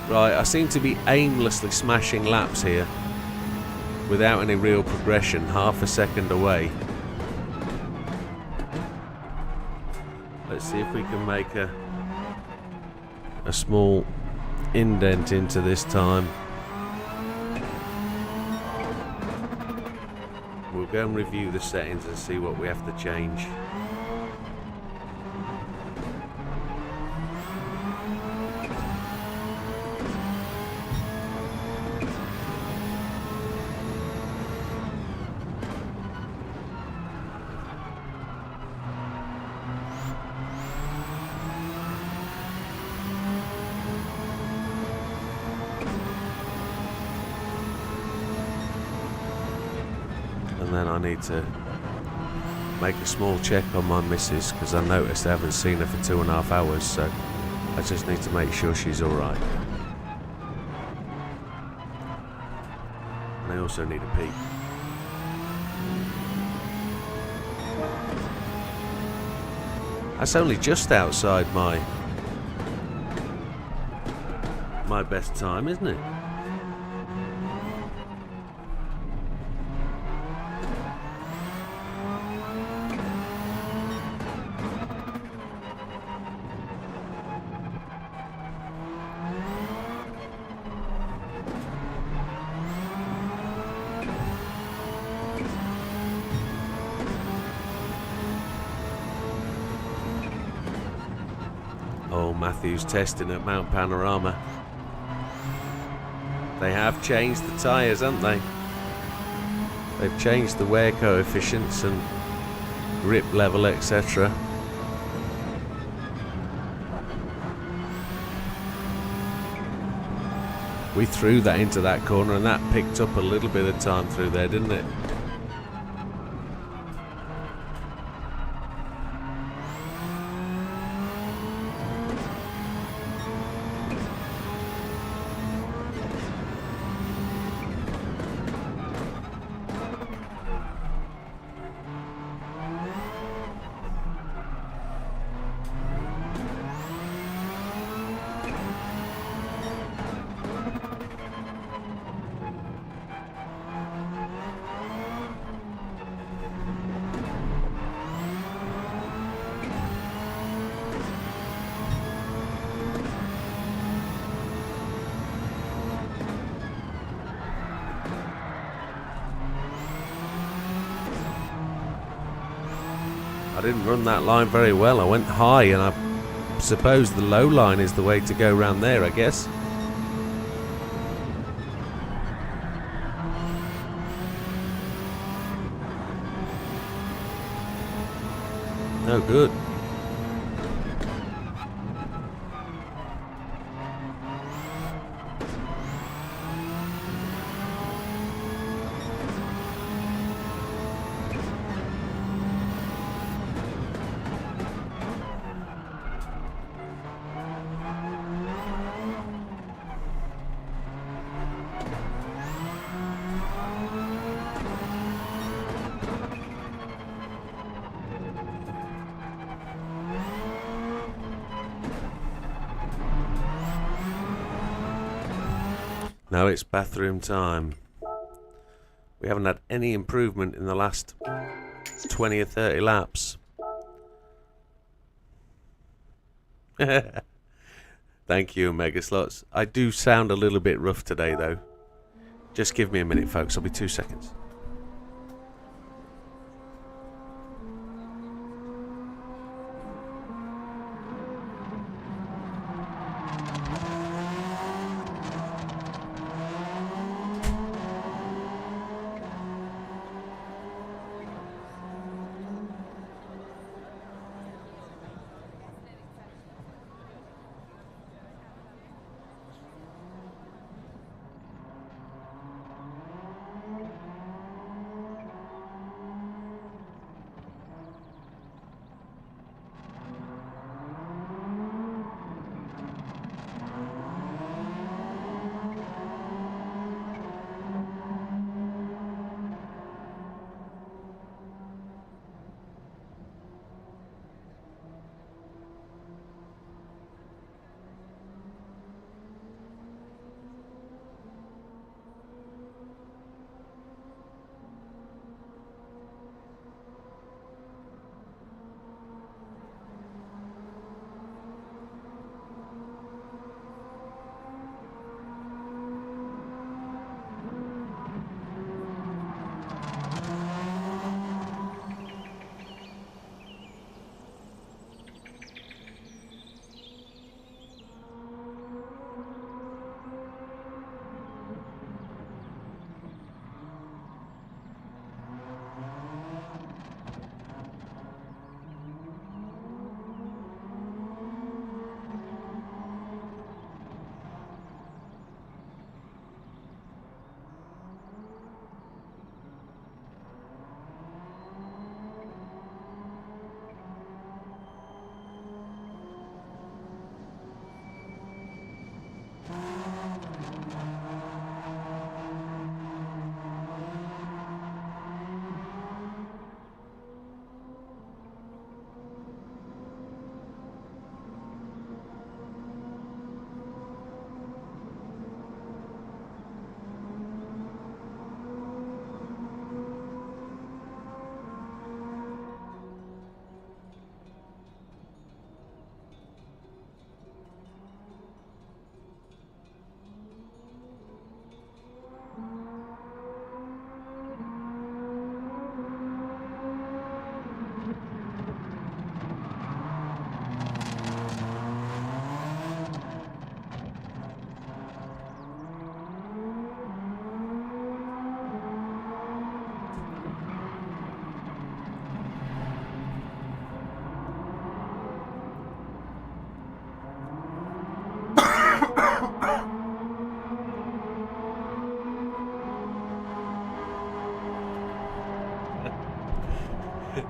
Right, I seem to be aimlessly smashing laps here without any real progression, half a second away. Let's see if we can make a small indent into this time. We'll go and review the settings and see what we have to change. And then I need to make a small check on my missus, because I noticed I haven't seen her for 2.5 hours, so I just need to make sure she's alright. And I also need a pee. That's only just outside my best time, isn't it? Oh, Matthew's testing at Mount Panorama. They have changed the tyres, haven't they? They've changed the wear coefficients and grip level, etc. We threw that into that corner and that picked up a little bit of time through there, didn't it? I didn't run that line very well. I went high, and I suppose the low line is the way to go around there, I guess. No good. Now it's bathroom time. We haven't had any improvement in the last 20 or 30 laps. Thank you, Mega Slots. I do sound a little bit rough today, though. Just give me a minute, folks. I'll be 2 seconds.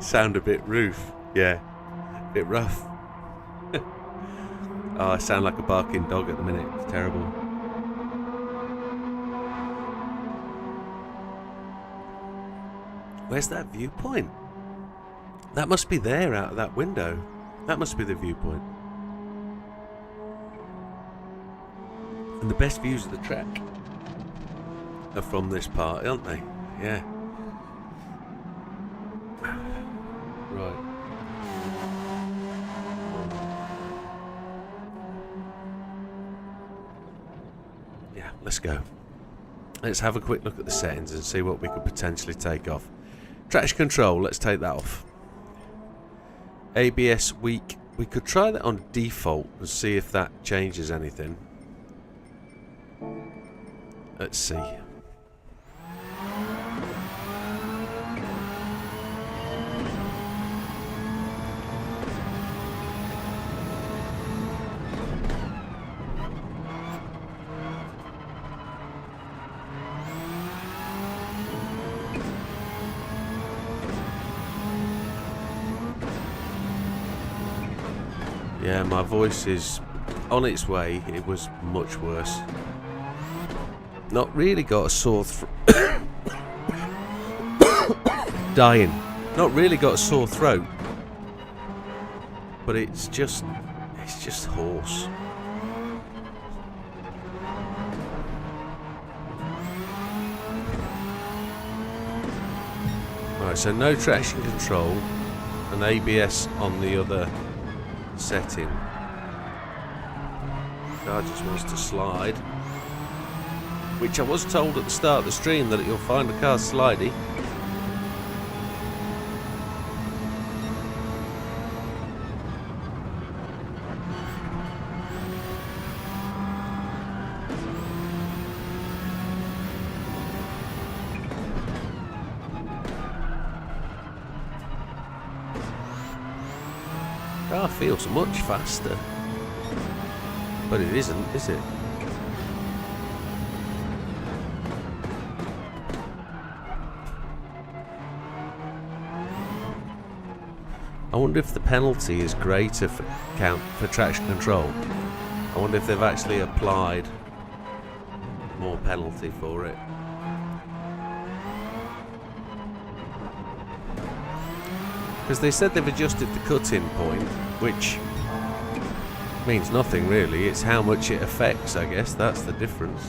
Sound a bit roof, yeah, a bit rough. Oh, I sound like a barking dog at the minute. It's terrible. Where's that viewpoint? That must be there out of that window. That must be the viewpoint. And the best views of the track are from this part, aren't they? Yeah. Right. Yeah, let's go. Let's have a quick look at the settings and see what we could potentially take off. Traction control, let's take that off. ABS weak. We could try that on default and see if that changes anything. Let's see. Yeah, my voice is on its way. It was much worse. Not really got a sore throat. Dying. Not really got a sore throat. But it's just hoarse. Right, so no traction control and ABS on the other setting. Car just wants to slide, which I was told at the start of the stream that you'll find the car slidey. Car feels much faster, but it isn't, is it? I wonder if the penalty is greater for traction control. I wonder if they've actually applied more penalty for it. Because they said they've adjusted the cut-in point, which means nothing really. It's how much it affects, I guess. That's the difference.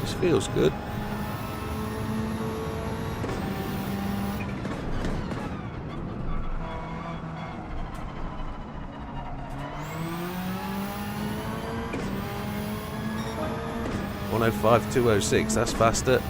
This feels good. .105 206, that's faster.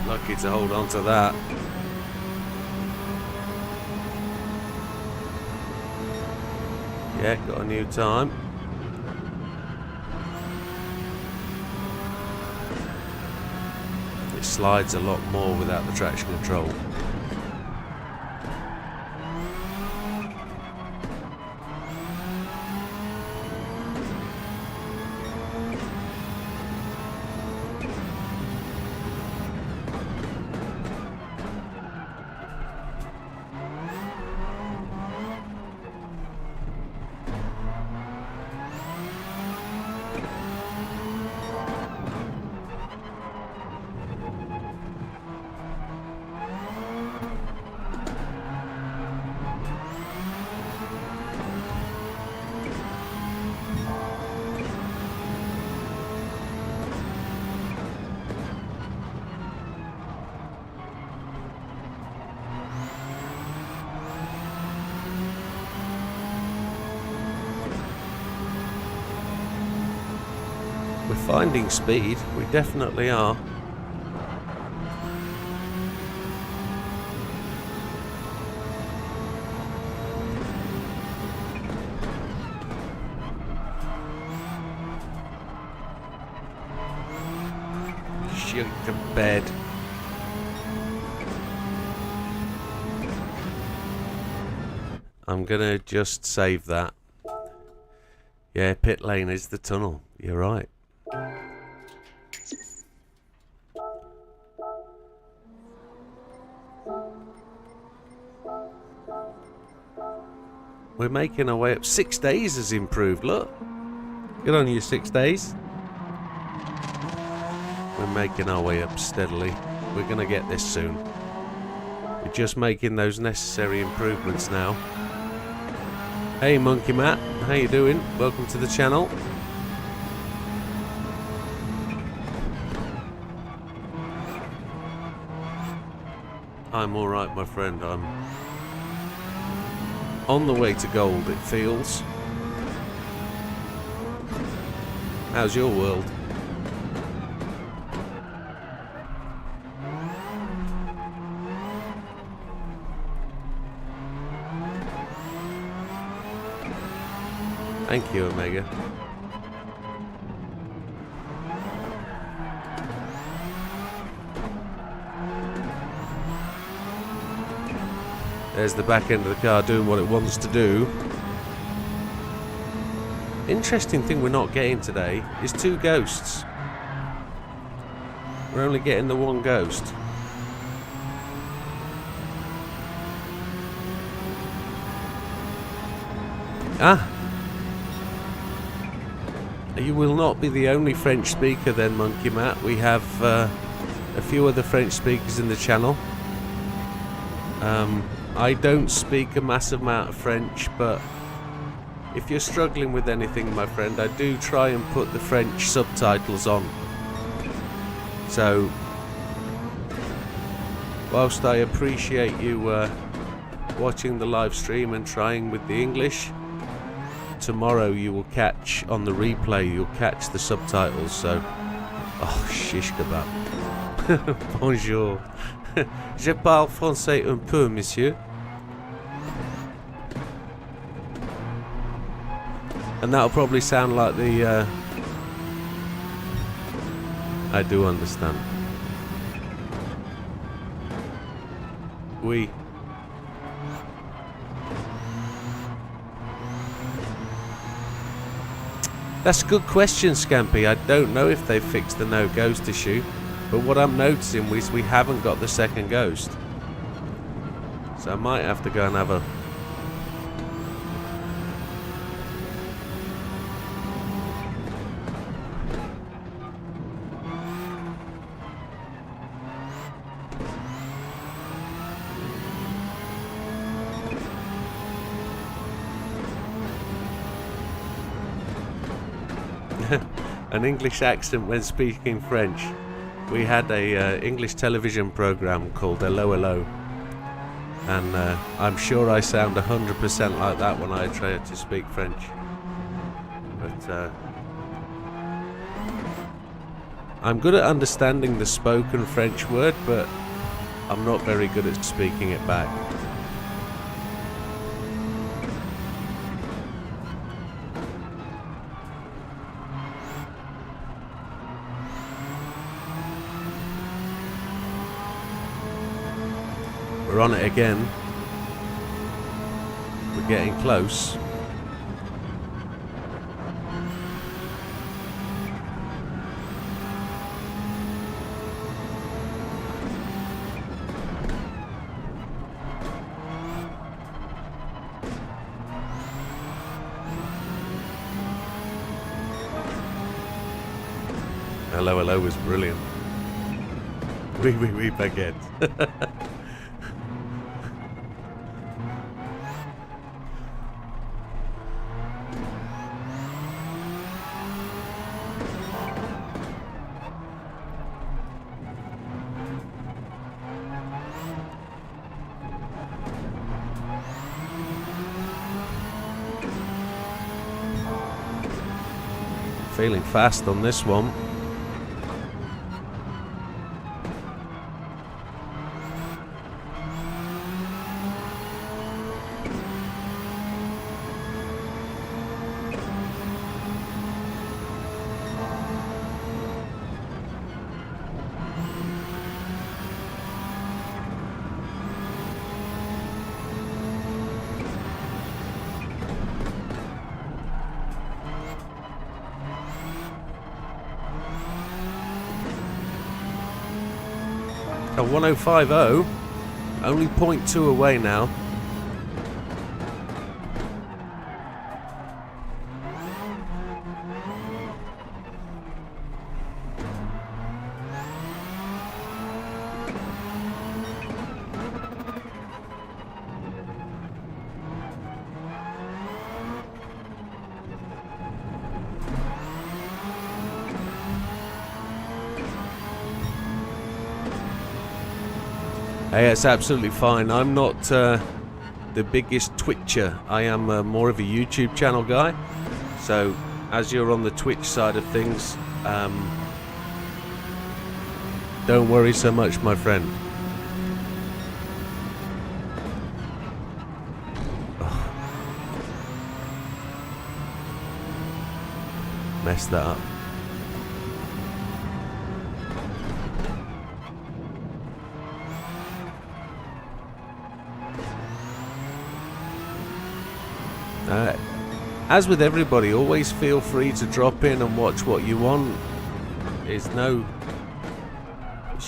Lucky to hold on to that. Yeah, got a new time. It slides a lot more without the traction control. We're finding speed, we definitely are. Shoot to bed. I'm gonna just save that. Yeah, pit lane is the tunnel. You're right. We're making our way up. 6 days has improved, look. Good on you, 6 days. We're making our way up steadily. We're going to get this soon. We're just making those necessary improvements now. Hey Monkey Matt, how you doing? Welcome to the channel. I'm alright, my friend. I'm on the way to gold, it feels. How's your world? Thank you, Omega. There's the back end of the car doing what it wants to do. Interesting thing we're not getting today is 2 ghosts. We're only getting the 1 ghost. Ah! You will not be the only French speaker then, Monkey Matt. We have a few other French speakers in the channel. I don't speak a massive amount of French, but if you're struggling with anything, my friend, I do try and put the French subtitles on. So, whilst I appreciate you watching the live stream and trying with the English, tomorrow you will catch, on the replay, you'll catch the subtitles, so... Oh, shish kebab. Bonjour. Je parle français un peu, monsieur. And that'll probably sound like the... I do understand. Oui. That's a good question, Scampy. I don't know if they've fixed the no ghost issue, but what I'm noticing is we haven't got the 2nd ghost. So I might have to go and have a... an English accent when speaking French. We had a English television program called Hello Hello, and I'm sure I sound 100% like that when I try to speak French. But I'm good at understanding the spoken French word, but I'm not very good at speaking it back. We're on it again. We're getting close. Hello Hello was brilliant. Oui, baguette. Feeling fast on this one. A 1050, only 0.2 away now. Hey, it's absolutely fine. I'm not the biggest Twitcher. I am more of a YouTube channel guy. So, as you're on the Twitch side of things, don't worry so much, my friend. messed that up. As with everybody, always feel free to drop in and watch what you want. It's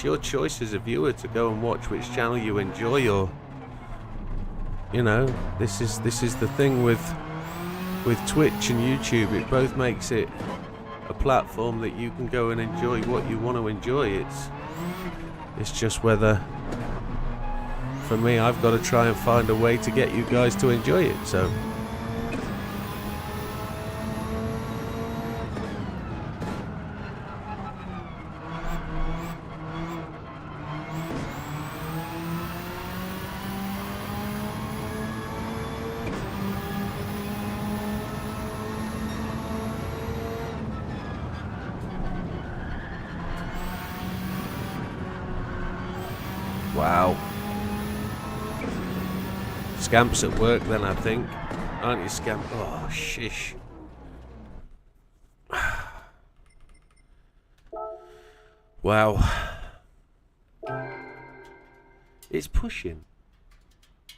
your choice as a viewer to go and watch which channel you enjoy, or you know, this is the thing with Twitch and YouTube. It both makes it a platform that you can go and enjoy what you want to enjoy. It's just whether, for me, I've got to try and find a way to get you guys to enjoy it. So wow. Scamp's at work then, I think. Aren't you, Scamp? Oh, shish. Wow. It's pushing.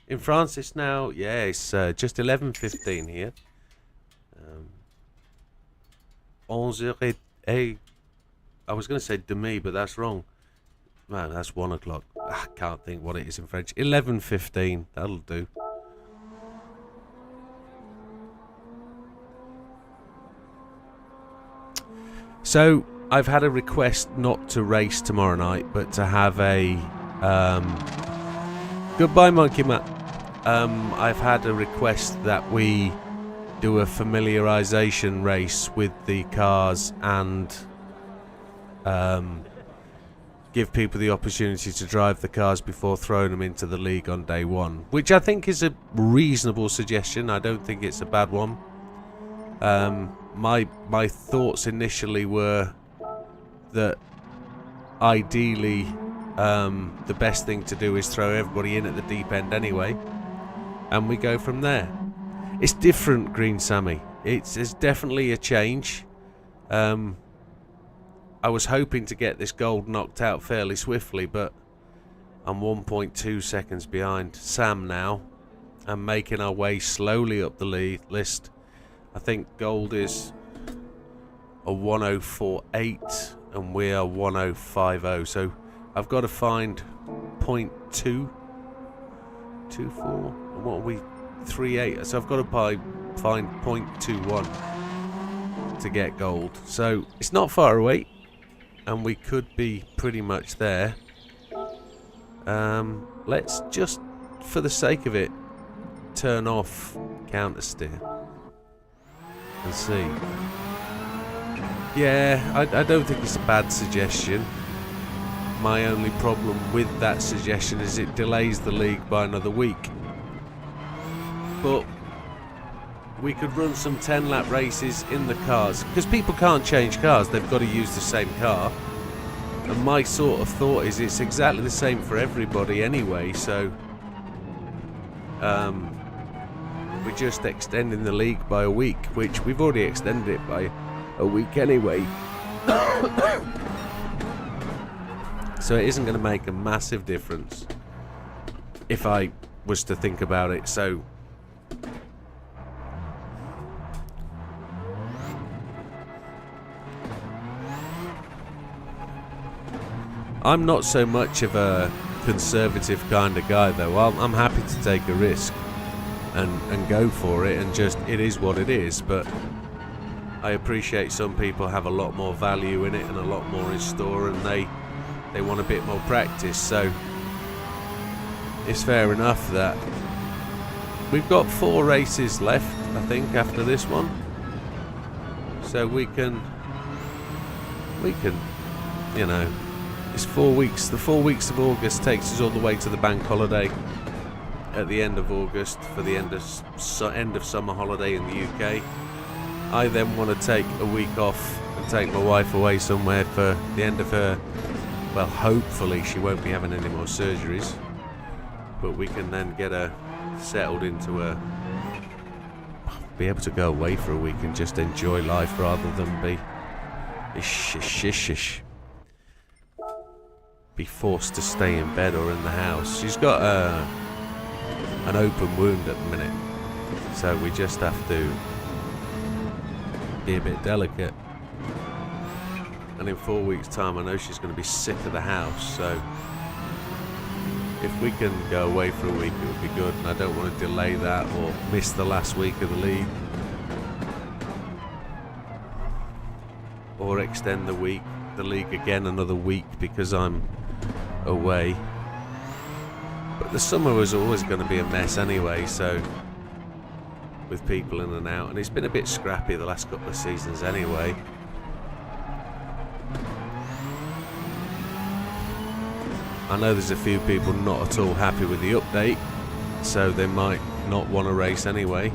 In France it's now, yeah, it's just 11:15 here. 11h et... I was going to say demi, but that's wrong. Man, that's 1 o'clock. I can't think what it is in French. 11:15. That'll do. So, I've had a request not to race tomorrow night, but to have a... Goodbye, Monkey Matt. I've had a request that we do a familiarization race with the cars and... give people the opportunity to drive the cars before throwing them into the league on day one, which I think is a reasonable suggestion. I don't think it's a bad one. My thoughts initially were that ideally the best thing to do is throw everybody in at the deep end anyway, and we go from there. It's different, Green Sammy. It's definitely a change. I was hoping to get this gold knocked out fairly swiftly, but I'm 1.2 seconds behind Sam now, and making our way slowly up the list. I think gold is a 104.8 and we are 105.0, so I've got to find 0.224, and what are we, 3.8, so I've got to find 0.21 to get gold, so it's not far away. And we could be pretty much there. Let's just, for the sake of it, turn off counter steer and see. Yeah, I don't think it's a bad suggestion. My only problem with that suggestion is it delays the league by another week. But we could run some 10-lap races in the cars, because people can't change cars, they've got to use the same car. And my sort of thought is it's exactly the same for everybody anyway, so we're just extending the league by a week, which we've already extended it by a week anyway. So it isn't going to make a massive difference if I was to think about it. So I'm not so much of a conservative kind of guy, though. I'm happy to take a risk and go for it, and just, it is what it is. But I appreciate some people have a lot more value in it and a lot more in store, and they want a bit more practice. So it's fair enough that we've got 4 races left, I think, after this one. So we can, you know, it's 4 weeks. The 4 weeks of August takes us all the way to the bank holiday at the end of August for the end of summer holiday in the UK. I then want to take a week off and take my wife away somewhere for the end of her, well, hopefully she won't be having any more surgeries, but we can then get her settled into a be able to go away for a week and just enjoy life rather than be forced to stay in bed or in the house. She's got an open wound at the minute, so we just have to be a bit delicate. And in 4 weeks' time, I know she's going to be sick of the house, so if we can go away for a week, it would be good. And I don't want to delay that or miss the last week of the league, or extend the league again another week because I'm away. But the summer was always going to be a mess anyway, so with people in and out, and it's been a bit scrappy the last couple of seasons anyway. I know there's a few people not at all happy with the update, so they might not want to race anyway,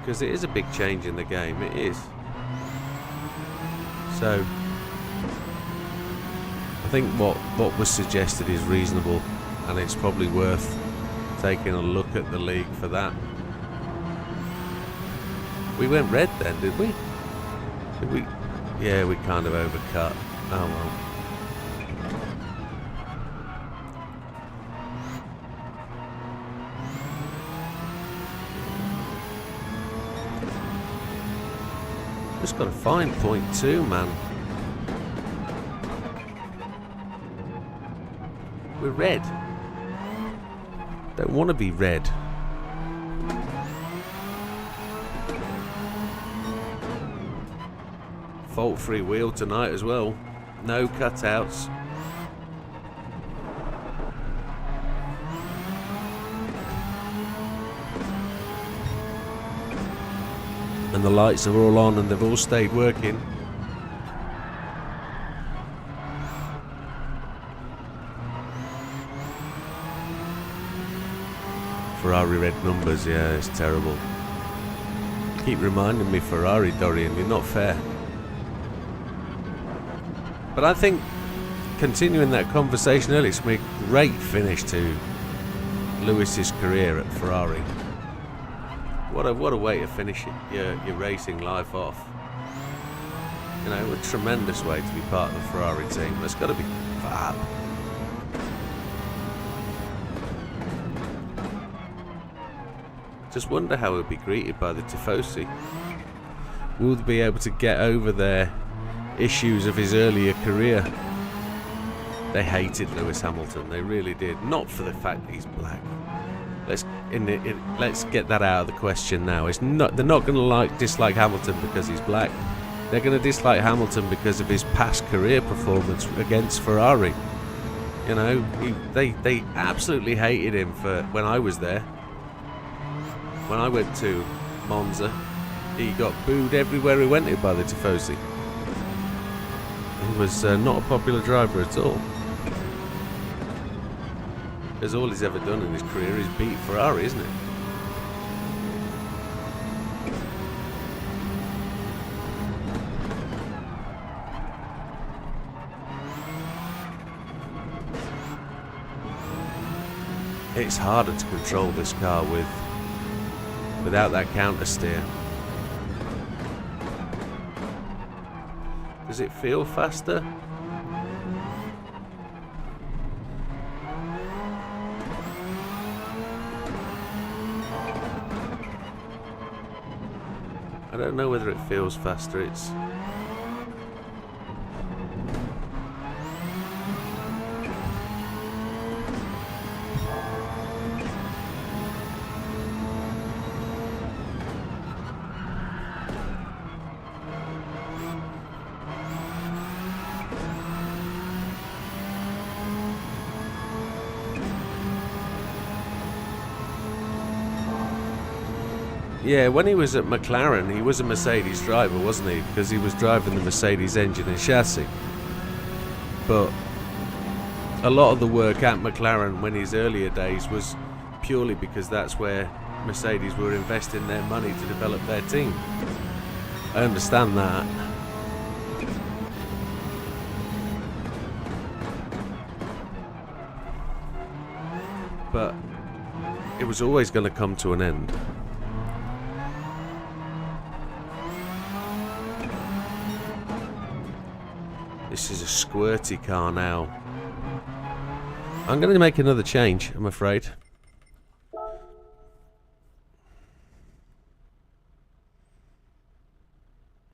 because it is a big change in the game, it is. So I think what was suggested is reasonable, and it's probably worth taking a look at the league for that. We went red then, did we? Did we? Yeah, we kind of overcut. Oh well. Just got a fine .2, man. We're red. Don't want to be red. Fault-free wheel tonight as well. No cutouts. And the lights are all on and they've all stayed working. Ferrari red numbers, yeah, it's terrible. You keep reminding me, Ferrari, Dorian, you're not fair. But I think continuing that conversation earlier, it's going to be a great finish to Lewis's career at Ferrari. What a way to finish your racing life off. You know, a tremendous way to be part of the Ferrari team. That's got to be fab. Just wonder how he'll be greeted by the Tifosi. Will they be able to get over their issues of his earlier career? They hated Lewis Hamilton, they really did. Not for the fact that he's black. Let's get that out of the question now. They're not going to dislike Hamilton because he's black. They're going to dislike Hamilton because of his past career performance against Ferrari. You know, they absolutely hated him for when I was there. When I went to Monza, he got booed everywhere he went to by the Tifosi. He was not a popular driver at all. Because all he's ever done in his career is beat Ferrari, isn't it? It's harder to control this car without that counter steer. Does it feel faster? I don't know whether it feels faster. It's yeah, when he was at McLaren, he was a Mercedes driver, wasn't he? Because he was driving the Mercedes engine and chassis. But a lot of the work at McLaren when his earlier days was purely because that's where Mercedes were investing their money to develop their team. I understand that. But it was always going to come to an end. This is a squirty car now. I'm going to make another change, I'm afraid.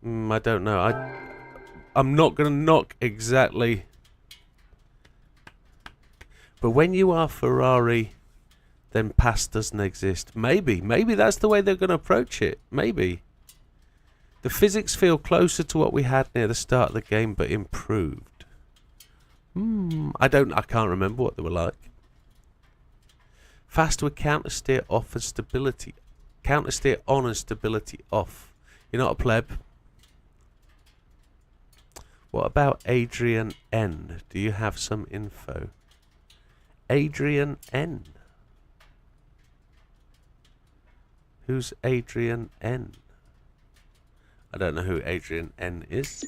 I don't know. I'm not going to knock exactly. But when you are Ferrari, then past doesn't exist. Maybe that's the way they're going to approach it. Maybe. The physics feel closer to what we had near the start of the game, but improved. I can't remember what they were like. Fast with counter steer off and stability. Counter steer on and stability off. You're not a pleb. What about Adrian N? Do you have some info? Adrian N. Who's Adrian N? I don't know who Adrian N is.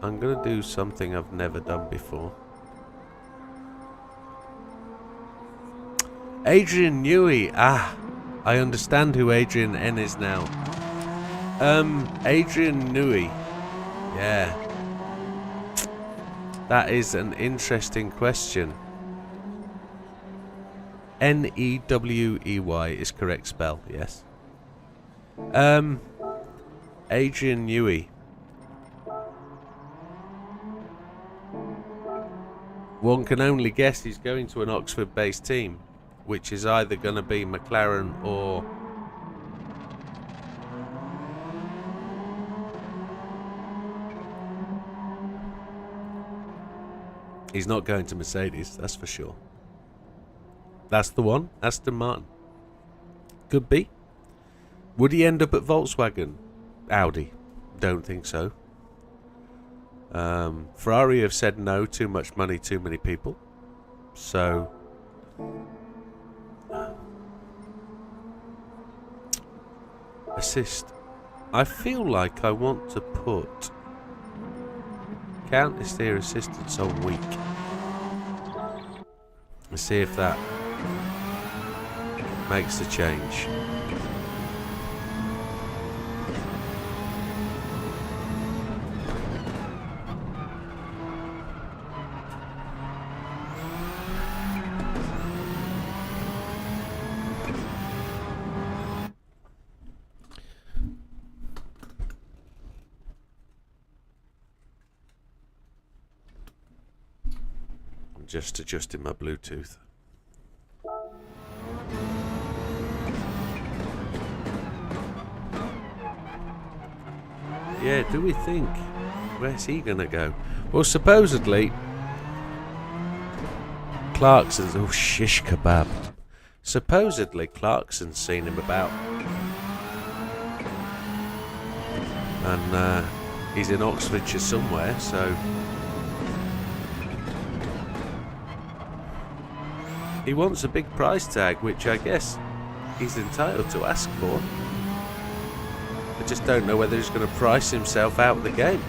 I'm going to do something I've never done before. Adrian Newey. Ah, I understand who Adrian N is now. Adrian Newey. Yeah. That is an interesting question. N-E-W-E-Y is correct spell, yes. Adrian Newey. One can only guess he's going to an Oxford-based team, which is either going to be McLaren or... He's not going to Mercedes, that's for sure. That's the one, Aston Martin. Could be. Would he end up at Volkswagen? Audi. Don't think so. Ferrari have said no, too much money, too many people. So... Assist. I feel like I want to put... Counter steer assistance on weak. Let's see if that makes the change. Just adjusting my Bluetooth. Yeah, do we think? Where's he gonna go? Well, supposedly Clarkson's... Oh, shish kebab. Supposedly Clarkson's seen him about. And he's in Oxfordshire somewhere, so... He wants a big price tag, which I guess he's entitled to ask for. I just don't know whether he's going to price himself out of the game.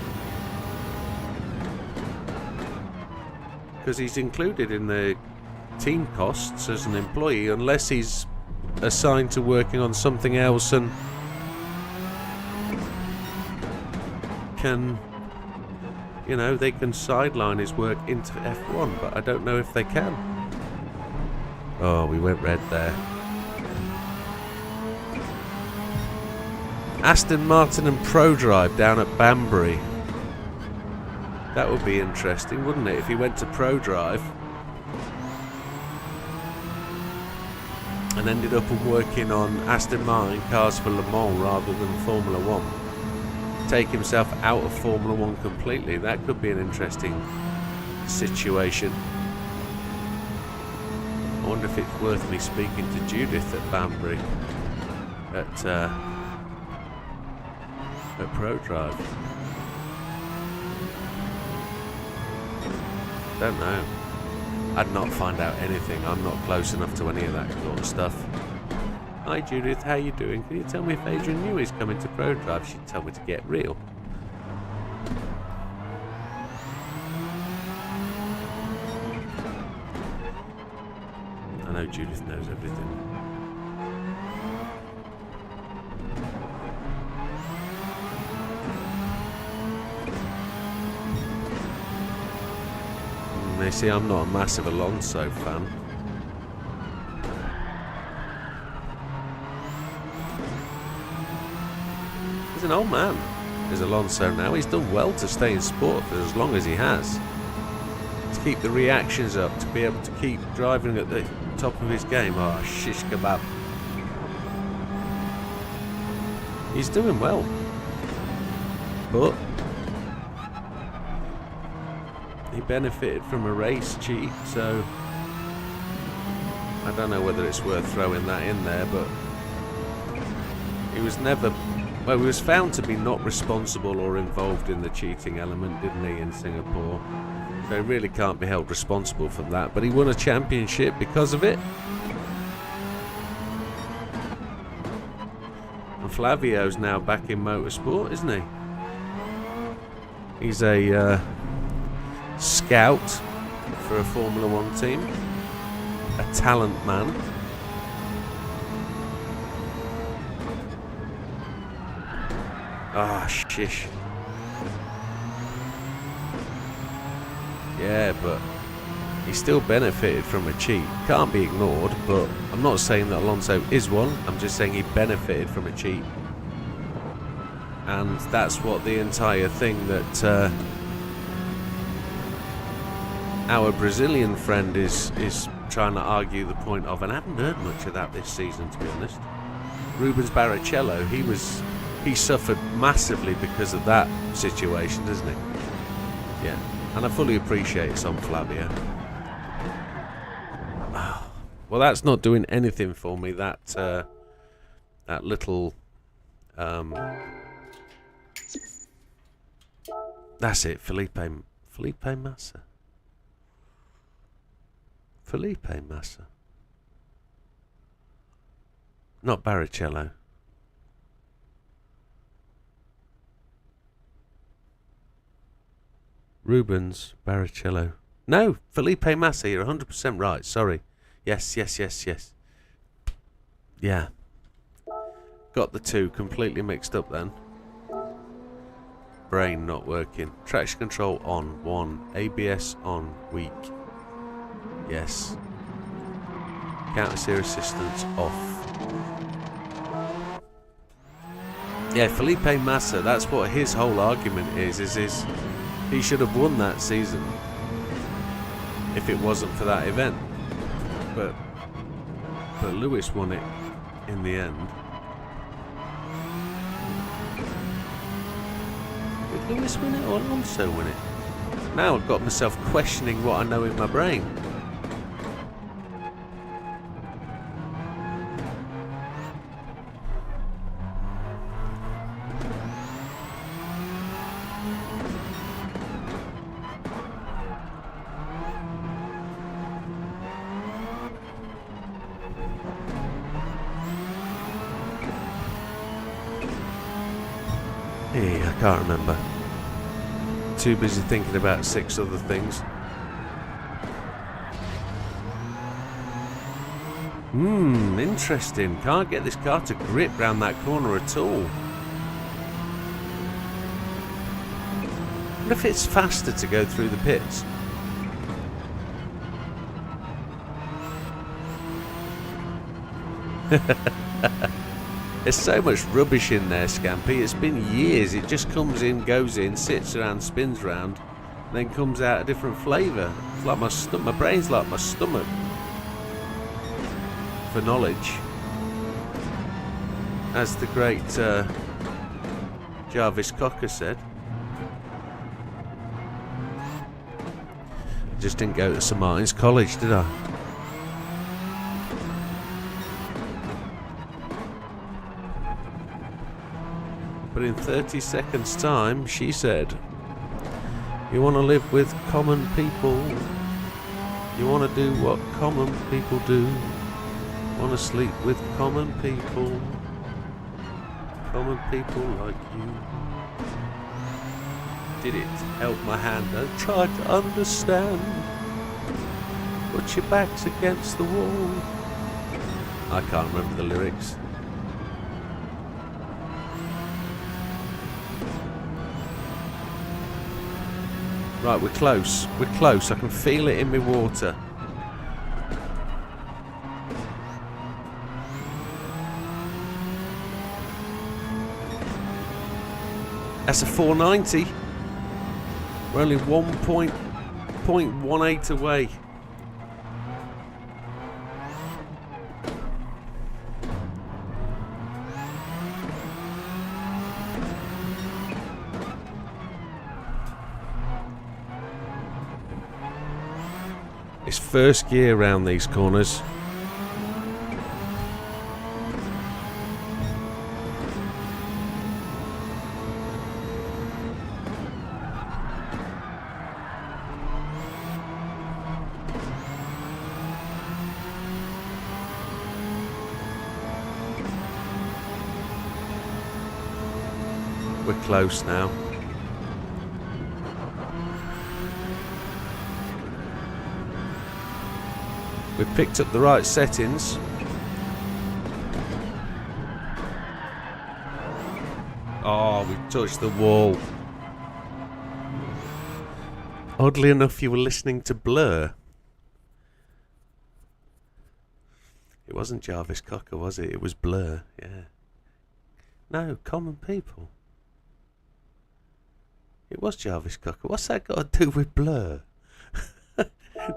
Because he's included in the team costs as an employee, unless he's assigned to working on something else and can, you know, they can sideline his work into F1, but I don't know if they can. Oh, we went red there. Aston Martin and ProDrive down at Banbury. That would be interesting, wouldn't it, if he went to ProDrive and ended up working on Aston Martin cars for Le Mans rather than Formula 1. Take himself out of Formula 1 completely. That could be an interesting situation. I wonder if it's worth me speaking to Judith at Banbury at ProDrive. Don't know. I'd not find out anything. I'm not close enough to any of that sort of stuff. Hi Judith, how you doing? Can you tell me if Adrian Newey's coming to ProDrive? She'd tell me to get real. I know Judith knows everything. you see, I'm not a massive Alonso fan. He's an old man, is Alonso now. He's done well to stay in sport for as long as he has. To keep the reactions up, to be able to keep driving at the top of his game. Oh, shish kebab. He's doing well. But he benefited from a race cheat, so I don't know whether it's worth throwing that in there, but he was never... Well, he was found to be not responsible or involved in the cheating element, didn't he, in Singapore? So he really can't be held responsible for that, but he won a championship because of it. And Flavio's now back in motorsport, isn't he? He's a scout for a Formula One team, a talent man. Ah, shish. Yeah, but he still benefited from a cheat. Can't be ignored, but I'm not saying that Alonso is one. I'm just saying he benefited from a cheat. And that's what the entire thing that our Brazilian friend is trying to argue the point of, and I haven't heard much of that this season, to be honest. Rubens Barrichello, he suffered massively because of that situation, doesn't he? Yeah, and I fully appreciate it's on Flavio. Well, that's not doing anything for me. That that little that's it, Felipe Massa. Felipe Massa. Not Barrichello. Rubens Barrichello. No, Felipe Massa, you're 100% right, sorry. Yes. Yeah. Got the two completely mixed up then. Brain not working. Traction control on, 1. ABS on, weak. Yes. Counter-steer assistance off. Yeah, Felipe Massa, that's what his whole argument is he should have won that season if it wasn't for that event. But Lewis won it in the end. Did Lewis win it or Alonso win it? Now I've got myself questioning what I know in my brain. I can't remember. Too busy thinking about 6 other things. Interesting. Can't get this car to grip round that corner at all. What if it's faster to go through the pits? There's so much rubbish in there, Scampy. It's been years. It just comes in, goes in, sits around, spins around, and then comes out a different flavour. It's like my brain's like my stomach for knowledge. As the great Jarvis Cocker said. Just didn't go to St Martin's College, did I? But in 30 seconds time, she said, you want to live with common people, you want to do what common people do, want to sleep with common people like you. Did it help my hand? I tried to understand, but your back's against the wall. I can't remember the lyrics. Right, we're close. We're close. I can feel it in my water. That's a 490. We're only 1.18 away. It's first gear around these corners. We're close now. We've picked up the right settings. Oh, we've touched the wall. Oddly enough, you were listening to Blur. It wasn't Jarvis Cocker, was it? It was Blur, yeah. No, Common People. It was Jarvis Cocker. What's that got to do with Blur?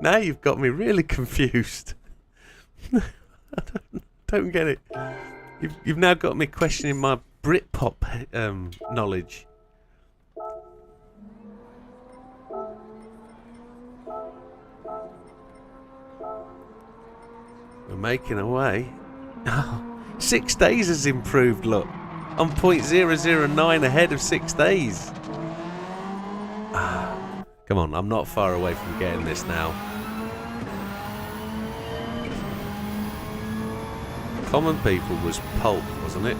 Now you've got me really confused. I don't get it. You've now got me questioning my Britpop knowledge. We're making our way. 6 days has improved, look. I'm 0.009 ahead of 6 days. Come on, I'm not far away from getting this now. Common People was Pulp, wasn't it?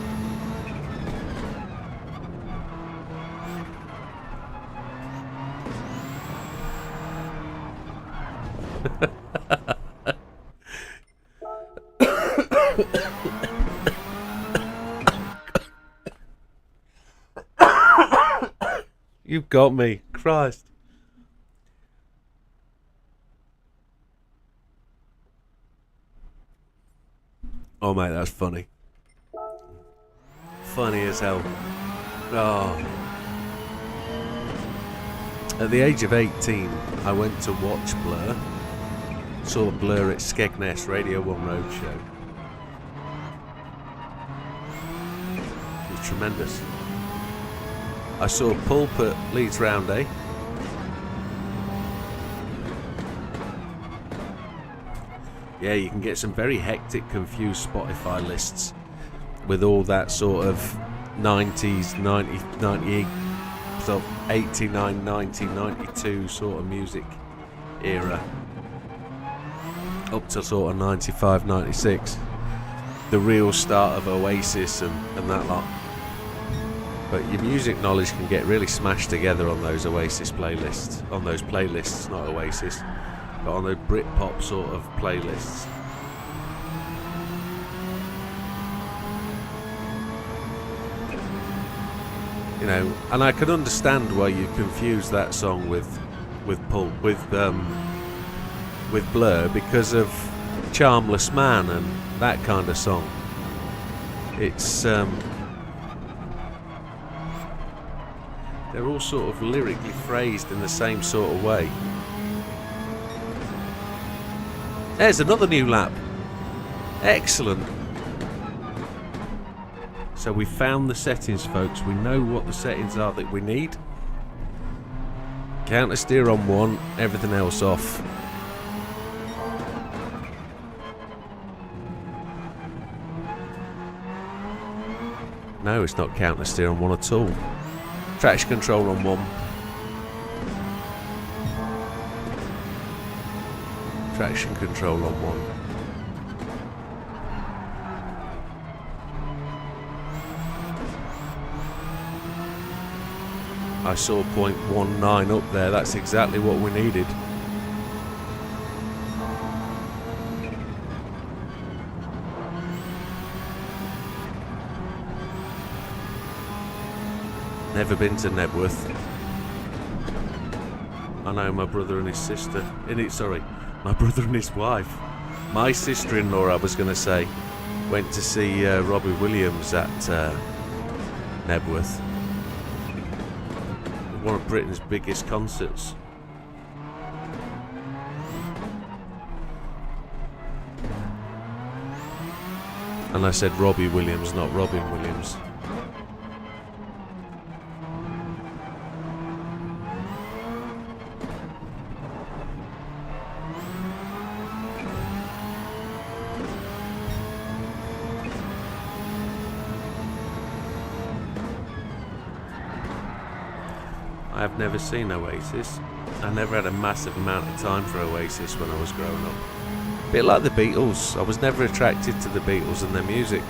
You've got me, Christ. Oh mate, that's funny. Funny as hell. Oh. At the age of 18, I went to watch Blur. Saw Blur at Skegness Radio 1 Roadshow. It was tremendous. I saw Pulp at Leeds Round Day. Yeah, you can get some very hectic, confused Spotify lists with all that sort of 90s, 90, 98, sort of 89, 90, 92 sort of music era. Up to sort of 95, 96. The real start of Oasis and that lot. But your music knowledge can get really smashed together on those Oasis playlists. On those playlists, not Oasis. But on the Britpop sort of playlists. You know, and I can understand why you confuse that song with Pulp, with Blur, because of Charmless Man and that kind of song. It's they're all sort of lyrically phrased in the same sort of way. There's another new lap. Excellent. So we found the settings, folks. We know what the settings are that we need. Counter steer on 1, everything else off. No, it's not counter steer on 1 at all. Traction control on 1. Traction control on 1. I saw 0.19 up there. That's exactly what we needed. Never been to Nebworth. I know my brother and his sister. My brother and his wife. My sister-in-law, I was going to say, went to see Robbie Williams at Nebworth. One of Britain's biggest concerts. And I said Robbie Williams, not Robin Williams. I have never seen Oasis. I never had a massive amount of time for Oasis when I was growing up. A bit like the Beatles. I was never attracted to the Beatles and their music.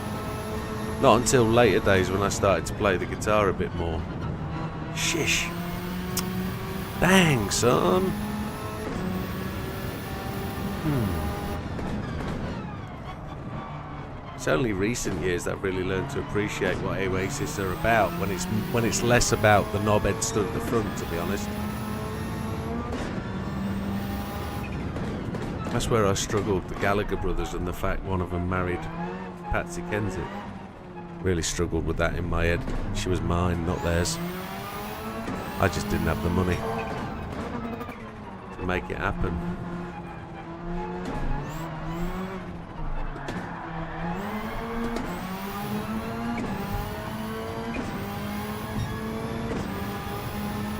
Not until later days when I started to play the guitar a bit more. Shish. Dang, son. It's only recent years that I've really learned to appreciate what Oasis are about when it's less about the knobhead stood at the front, to be honest. That's where I struggled, the Gallagher brothers, and the fact one of them married Patsy Kensit. Really struggled with that in my head. She was mine, not theirs. I just didn't have the money to make it happen.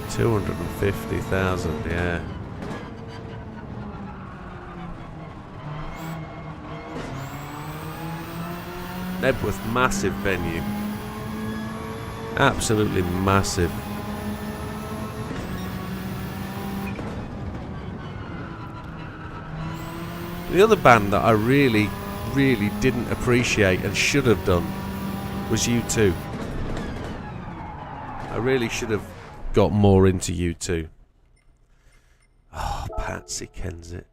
$250,000, yeah. Nebworth, massive venue. Absolutely massive. The other band that I really didn't appreciate and should have done was U2. I really should have got more into U2. Oh, Patsy Kensit.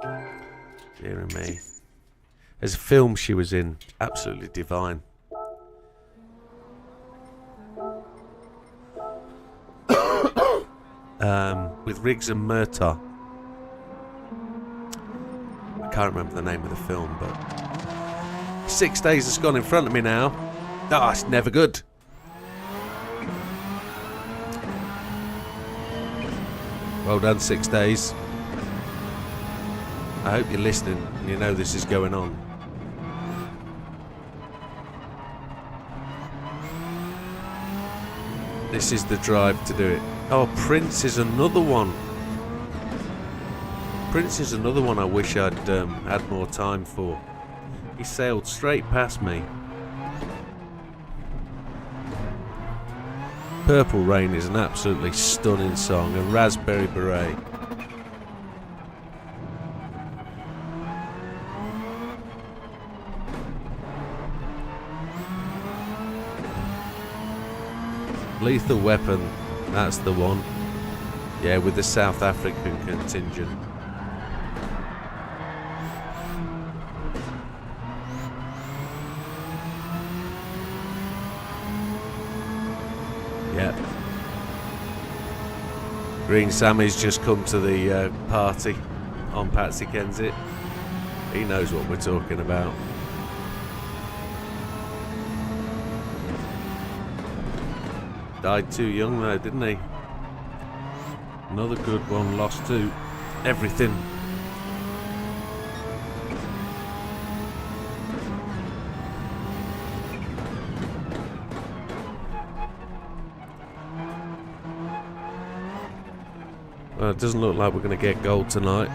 Dear me. There's a film she was in, absolutely divine. With Riggs and Murtaugh. I can't remember the name of the film, but 6 days has gone in front of me now. Ah, it's never good. Well done, 6 days. I hope you're listening and you know this is going on. This is the drive to do it. Oh, Prince is another one. Prince is another one I wish I'd had more time for. He sailed straight past me. Purple Rain is an absolutely stunning song, and Raspberry Beret. Lethal Weapon, that's the one. Yeah, with the South African contingent. Yeah. Green Sammy's just come to the party on Patsy Kensit. He knows what we're talking about. Died too young though, didn't he? Another good one, lost to everything. Well, it doesn't look like we're going to get gold tonight.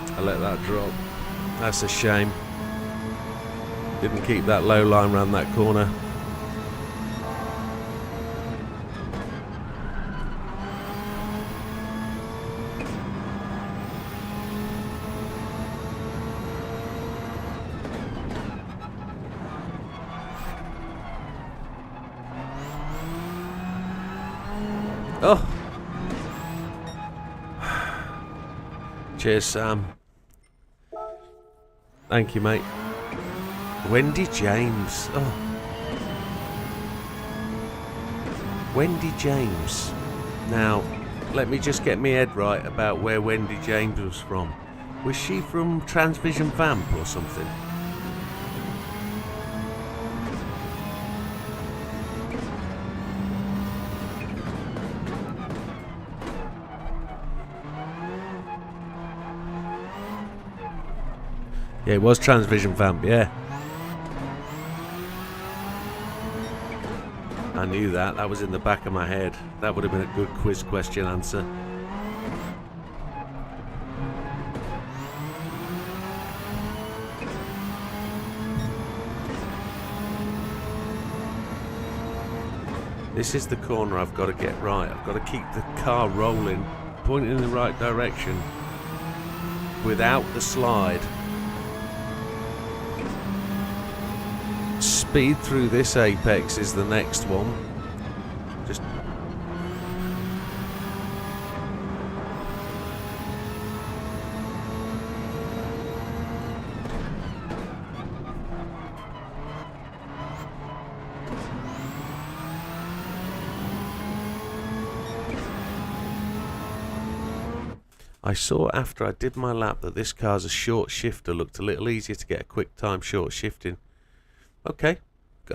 I let that drop. That's a shame. Didn't keep that low line around that corner. Oh! Cheers, Sam. Thank you, mate. Wendy James. Oh. Wendy James. Now, let me just get my head right about where Wendy James was from. Was she from Transvision Vamp or something? Yeah, it was Transvision Vamp, yeah. I knew that. That was in the back of my head. That would have been a good quiz question answer. This is the corner I've got to get right. I've got to keep the car rolling, pointing in the right direction without the slide. Speed through this apex is the next one. Just I saw after I did my lap that this car's a short shifter, looked a little easier to get a quick time short shifting. Okay,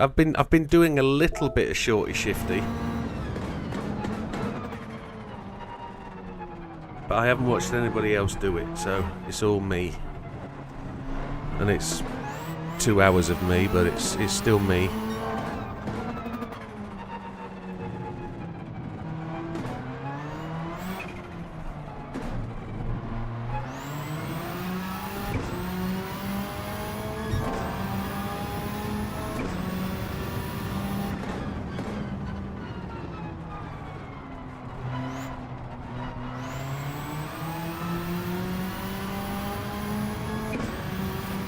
I've been doing a little bit of shorty shifty, but I haven't watched anybody else do it, so it's all me. And it's 2 hours of me, but it's still me.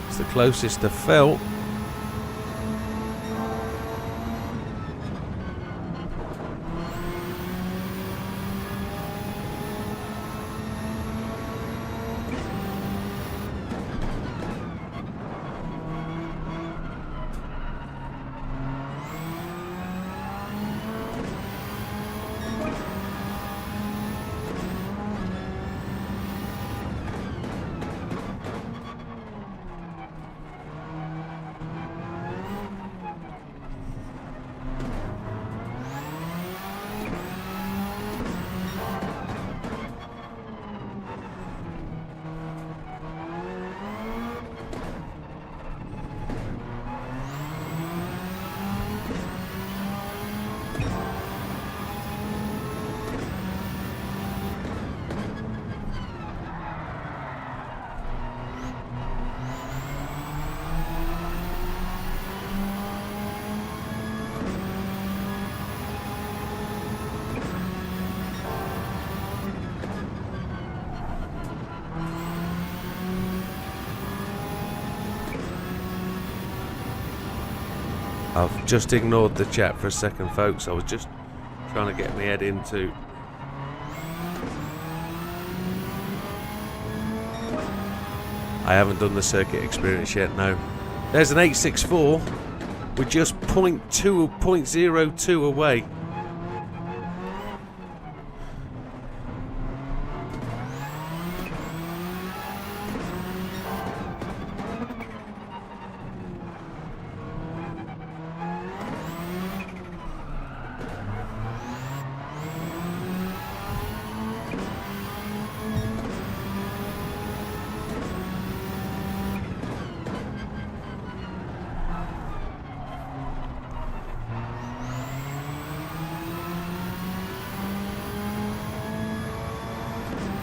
It's the closest I felt. I've just ignored the chat for a second, folks. I was just trying to get my head into... I haven't done the circuit experience yet, no. There's an 864. We're just 0.02 away.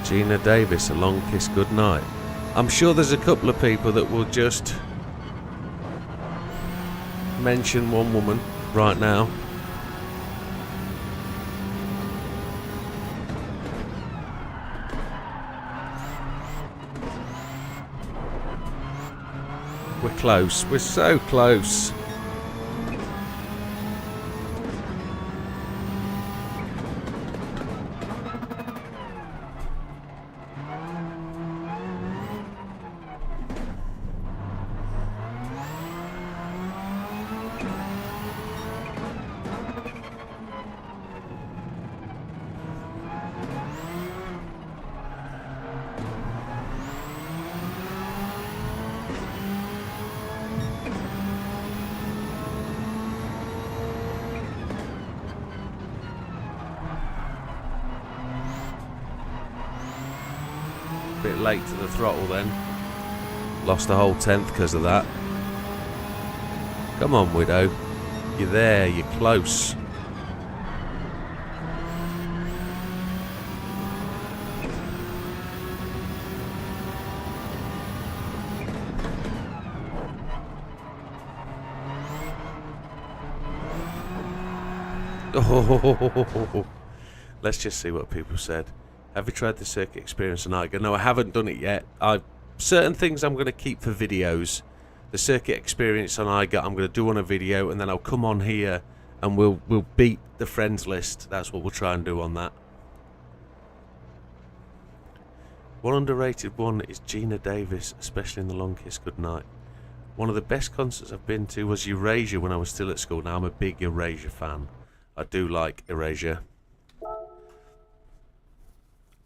Gina Davis, a long kiss goodnight. I'm sure there's a couple of people that will just mention one woman right now. We're close. We're so close. Bit late to the throttle then. Lost a whole 10th because of that. Come on, Widow. You're there, you're close. Oh, let's just see what people said. Have you tried the circuit experience on Iger? No, I haven't done it yet. Certain things I'm going to keep for videos. The circuit experience on Iger I'm going to do on a video, and then I'll come on here and we'll beat the friends list. That's what we'll try and do on that. One underrated one is Gina Davis, especially in The Long Kiss Goodnight. One of the best concerts I've been to was Erasure when I was still at school. Now I'm a big Erasure fan. I do like Erasure.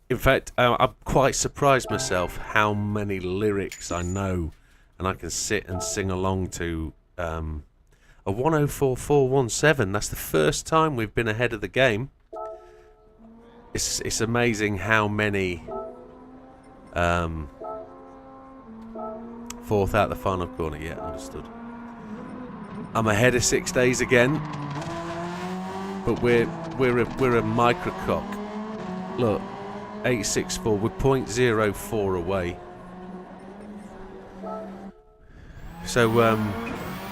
In fact, I'm quite surprised myself how many lyrics I know, and I can sit and sing along to a 104.417. That's the first time we've been ahead of the game. It's amazing how many fourth out the final corner. Yeah, understood. I'm ahead of 6 days again, but we're a microcock. Look. 864, we're 0.04 away. So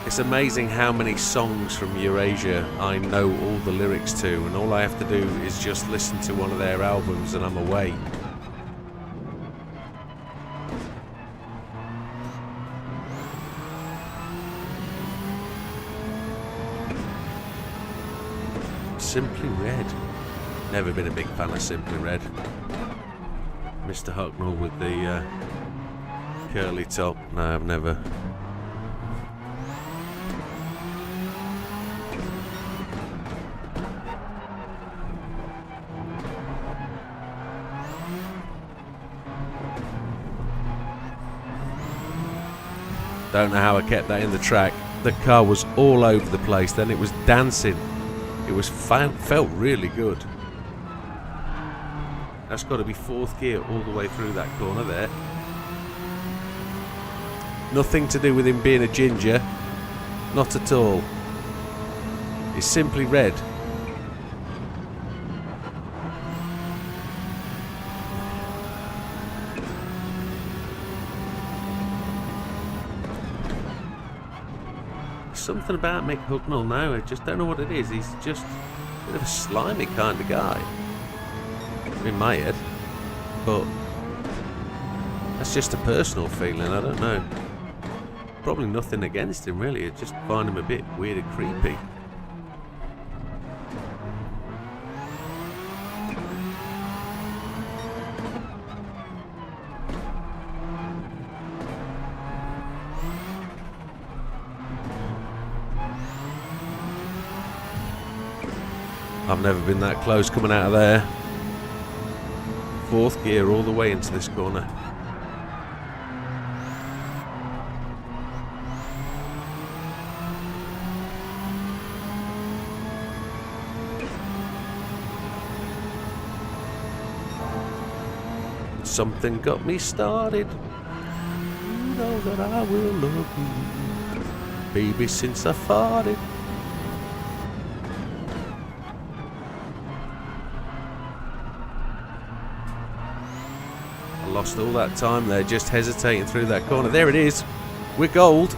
it's amazing how many songs from Eurasia I know all the lyrics to, and all I have to do is just listen to one of their albums and I'm away. Simply Red. Never been a big fan of Simply Red. Mr. Hucknall with the curly top. No, I've never. Don't know how I kept that in the track. The car was all over the place. Then it was dancing. It was felt really good. That's got to be fourth gear all the way through that corner there. Nothing to do with him being a ginger. Not at all. He's simply red. Something about Mick Hucknall now, I just don't know what it is. He's just a bit of a slimy kind of guy. In my head, but that's just a personal feeling. I don't know. Probably nothing against him really. I just find him a bit weird and creepy. I've never been that close coming out of there. Fourth gear all the way into this corner. Something got me started. You know that I will love you, baby, since I farted. Lost all that time there, just hesitating through that corner. There it is. We're gold.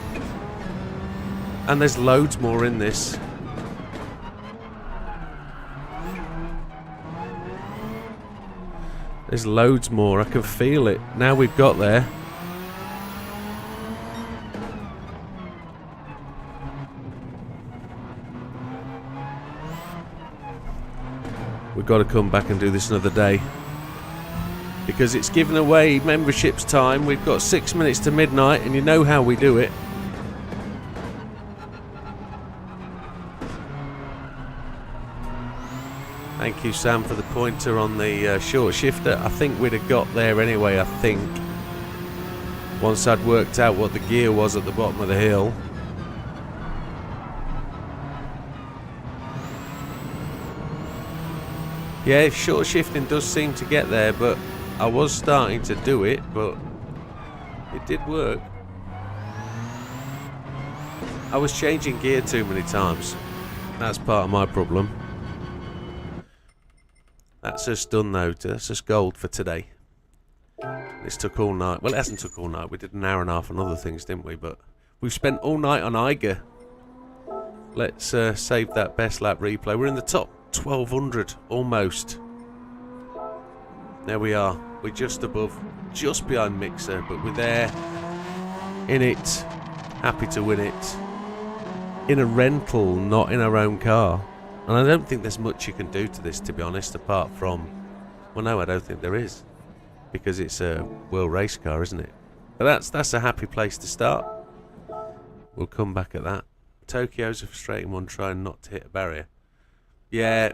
And there's loads more in this. There's loads more. I can feel it. Now we've got there. We've got to come back and do this another day, because it's giving away memberships time. We've got 6 minutes to midnight, and you know how we do it. Thank you, Sam, for the pointer on the short shifter. I think we'd have got there anyway, I think, once I'd worked out what the gear was at the bottom of the hill. Yeah, short shifting does seem to get there, but I was starting to do it, but it did work. I was changing gear too many times. That's part of my problem. That's us done though. That's just gold for today. This took all night. Well, it hasn't took all night. We did an hour and a half on other things, didn't we? But we've spent all night on Eiger. Let's save that best lap replay. We're in the top 1200 almost. There we are. We're just above, just behind Mixer, but we're there in it. Happy to win it. In a rental, not in our own car. And I don't think there's much you can do to this, to be honest, apart from... Well, no, I don't think there is. Because it's a world race car, isn't it? But that's a happy place to start. We'll come back at that. Tokyo's a frustrating one, trying not to hit a barrier. Yeah,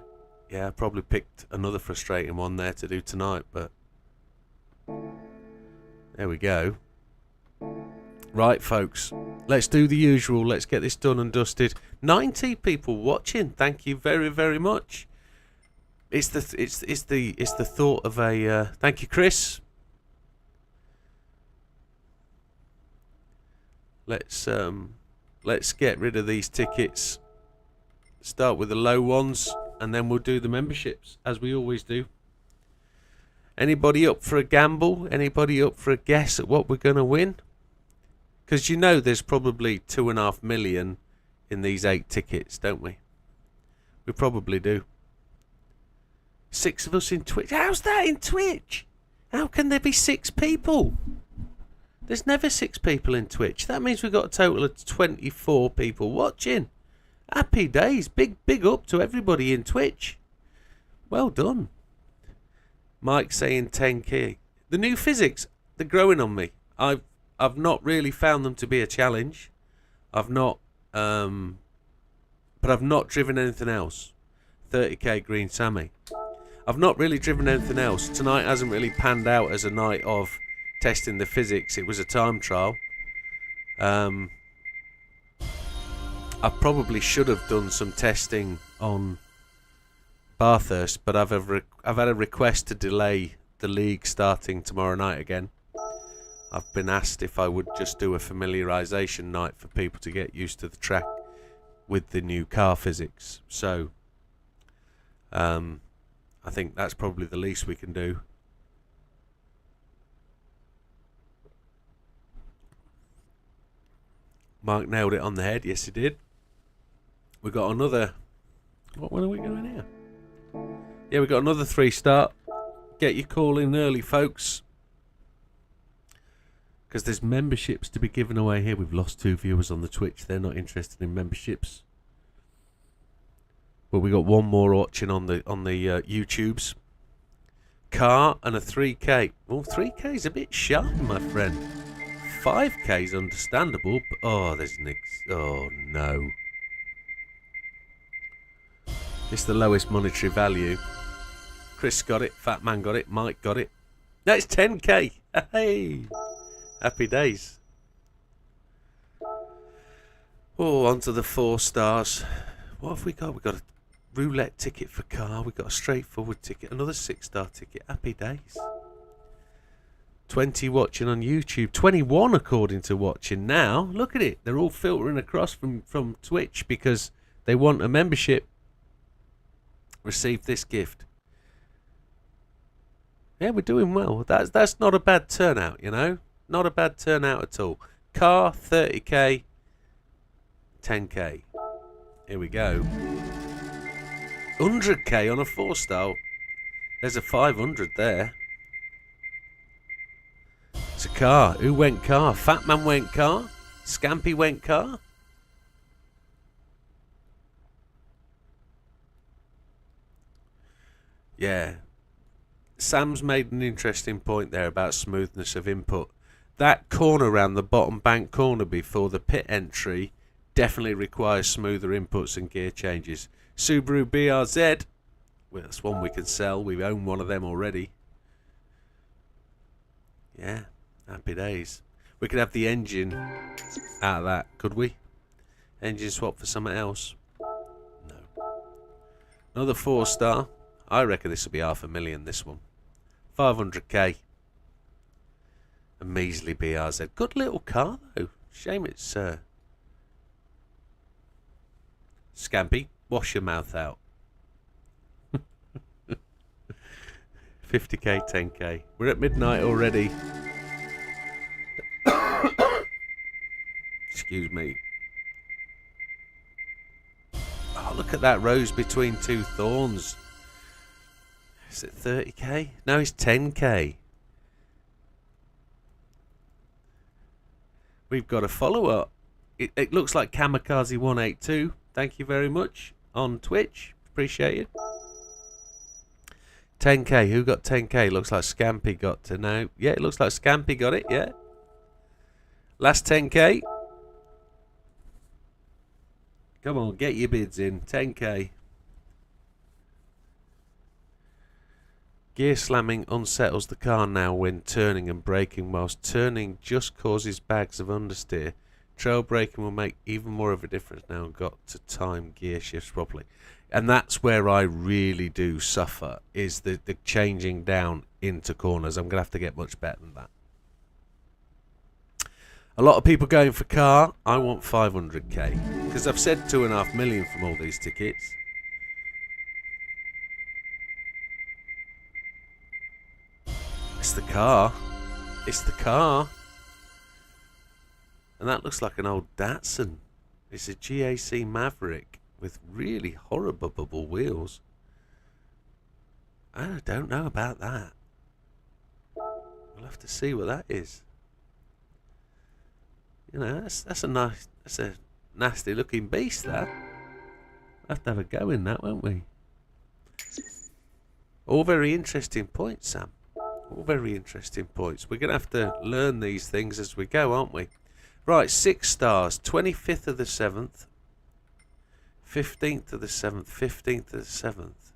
I probably picked another frustrating one there to do tonight, but... There we go. Right, folks, let's do the usual. Let's get this done and dusted. 90 people watching. Thank you very, very much. It's the thought of a. Thank you, Chris. Let's get rid of these tickets. Start with the low ones, and then we'll do the memberships as we always do. Anybody up for a gamble? Anybody up for a guess at what we're going to win? Because you know there's probably 2.5 million in these 8 tickets, don't we? We probably do. 6 of us in Twitch. How's that in Twitch? How can there be 6 people? There's never 6 people in Twitch. That means we've got a total of 24 people watching. Happy days. Big up to everybody in Twitch. Well done. Mike saying 10k. The new physics, they're growing on me. I've not really found them to be a challenge. I've not, but I've not driven anything else. 30k Green Sammy. I've not really driven anything else. Tonight hasn't really panned out as a night of testing the physics. It was a time trial. I probably should have done some testing on Bathurst, but I've had a request to delay the league starting tomorrow night again. I've been asked if I would just do a familiarisation night for people to get used to the track with the new car physics. So, I think that's probably the least we can do. Mark nailed it on the head. Yes, he did. We got another... When are we going here? Yeah, we got another 3-star. Get your call in early, folks. Because there's memberships to be given away here. We've lost 2 viewers on the Twitch. They're not interested in memberships. But we got one more watching on the YouTubes. Car and a 3k. Well, 3k is a bit sharp, my friend. 5k is understandable. But, oh, there's Nick's. Oh, no. It's the lowest monetary value. Chris got it. Fat Man got it. Mike got it. No, it's 10k. Hey. Happy days. Oh, on to the 4 stars. What have we got? We've got a roulette ticket for car. We've got a straightforward ticket. Another 6-star ticket. Happy days. 20 watching on YouTube. 21 according to watching now. Look at it. They're all filtering across from Twitch because they want a membership. Receive this gift. Yeah, we're doing well. That's not a bad turnout, you know. Not a bad turnout at all. Car, 30k, 10k. Here we go. 100k on a 4-star. There's a 500 there. It's a car. Who went car? Fat Man went car. Scampy went car. Yeah. Sam's made an interesting point there about smoothness of input. That corner around the bottom bank corner before the pit entry definitely requires smoother inputs and gear changes. Subaru BRZ, well, that's one we can sell. We own one of them already. Yeah, happy days. We could have the engine out of that, could we? Engine swap for something else. No. Another 4-star. I reckon this will be 500,000, this one. 500k. A measly BRZ. Good little car though. Shame it's Scampy, wash your mouth out. 50k, 10k. We're at midnight already. Excuse me. Oh, look at that rose between two thorns. Is it 30k? No, it's 10k. We've got a follower. It looks like Kamikaze182. Thank you very much on Twitch. Appreciate it. 10k. Who got 10k? Looks like Scampy got to now. Yeah, it looks like Scampy got it. Yeah. Last 10k. Come on, get your bids in. 10k. Gear slamming unsettles the car now when turning and braking, whilst turning just causes bags of understeer. Trail braking will make even more of a difference now and got to time gear shifts properly. And that's where I really do suffer, is the changing down into corners. I'm going to have to get much better than that. A lot of people going for car. I want 500k because I've said 2.5 million from all these tickets. It's the car. It's the car. And that looks like an old Datsun. It's a GAC Maverick with really horrible wheels. I don't know about that. We'll have to see what that is. You know, that's a nasty looking beast, that. We'll have to have a go in that, won't we? All very interesting points, Sam. All very interesting points. We're going to have to learn these things as we go, aren't we? Right, 6 stars. 25th of the 7th. 15th of the 7th. 15th of the 7th.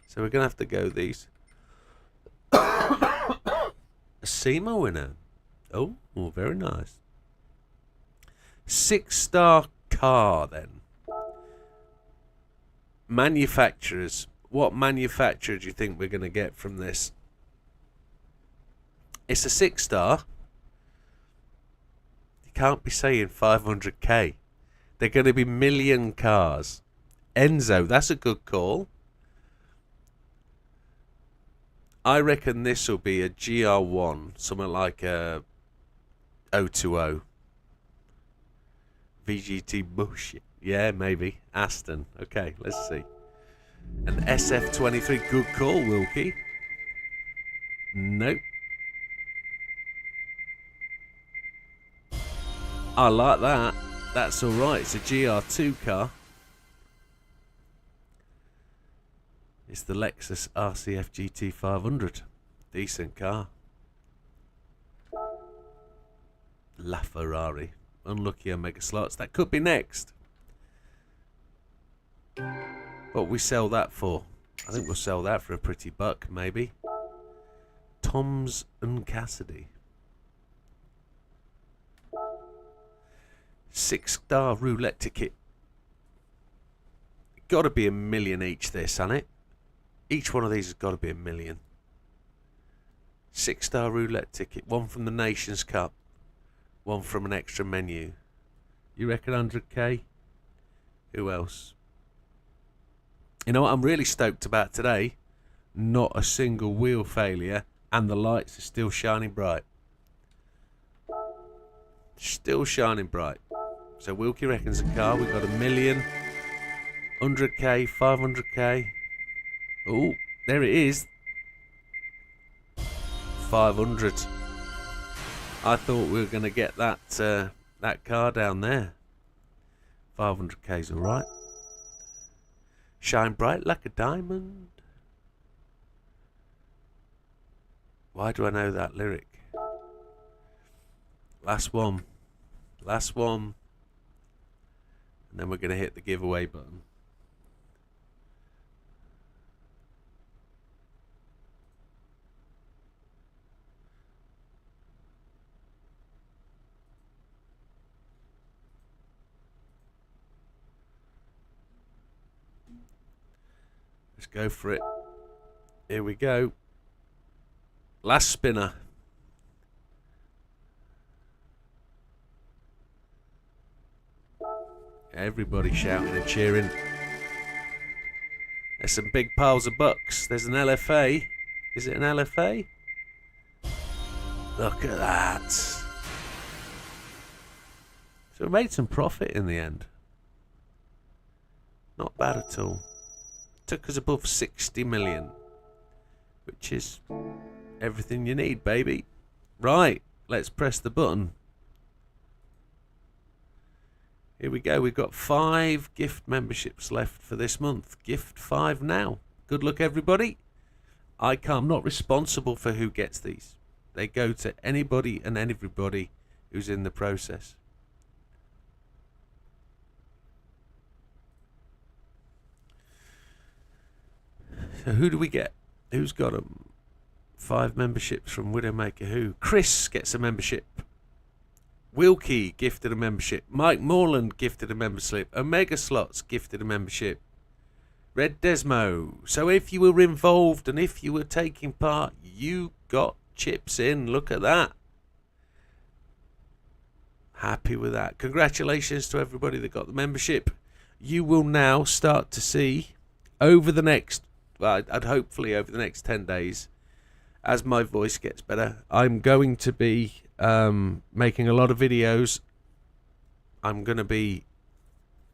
So we're going to have to go these. A SEMA winner. Oh, very nice. 6-star car, then. Manufacturers. What manufacturer do you think we're going to get from this? It's a 6-star. You can't be saying 500k. They're going to be million cars. Enzo, that's a good call. I reckon this will be a GR1, something like a 020. VGT bullshit. Yeah, maybe. Aston. Okay, let's see. An SF23. Good call, Wilkie. Nope. I like that. That's alright. It's a GR2 car. It's the Lexus RCF GT500. Decent car. La Ferrari. Unlucky on mega slots. That could be next. What we sell that for? I think we'll sell that for a pretty buck, maybe. Tom's and Cassidy. 6-star roulette ticket. Got to be a million each, this, hasn't it? Each one of these has got to be a million. 6-star roulette ticket. One from the Nations Cup. One from an extra menu. You reckon 100k? Who else? You know what I'm really stoked about today? Not a single wheel failure, and the lights are still shining bright. Still shining bright. So Wilkie reckons a car. We've got a million, 100k, 500k. Oh, there it is. 500. I thought we were going to get that that car down there. 500k's all right. Shine bright like a diamond. Why do I know that lyric? Last one. Last one. And then we're going to hit the giveaway button. Let's go for it. Here we go. Last spinner. Everybody shouting and cheering. There's some big piles of bucks. There's an LFA. Is it an LFA? Look at that. So we made some profit in the end. Not bad at all. Took us above 60 million. Which is everything you need, baby. Right, let's press the button. Here we go. We've got 5 gift memberships left for this month. Gift 5 now. Good luck, everybody. I'm not responsible for who gets these. They go to anybody and everybody who's in the process. So who do we get? Who's got them? 5 memberships from Widdowmaker. Who? Chris gets a membership. Wilkie gifted a membership. Mike Morland gifted a membership. Omega Slots gifted a membership. Red Desmo. So if you were involved and if you were taking part, you got chips in. Look at that. Happy with that. Congratulations to everybody that got the membership. You will now start to see over the next, well, I'd hopefully over the next 10 days, as my voice gets better, I'm going to be making a lot of videos. I'm going to be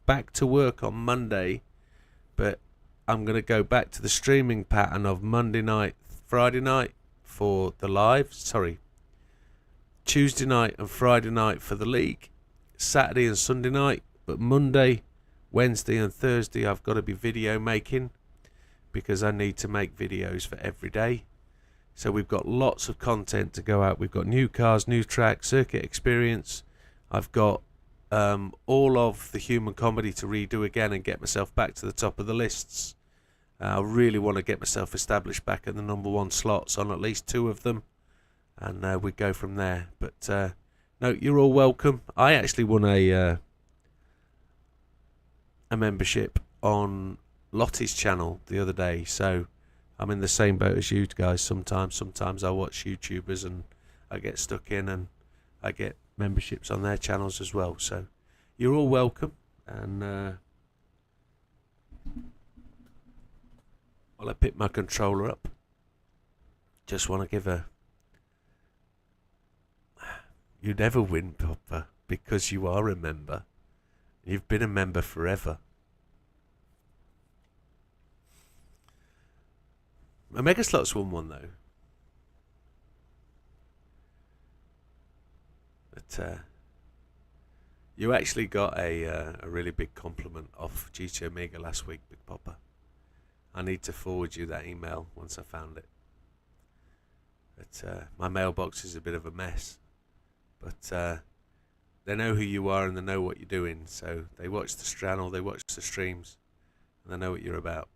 back to work on Monday, but I'm going to go back to the streaming pattern of Monday night, Friday night for the live, Tuesday night and Friday night for the league, Saturday and Sunday night, but Monday, Wednesday and Thursday I've got to be video making because I need to make videos for every day. So we've got lots of content to go out. We've got new cars, new tracks, circuit experience. I've got all of the human comedy to redo again and get myself back to the top of the lists. I really want to get myself established back in the #1 slots on at least 2 of them, and we go from there. But no, you're all welcome. I actually won a membership on Lottie's channel the other day, so I'm in the same boat as you guys sometimes. Sometimes I watch YouTubers and I get stuck in and I get memberships on their channels as well. So you're all welcome. And while I pick my controller up, just want to give a... You never win, Papa, because you are a member. You've been a member forever. Omega Slots won one though. But you actually got a really big compliment off GT Omega last week, Big Papa. I need to forward you that email once I found it. But my mailbox is a bit of a mess. But they know who you are and they know what you're doing. So they watch the channel, they watch the streams, and they know what you're about.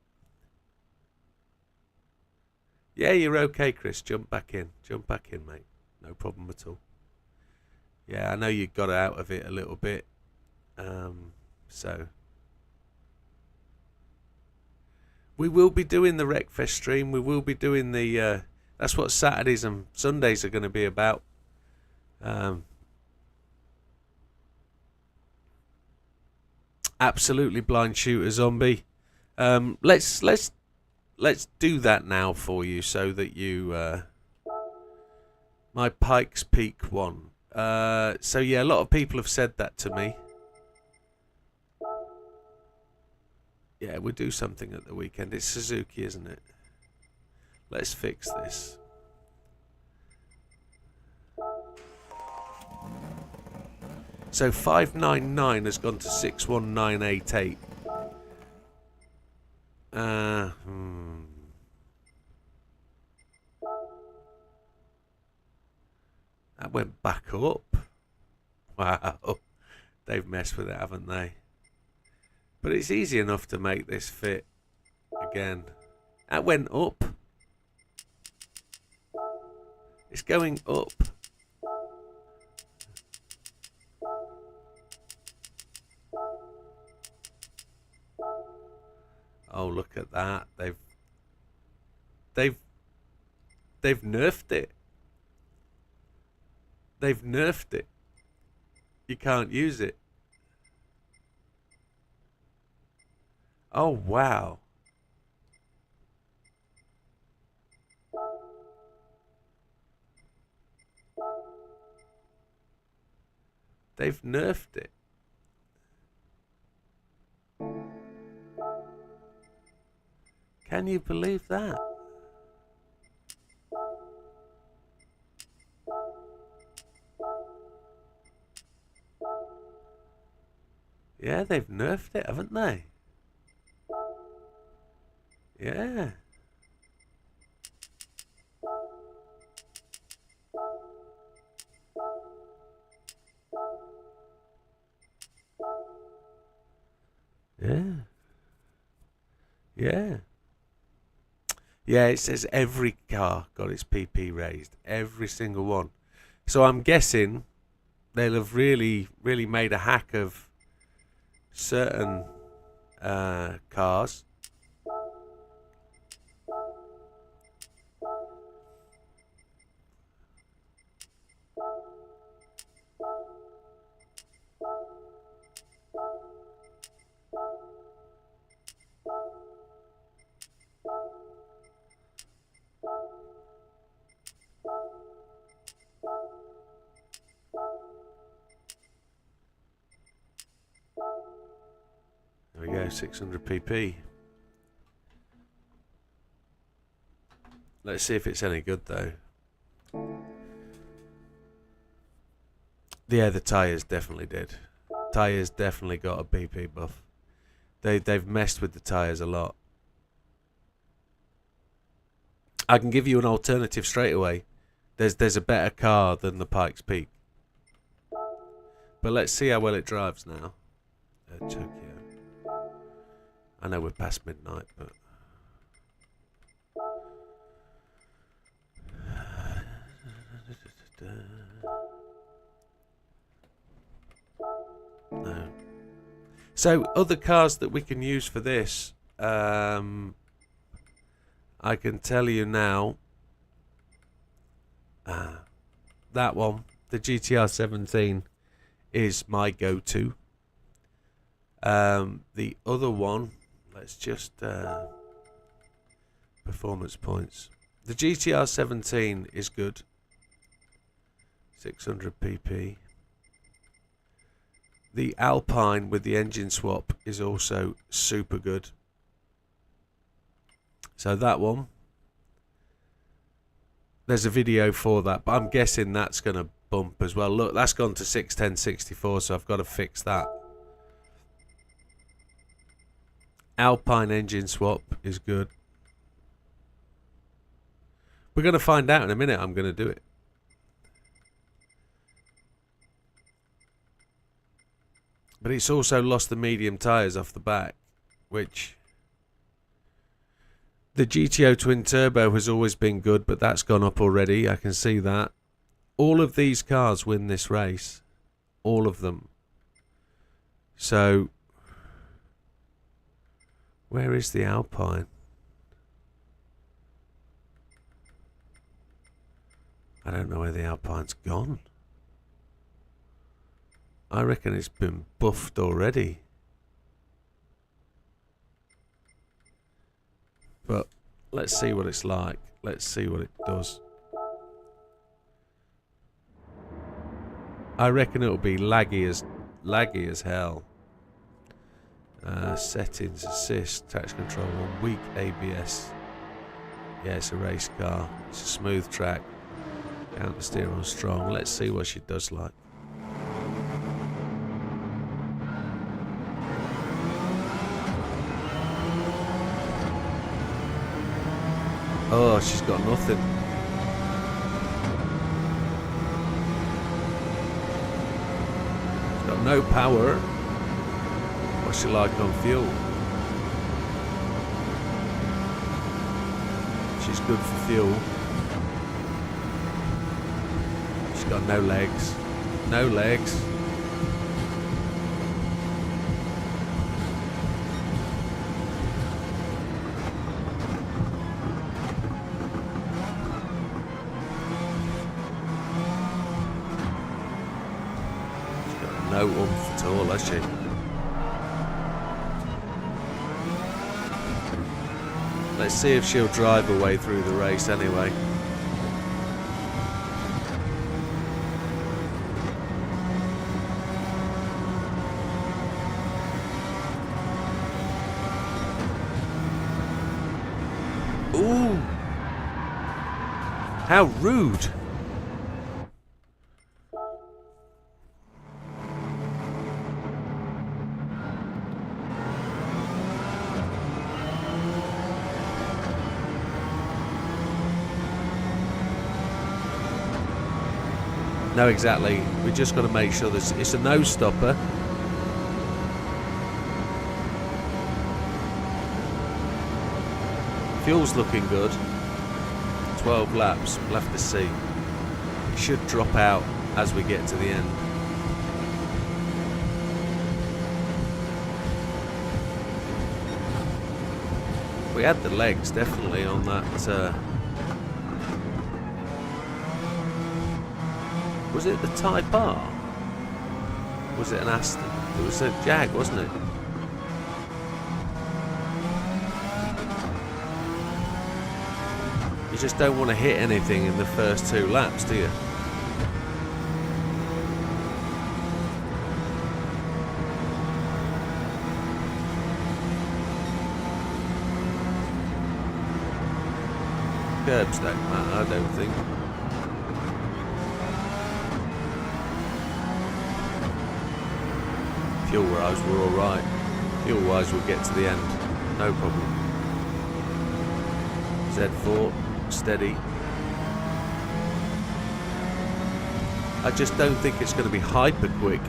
Yeah, you're okay, Chris. Jump back in. Jump back in, mate. No problem at all. Yeah, I know you got out of it a little bit. So we will be doing the Wreckfest stream. We will be doing the... that's what Saturdays and Sundays are going to be about. Absolutely blind shooter zombie. Let's do that now for you so that you... my Pikes Peak one. So yeah, a lot of people have said that to me. Yeah, we'll do something at the weekend. It's Suzuki, isn't it? Let's fix this. So 599 has gone to 61988. That went back up. Wow. They've messed with it, haven't they? But it's easy enough to make this fit again. That went up. It's going up. Oh, look at that. They've nerfed it. They've nerfed it. You can't use it. Oh, wow. They've nerfed it. Can you believe that? Yeah, they've nerfed it, haven't they? Yeah. Yeah. Yeah. Yeah, it says every car got its PP raised. Every single one. So I'm guessing they'll have really made a hack of certain cars. There we go, 600 pp. Let's see if it's any good though. Yeah, the tyres definitely did. Tyres definitely got a PP buff. They've messed with the tyres a lot. I can give you an alternative straight away. There's a better car than the Pikes Peak. But let's see how well it drives now. Tokyo. I know we're past midnight, but no. So other cars that we can use for this, I can tell you now. That one, the GTR 17, is my go-to. The other one, let's just performance points. The GTR 17 is good. 600 pp. The Alpine with the engine swap is also super good. So that one, there's a video for that, but I'm guessing that's going to bump as well. Look, that's gone to 610/64, so I've got to fix that. Alpine engine swap is good. We're going to find out in a minute. I'm going to do it. But it's also lost the medium tyres off the back, which the GTO twin turbo has always been good, but that's gone up already. I can see that. All of these cars win this race. All of them. So, where is the Alpine? I don't know where the Alpine's gone. I reckon it's been buffed already. But let's see what it's like. Let's see what it does. I reckon it'll be laggy as hell. Settings, assist, touch control on weak ABS. Yeah, it's a race car. It's a smooth track. Counter steer on strong. Let's see what she does like. Oh, she's got nothing. She's got no power. What's she like on fuel? She's good for fuel. She's got no legs. No legs. no oomph at all, has she? Let's see if she'll drive her way through the race anyway. Ooh! How rude! No, exactly. We just got to make sure that it's a no stopper. Fuel's looking good. 12 laps. We'll have to see. It should drop out as we get to the end. We had the legs definitely on that. Was it the Type R? Was it an Aston? It was a Jag, wasn't it? You just don't want to hit anything in the first 2 laps, do you? Curbs don't matter, I don't think. Fuel-wise, we're alright. Fuel-wise, we'll get to the end. No problem. Z4, steady. I just don't think it's going to be hyper quick.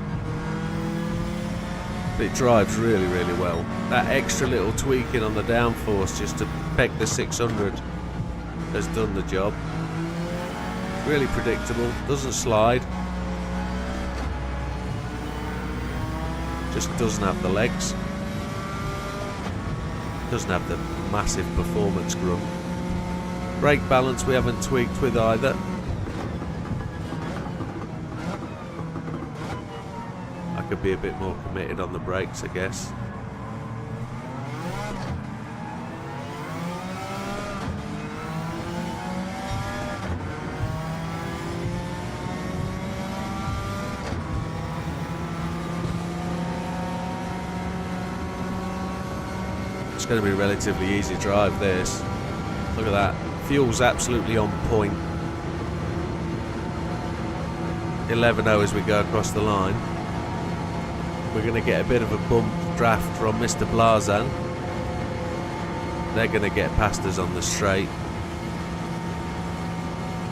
But it drives really, really well. That extra little tweaking on the downforce just to peg the 600 has done the job. Really predictable, doesn't slide. Just doesn't have the legs. Doesn't have the massive performance grunt. Brake balance we haven't tweaked with either. I could be a bit more committed on the brakes, I guess. It's going to be a relatively easy drive, this. Look at that. Fuel's absolutely on point. 11-0 as we go across the line. We're going to get a bit of a bump draft from Mr. Blazan. They're going to get past us on the straight.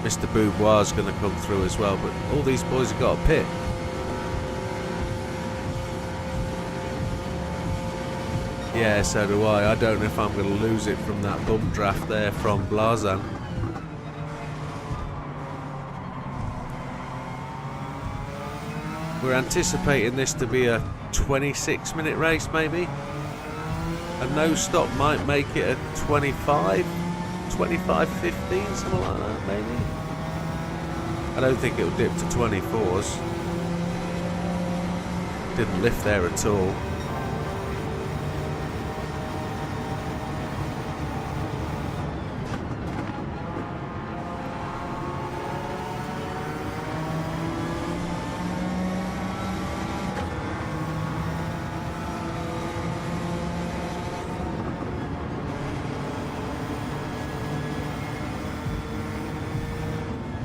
Mr. Boubois is going to come through as well, but all these boys have got a pit. Yeah, so do I. I don't know if I'm going to lose it from that bump draft there from Blazan. We're anticipating this to be a 26-minute race, maybe. A no stop might make it a 25, 25-15, something like that, maybe. I don't think it'll dip to 24s. Didn't lift there at all.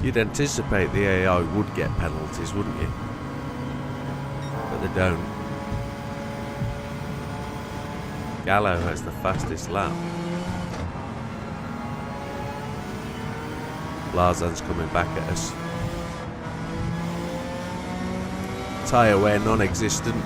You'd anticipate the AI would get penalties, wouldn't you? But they don't. Gallo has the fastest lap. Blazan's coming back at us. Tyre wear non-existent.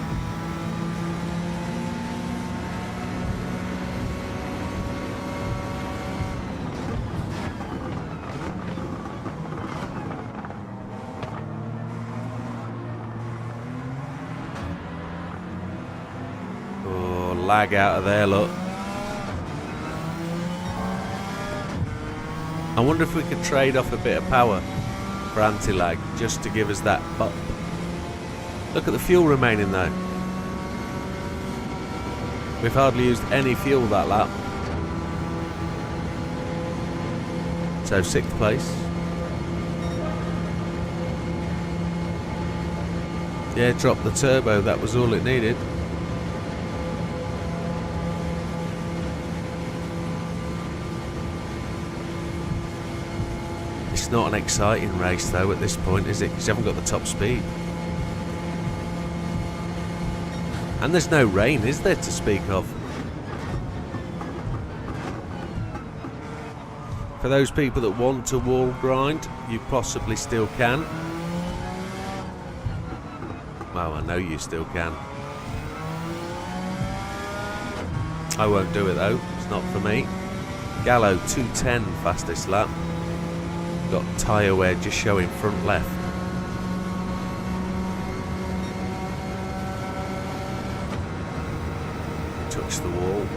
Lag out of there, look. I wonder if we could trade off a bit of power for anti-lag just to give us that bump. Look at the fuel remaining though. We've hardly used any fuel that lap. So 6th place. Yeah, drop the turbo, that was all it needed. It's not an exciting race though at this point, is it? Because you haven't got the top speed. And there's no rain, is there, to speak of? For those people that want to wall grind, you possibly still can. Well, I know you still can. I won't do it though, it's not for me. Gallo 210 fastest lap. Got tyre wear just showing front left. Touch the wall.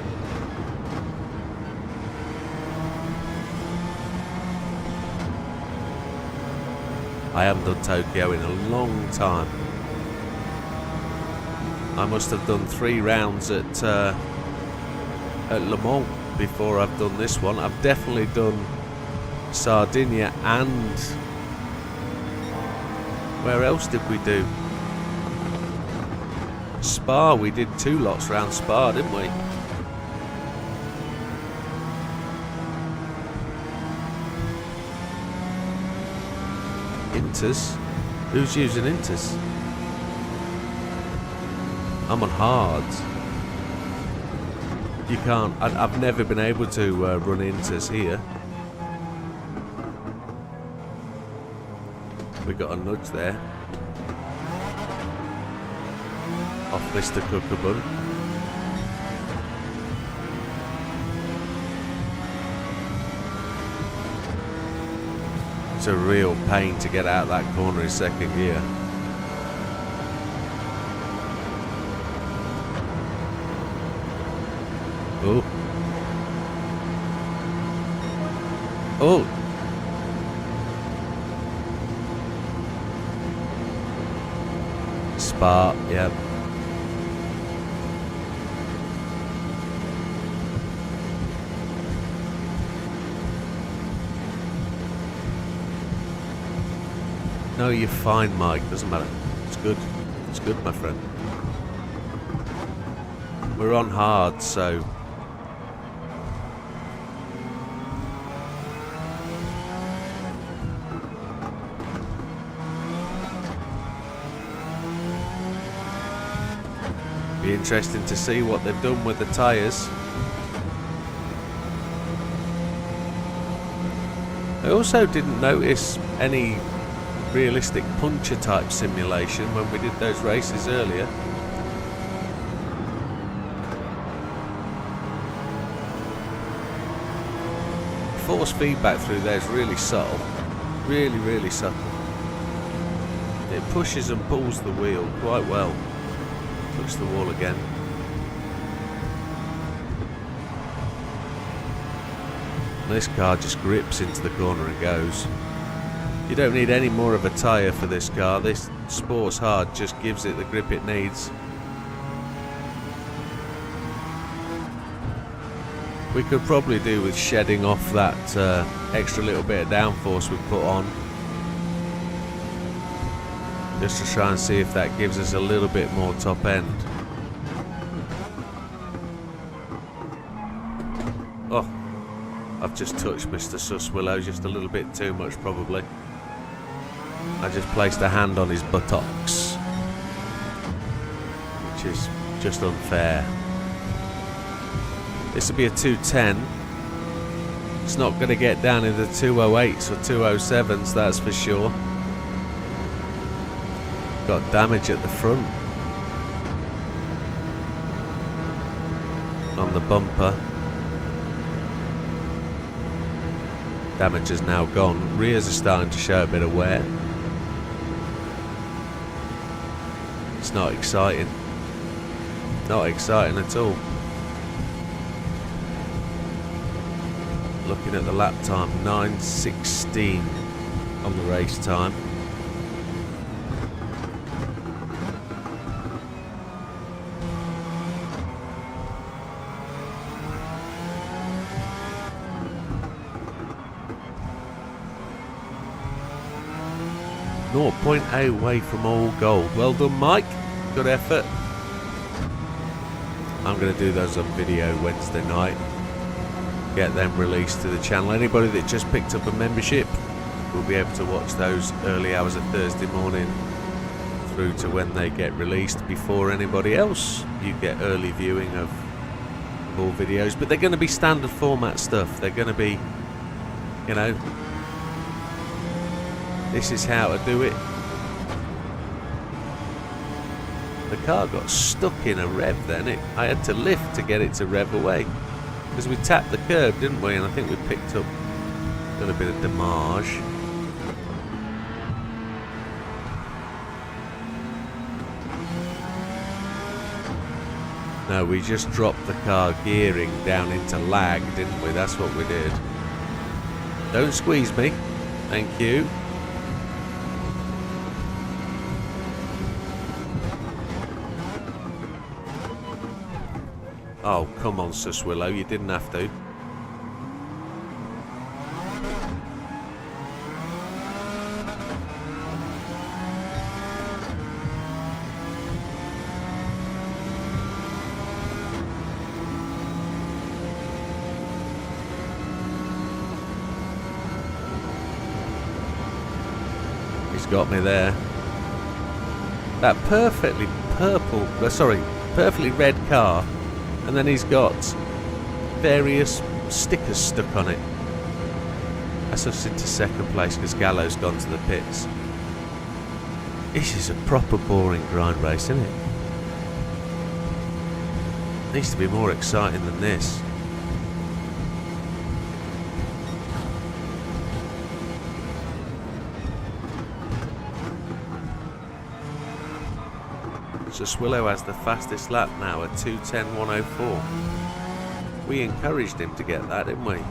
I haven't done Tokyo in a long time. I must have done 3 rounds at Le Mans before I've done this one. I've definitely done Sardinia and... where else did we do? Spa, we did 2 lots round Spa, didn't we? Inters? Who's using Inters? I'm on hards. You can't. I've never been able to run Inters here. We got a nudge there. Off Mr. Cookabun. It's a real pain to get out that corner in 2nd gear. Oh. Oh. Spa, yep. No, you're fine, Mike. Doesn't matter. It's good. It's good, my friend. We're on hard, so... be interesting to see what they've done with the tyres. I also didn't notice any realistic puncher type simulation when we did those races earlier. Force feedback through there is really subtle. Really, really subtle. It pushes and pulls the wheel quite well. Touch the wall again. This car just grips into the corner and goes. You don't need any more of a tyre for this car. This Sports Hard just gives it the grip it needs. We could probably do with shedding off that extra little bit of downforce we put on. Just to try and see if that gives us a little bit more top end. Oh, I've just touched Mr. Suswillow just a little bit too much probably. I just placed a hand on his buttocks, which is just unfair. This will be a 210. It's not going to get down in the 208s or 207s, that's for sure. Got damage at the front on the bumper. Damage is now gone. Rears are starting to show a bit of wear. It's not exciting. Not exciting at all. Looking at the lap time, 9:16 on the race time. 0.8 away from all gold. Well done, Mike. Good effort. I'm going to do those on video Wednesday night. Get them released to the channel. Anybody that just picked up a membership will be able to watch those early hours of Thursday morning through to when they get released before anybody else. You get early viewing of all videos, but they're going to be standard format stuff. They're going to be, you know, this is how to do it. The car got stuck in a rev then. I had to lift to get it to rev away. Because we tapped the curb, didn't we? And I think we picked up a little bit of damage. No, we just dropped the car gearing down into lag, didn't we? That's what we did. Don't squeeze me. Thank you. Oh, come on, Sus Willow, you didn't have to. He's got me there. That perfectly perfectly red car. And then he's got various stickers stuck on it. That's us into second place because Gallo's gone to the pits. This is a proper boring grind race, isn't it? Needs to be more exciting than this. So Swillow has the fastest lap now at 2:10.104. We encouraged him to get that, didn't we? We've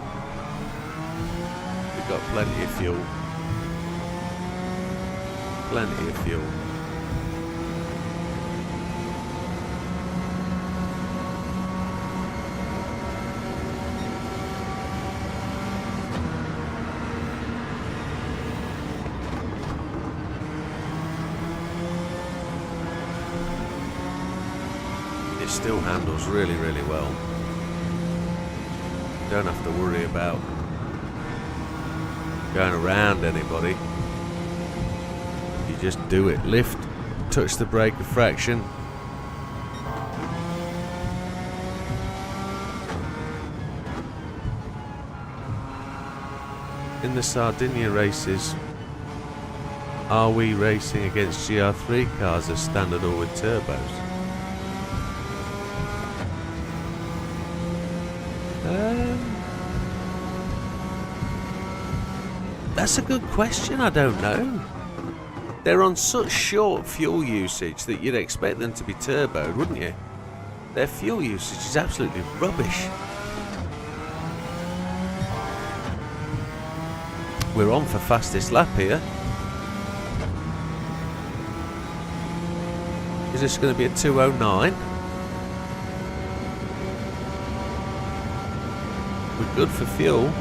got plenty of fuel. Plenty of fuel. Still handles really, really well. Don't have to worry about going around anybody. You just do it. Lift, touch the brake a fraction. In the Sardinia races, are we racing against GR3 cars as standard or with turbos? That's a good question. I don't know. They're on such short fuel usage that you'd expect them to be turboed, wouldn't you? Their fuel usage is absolutely rubbish. We're on for fastest lap here. Is this going to be a 2:09? We're good for fuel.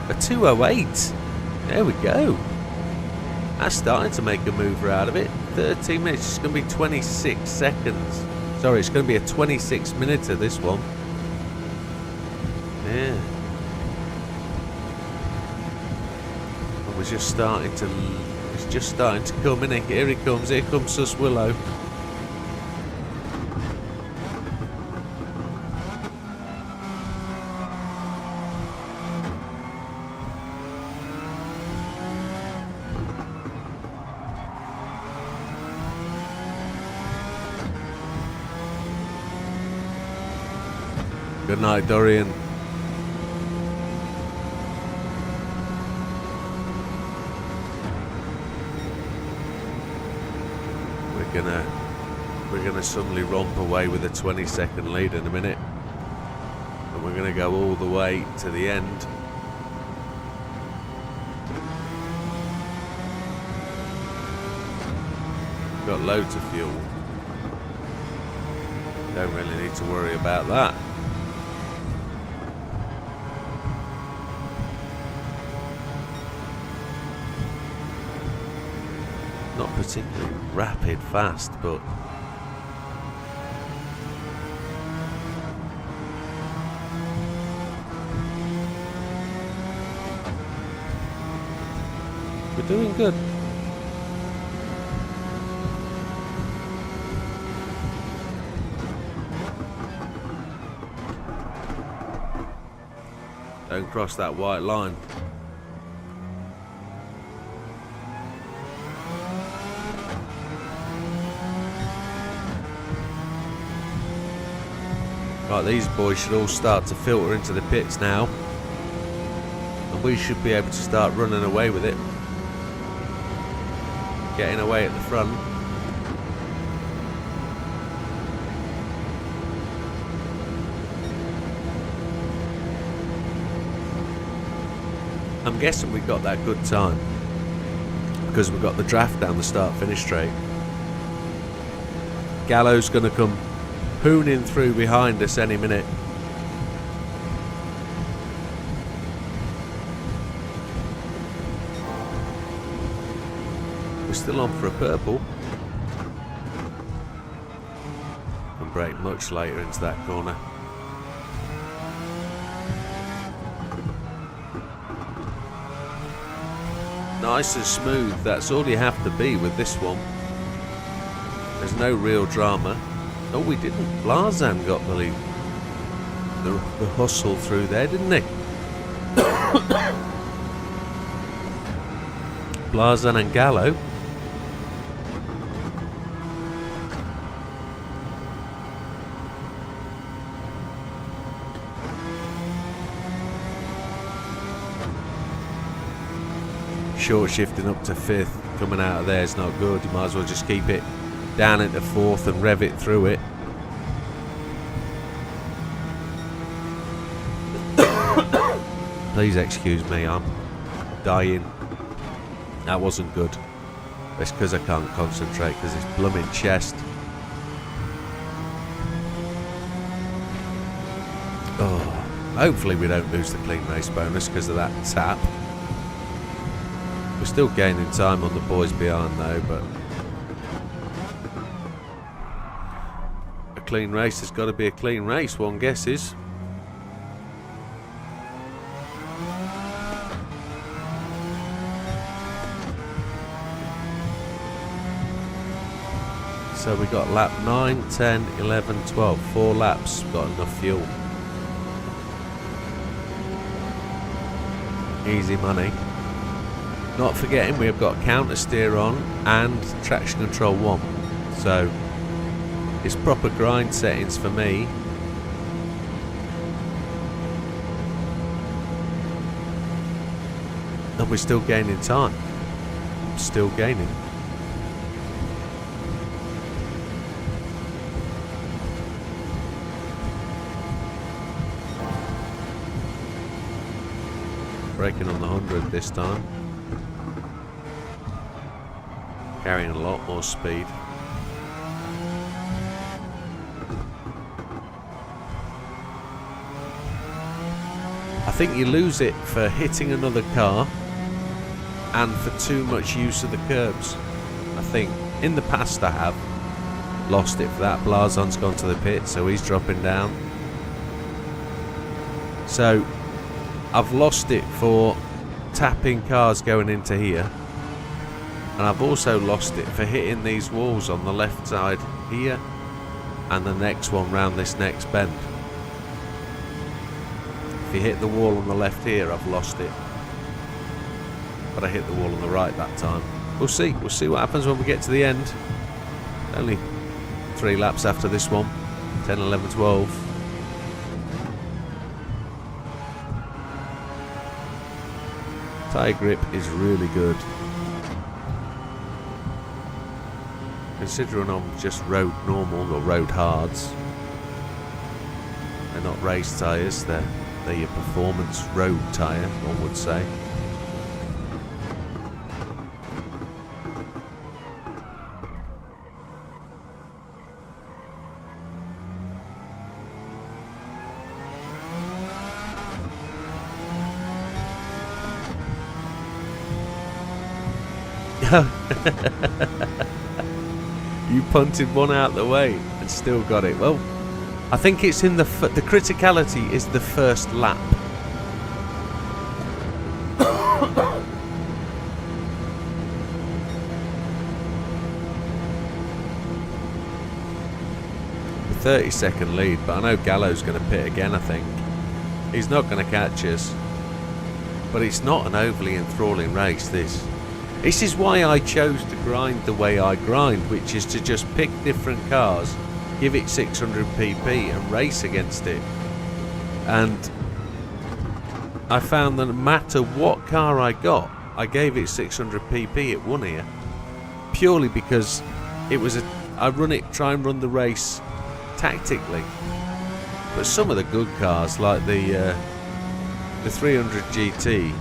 A 2:08. There we go. That's starting to make a mover out of it. 13 minutes. It's going to be 26 seconds. Sorry, it's going to be a 26-minuter, this one. Yeah. And we're just starting to... It's just starting to come in. Here he comes. Here comes Sus Willow. Good night, Dorian. We're gonna suddenly romp away with a 20-second lead in a minute, and we're gonna go all the way to the end. Got loads of fuel. Don't really need to worry about that. particularly rapid fast, but we're doing good. Don't cross that white line. Right, these boys should all start to filter into the pits now. And we should be able to start running away with it. Getting away at the front. I'm guessing we got that good time because we got the draft down the start-finish straight. Gallo's going to come hooning through behind us any minute. We're still on for a purple. And brake much later into that corner. Nice and smooth, that's all you have to be with this one. There's no real drama. Oh, we didn't. Blazan got the hustle through there, didn't he? Blazan and Gallo. Short shifting up to 5th, coming out of there is not good. You might as well just keep it down into 4th and rev it through it. Please excuse me, I'm dying. That wasn't good. It's because I can't concentrate because it's blooming chest. Oh, hopefully we don't lose the clean race bonus because of that tap. We're still gaining time on the boys behind though, but a clean race has got to be a clean race, one guesses. So we got lap 9, 10, 11, 12, 4 laps, got enough fuel. Easy money. Not forgetting we've got counter steer on and traction control 1, so it's proper grind settings for me. And we're still gaining time. Still gaining. Braking on the 100 this time. Carrying a lot more speed. I think you lose it for hitting another car and for too much use of the curbs. I think in the past I have lost it for that. Blazon's gone to the pit, so he's dropping down. So I've lost it for tapping cars going into here. And I've also lost it for hitting these walls on the left side here and the next one round this next bend. If you hit the wall on the left here, I've lost it. But I hit the wall on the right that time. We'll see what happens when we get to the end. Only 3 laps after this one. 10, 11, 12. Tyre grip is really good. Considering I'm just road normal or road hards, they're not race tyres, they're your performance road tyre, one would say. You punted one out the way and still got it. Well, I think it's in the criticality is the first lap. A 30-second lead, but I know Gallo's going to pit again, I think. He's not going to catch us. But it's not an overly enthralling race, this. This is why I chose to grind the way I grind, which is to just pick different cars, give it 600 pp and race against it. And I found that no matter what car I got, I gave it 600 pp, it won here. Purely because it was I try and run the race tactically. But some of the good cars, like the 300 GT,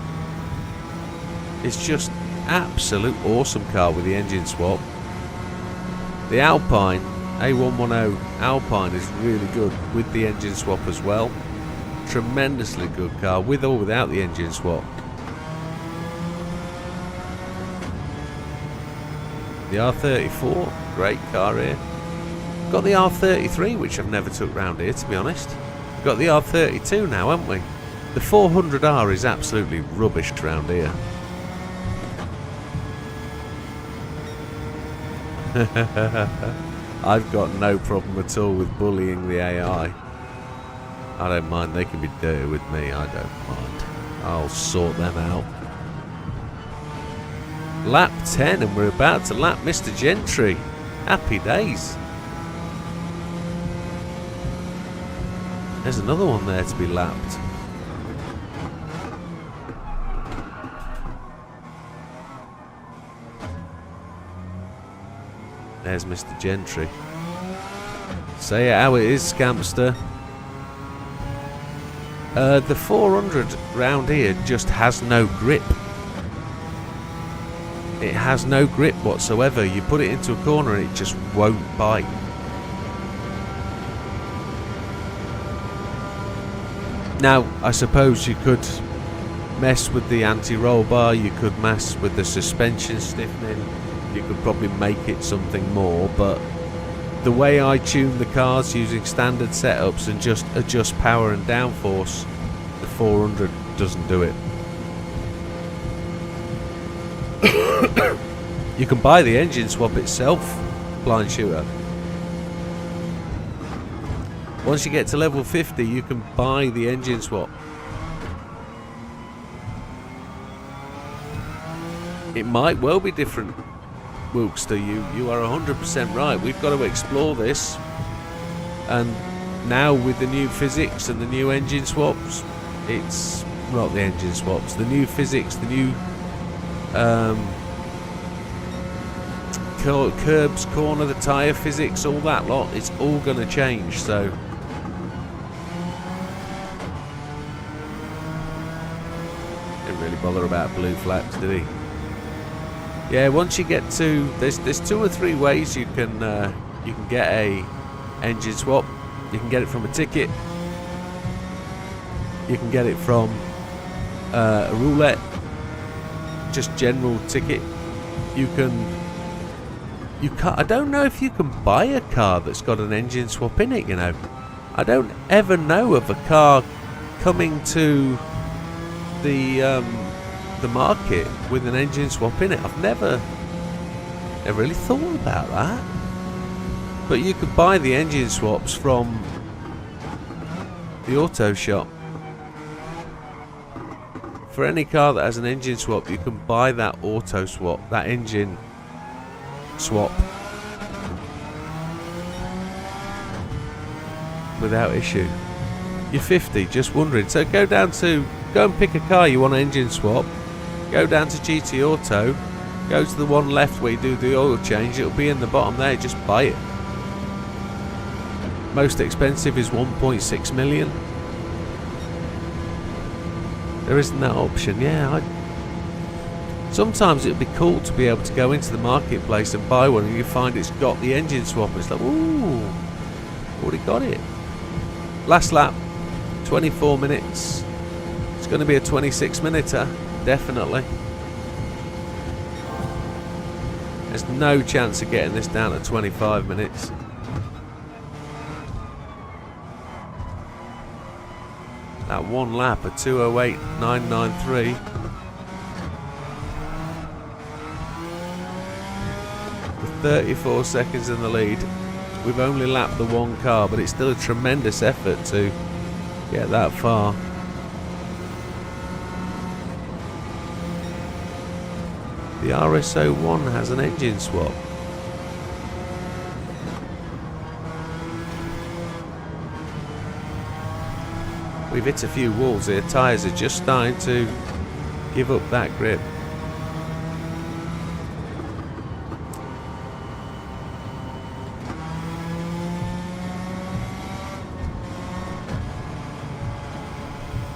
it's just absolute awesome car with the engine swap. The Alpine A110 Alpine is really good with the engine swap as well. Tremendously good car with or without the engine swap. The R34, great car here. Got the R33, which I've never took round here, to be honest. Got the R32 now, haven't we? The 400R is absolutely rubbish round here. I've got no problem at all with bullying the AI. I don't mind, they can be dirty with me, I don't mind. I'll sort them out. Lap 10 and we're about to lap Mr. Gentry. Happy days. There's another one there to be lapped. There's Mr. Gentry. Say it how it is, Scampster. The 400 round here just has no grip. It has no grip whatsoever. You put it into a corner and it just won't bite. Now, I suppose you could mess with the anti-roll bar, you could mess with the suspension stiffening, you could probably make it something more, but the way I tune the cars using standard setups and just adjust power and downforce, the 400 doesn't do it. You can buy the engine swap itself, blind shooter. Once you get to level 50, you can buy the engine swap. It might well be different, Wilkster. You are 100% right. We've got to explore this. And now with the new physics and the new engine swaps, it's not the engine swaps, the new physics, the new curbs, corner, the tyre physics, all that lot, it's all going to change. So didn't really bother about blue flaps, did he? Yeah, once you get to there's 2 or 3 ways you can get a engine swap. You can get it from a ticket. You can get it from a roulette, just general ticket. You can't. I don't know if you can buy a car that's got an engine swap in it. You know, I don't ever know of a car coming to the market with an engine swap in it. I've never really thought about that. But you could buy the engine swaps from the auto shop. For any car that has an engine swap, you can buy that auto swap, that engine swap, without issue. You're 50, just wondering. So go and pick a car you want an engine swap. Go down to GT Auto, go to the one left where you do the oil change. It'll be in the bottom there. Just buy it. Most expensive is 1.6 million. There isn't that option. Yeah, sometimes it'd be cool to be able to go into the marketplace and buy one, and you find it's got the engine swap. It's like, ooh, already got it. Last lap, 24 minutes. It's going to be a 26-minuter, definitely. There's no chance of getting this down to 25 minutes. That one lap at 2:08.993. With 34 seconds in the lead. We've only lapped the one car, but it's still a tremendous effort to get that far. The RS01 has an engine swap. We've hit a few walls here. Tyres are just starting to give up that grip.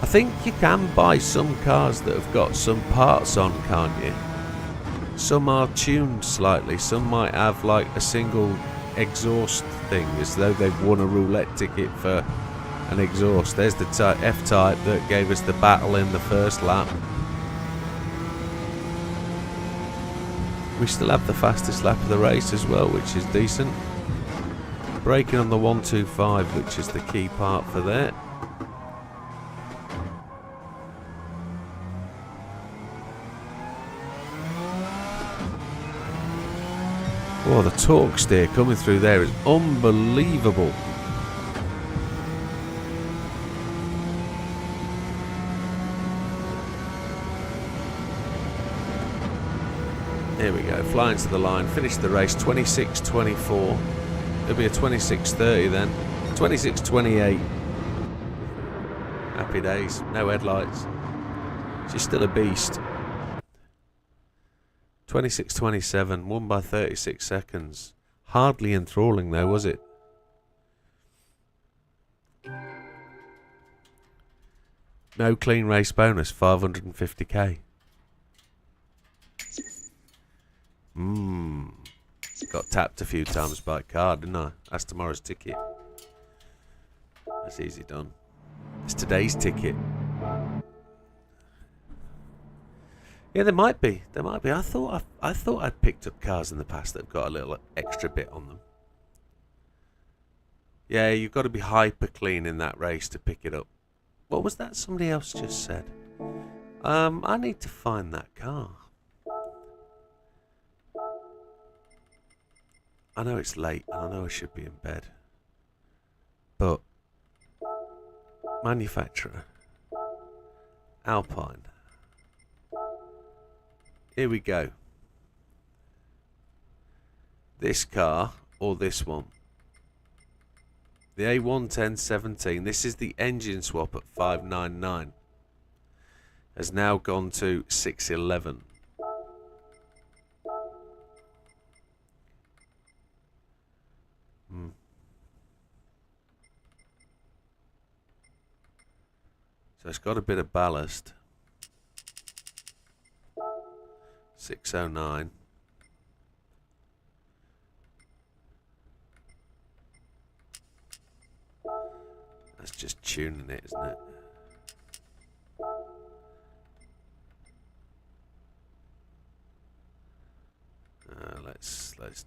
I think you can buy some cars that have got some parts on, can't you? Some are tuned slightly, some might have like a single exhaust thing, as though they've won a roulette ticket for an exhaust. There's the F-Type that gave us the battle in the first lap. We still have the fastest lap of the race as well, which is decent. Braking on the 125, which is the key part for that. Oh, the torque steer coming through there is unbelievable. Here we go, flying to the line, finish the race 26:24. It'll be a 26:30 then. 26:28. Happy days, no headlights. She's still a beast. 26:27, won by 36 seconds. Hardly enthralling though, was it? No clean race bonus, 550k. Got tapped a few times by a car, didn't I? That's tomorrow's ticket. That's easy done. It's today's ticket. Yeah, there might be. There might be. I thought I'd picked up cars in the past that have got a little extra bit on them. Yeah, you've got to be hyper clean in that race to pick it up. What was that somebody else just said? I need to find that car. I know it's late and I know I should be in bed. But manufacturer Alpine. Here we go. This car or this one. The A11017. This is the engine swap at 599. Has now gone to 611. So it's got a bit of ballast. 609. That's just tuning it, isn't it? Let's that's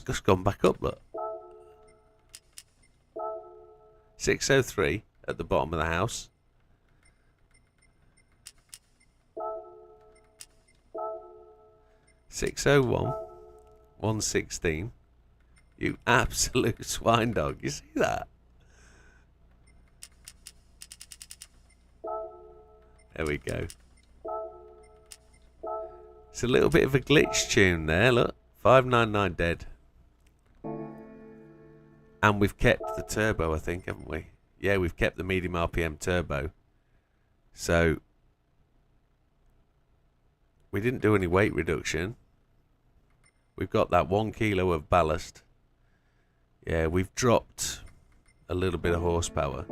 just gone back up, look. 603 at the bottom of the house. $601, 116. You absolute swine dog. You see that? There we go. It's a little bit of a glitch tune there, look. 599 dead. And we've kept the turbo, I think, haven't we? Yeah, we've kept the medium RPM turbo. So we didn't do any weight reduction. We've got that 1 kilo of ballast. Yeah, we've dropped a little bit of horsepower.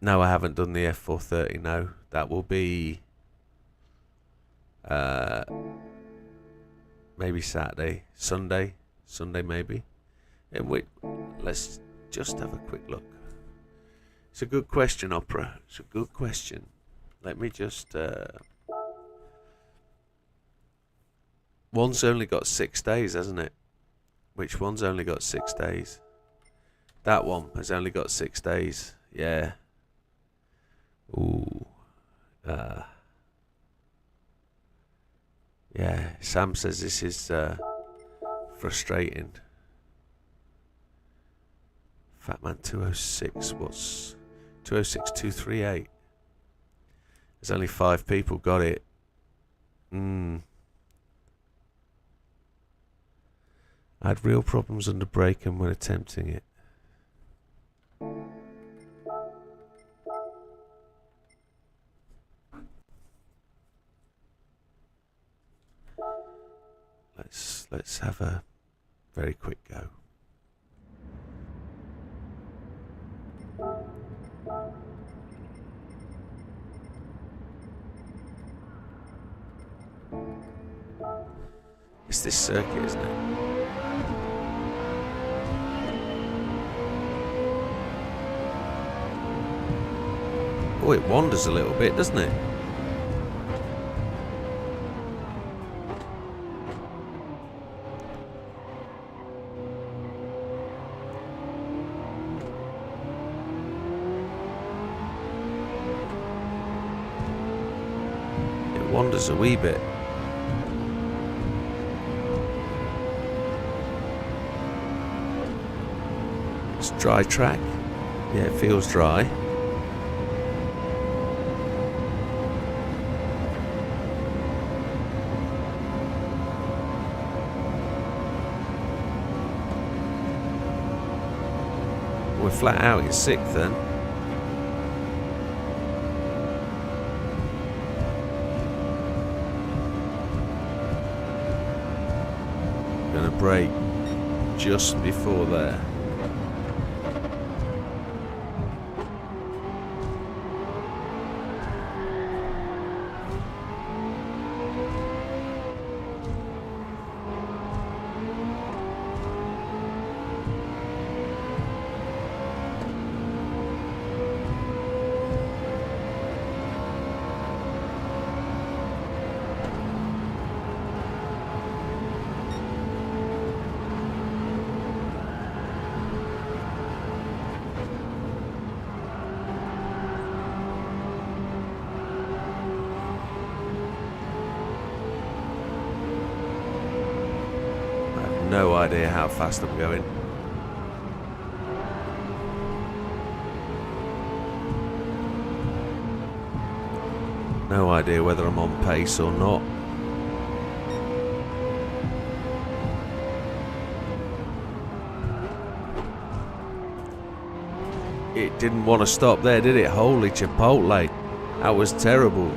No, I haven't done the F430, no. That will be maybe Saturday, Sunday Sunday maybe. Let's just have a quick look. It's a good question, Opera. It's a good question. Let me just... One's only got 6 days, hasn't it? Which one's only got 6 days? That one has only got 6 days. Yeah. Ooh. Yeah, Sam says this is frustrating. Fatman 206, what's 206,238? There's only 5 people got it. I had real problems under braking when attempting it. Let's have a very quick go. It's this circuit, isn't it? Oh, it wanders a little bit, doesn't it? It wanders a wee bit. It's dry track. Yeah, it feels dry. We're flat out in 6th then. Gonna brake just before there. No idea how fast I'm going. No idea whether I'm on pace or not. It didn't want to stop there, did it? Holy chipotle. That was terrible.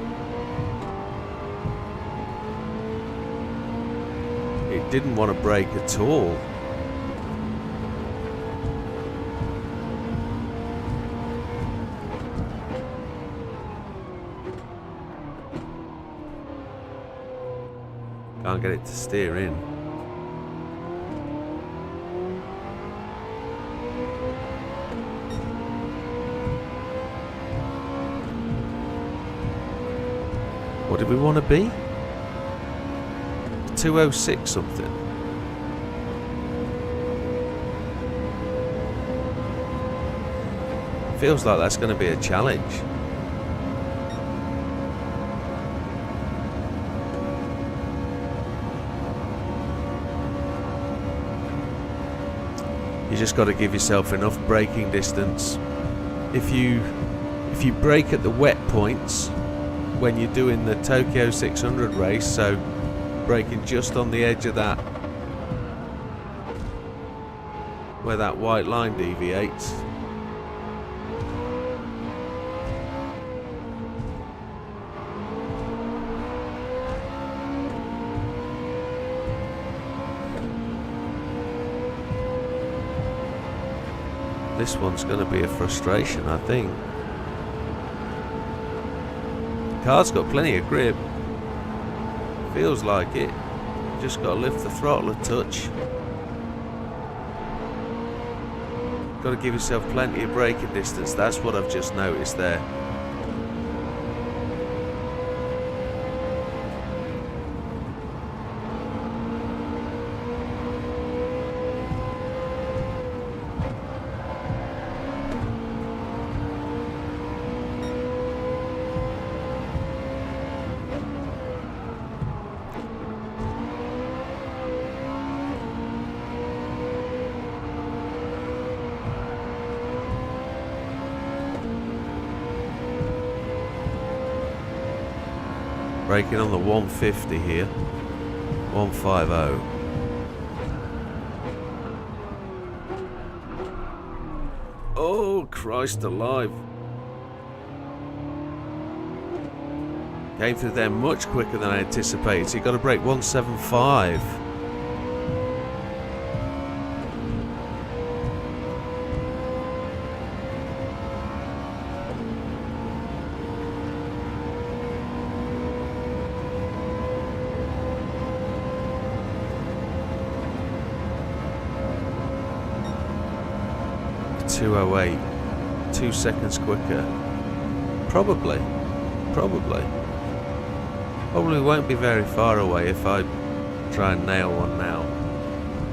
It didn't want to brake at all. Can't get it to steer in. What did we want to be? 206 something. Feels like that's going to be a challenge. You just got to give yourself enough braking distance. If you brake at the wet points when you're doing the Tokyo 600 race, so braking just on the edge of that, where that white line deviates. This one's going to be a frustration, I think. The car's got plenty of grip. Feels like it. Just got to lift the throttle a touch. Got to give yourself plenty of braking distance. That's what I've just noticed there. Braking on the 150 here. 150. Oh, Christ alive. Came through there much quicker than I anticipated. So you've got to brake 175. .208, 2 seconds quicker. Probably won't be very far away if I try and nail one now.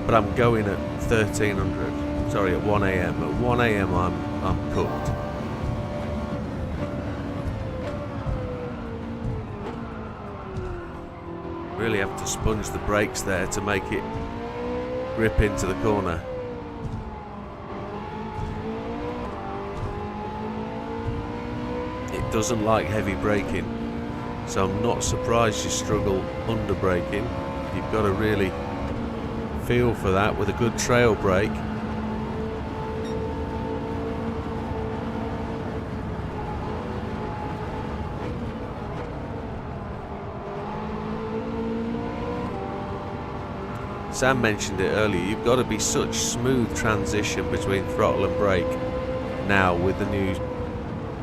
But I'm going at 1300. Sorry, at 1 AM. At 1 AM I'm cooked. Really have to sponge the brakes there to make it grip into the corner. It doesn't like heavy braking, so I'm not surprised you struggle under braking. You've got to really feel for that with a good trail brake. Sam mentioned it earlier, you've got to be such smooth transition between throttle and brake now with the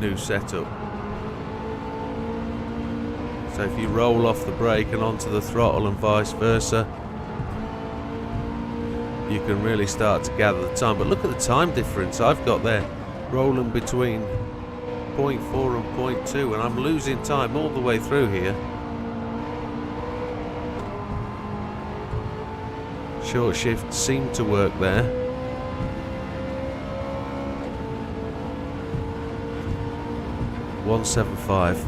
new setup. So if you roll off the brake and onto the throttle and vice versa, you can really start to gather the time. But look at the time difference I've got there, rolling between 0.4 and 0.2, and I'm losing time all the way through here. Short shift seemed to work there. .175.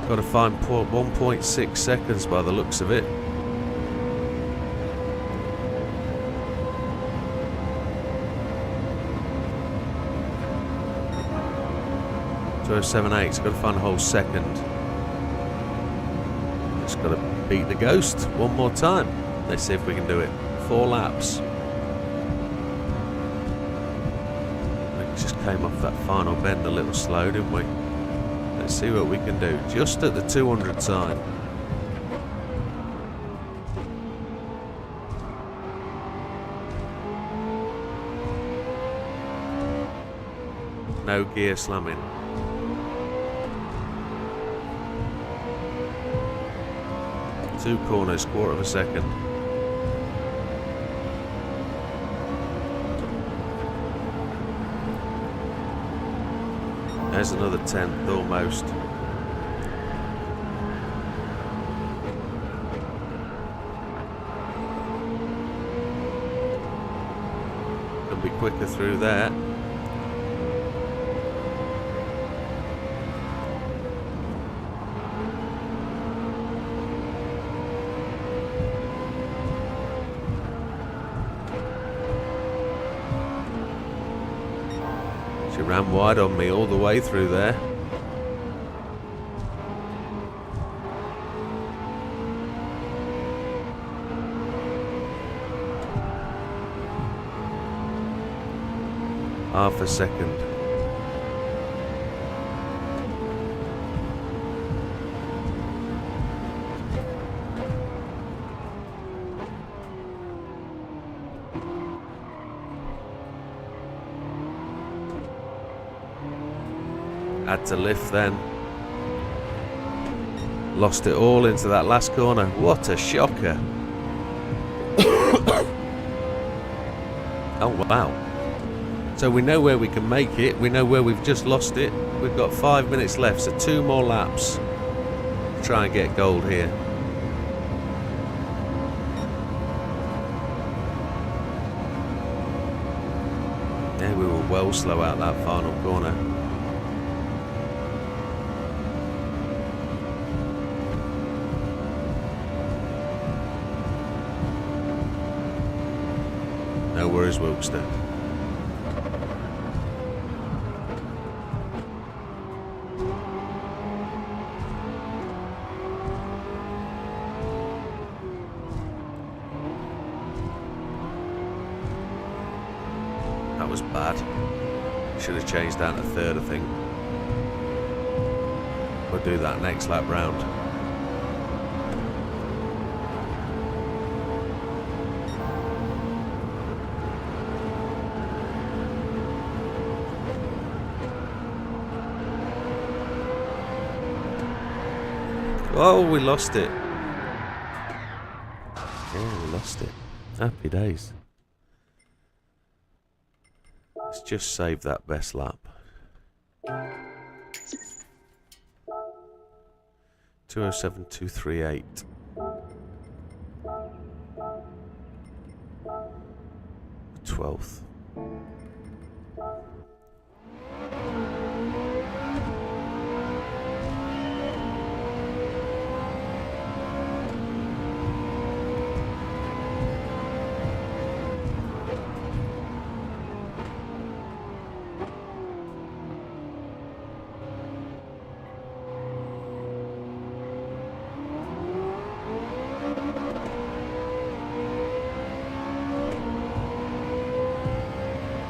Got to find 1.6 seconds by the looks of it. .207.8, so got to find a whole second. Just got to beat the ghost one more time. Let's see if we can do it. 4 laps. We just came off that final bend a little slow, didn't we? Let's see what we can do. Just at the 200 time. No gear slamming. Two corners, 1/4 of a second. There's another 10th almost. Can be quicker through there. She ran wide on me all the way through there. Half a second. Had to lift then. Lost it all into that last corner. What a shocker. Oh wow. So we know where we can make it. We know where we've just lost it. We've got 5 minutes left, so 2 more laps. Try and get gold here. Yeah, we were well slow out that final corner. No worries, Wilkster. That was bad. Should have changed down to third, I think. We'll do that next lap round. Oh, we lost it. Yeah, we lost it. Happy days. Let's just save that best lap. 207.238. 12th.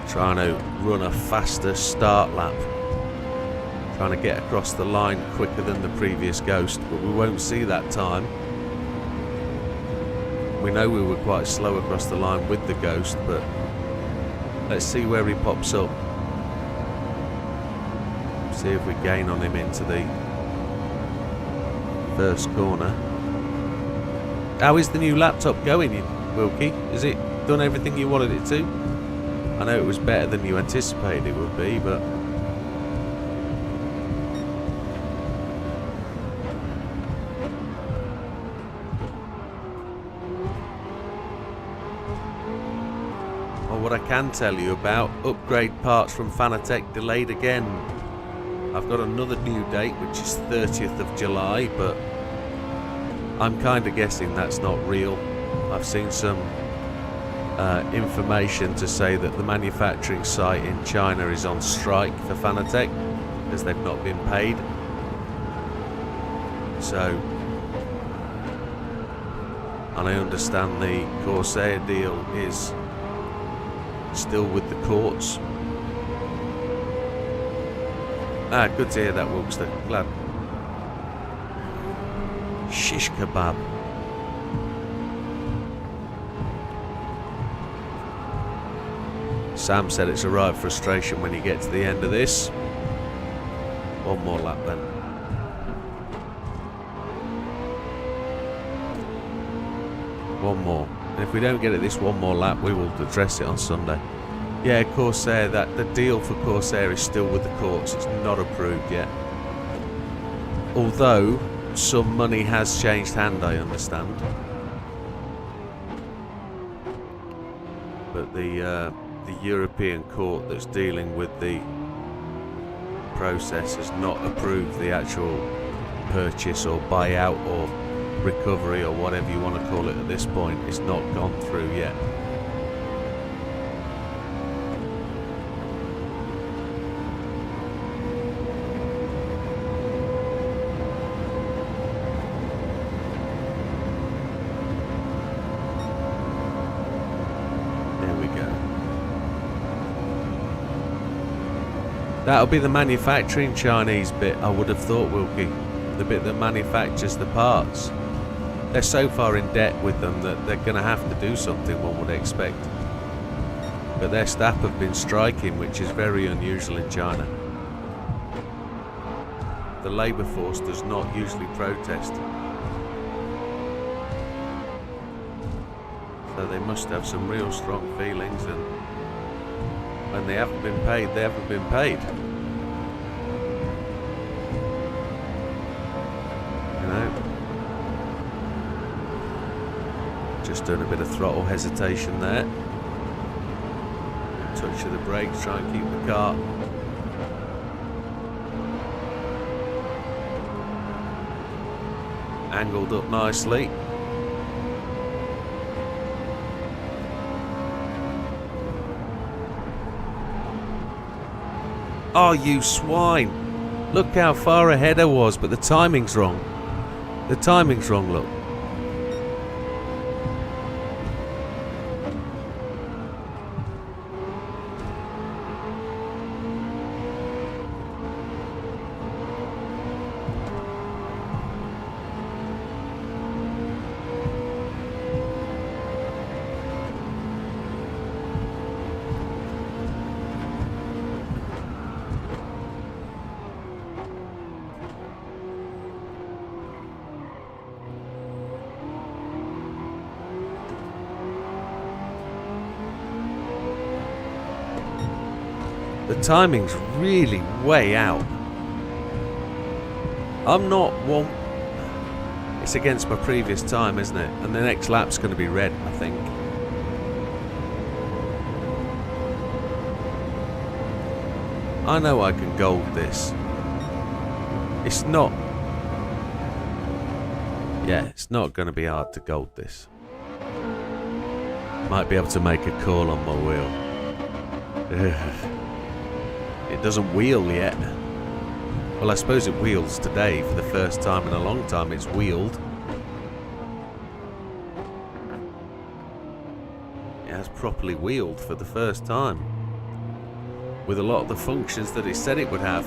Trying to run a faster start lap. Trying to get across the line quicker than the previous Ghost, but we won't see that time. We know we were quite slow across the line with the Ghost, but let's see where he pops up. See if we gain on him into the first corner. How is the new laptop going, Wilkie? Has it done everything you wanted it to? I know it was better than you anticipated it would be, but... Well, what I can tell you about, upgrade parts from Fanatec delayed again. I've got another new date, which is 30th of July, but I'm kind of guessing that's not real. I've seen some information to say that the manufacturing site in China is on strike for Fanatec because they've not been paid. So, and I understand the Corsair deal is still with the courts. Good to hear that, Wilkster. Glad. Shish kebab. Sam said it's a right frustration when you get to the end of this. One more lap then. One more. And if we don't get it this one more lap, we will address it on Sunday. Yeah, Corsair, that the deal for Corsair is still with the courts. It's not approved yet. Although some money has changed hand, I understand. But the European court that's dealing with the process has not approved the actual purchase or buyout or recovery or whatever you want to call it at this point. It's not gone through yet. That'll be the manufacturing Chinese bit, I would have thought, Wilkie. The bit that manufactures the parts. They're so far in debt with them that they're going to have to do something, one would expect. But their staff have been striking, which is very unusual in China. the labour force does not usually protest. So they must have some real strong feelings, and when they haven't been paid, they haven't been paid. You know? Just doing a bit of throttle hesitation there. Touch of the brakes, try and keep the car angled up nicely. Oh, you swine! Look how far ahead I was, but the timing's wrong. The timing's wrong, look. The timing's really way out. I'm not one... It's against my previous time, isn't it? And the next lap's going to be red, I think. I know I can gold this. It's not... Yeah, it's not going to be hard to gold this. Might be able to make a call on my wheel. It doesn't wheel yet. Well, I suppose it wheels today for the first time in a long time. It's wheeled. It has properly wheeled for the first time, with a lot of the functions that it said it would have.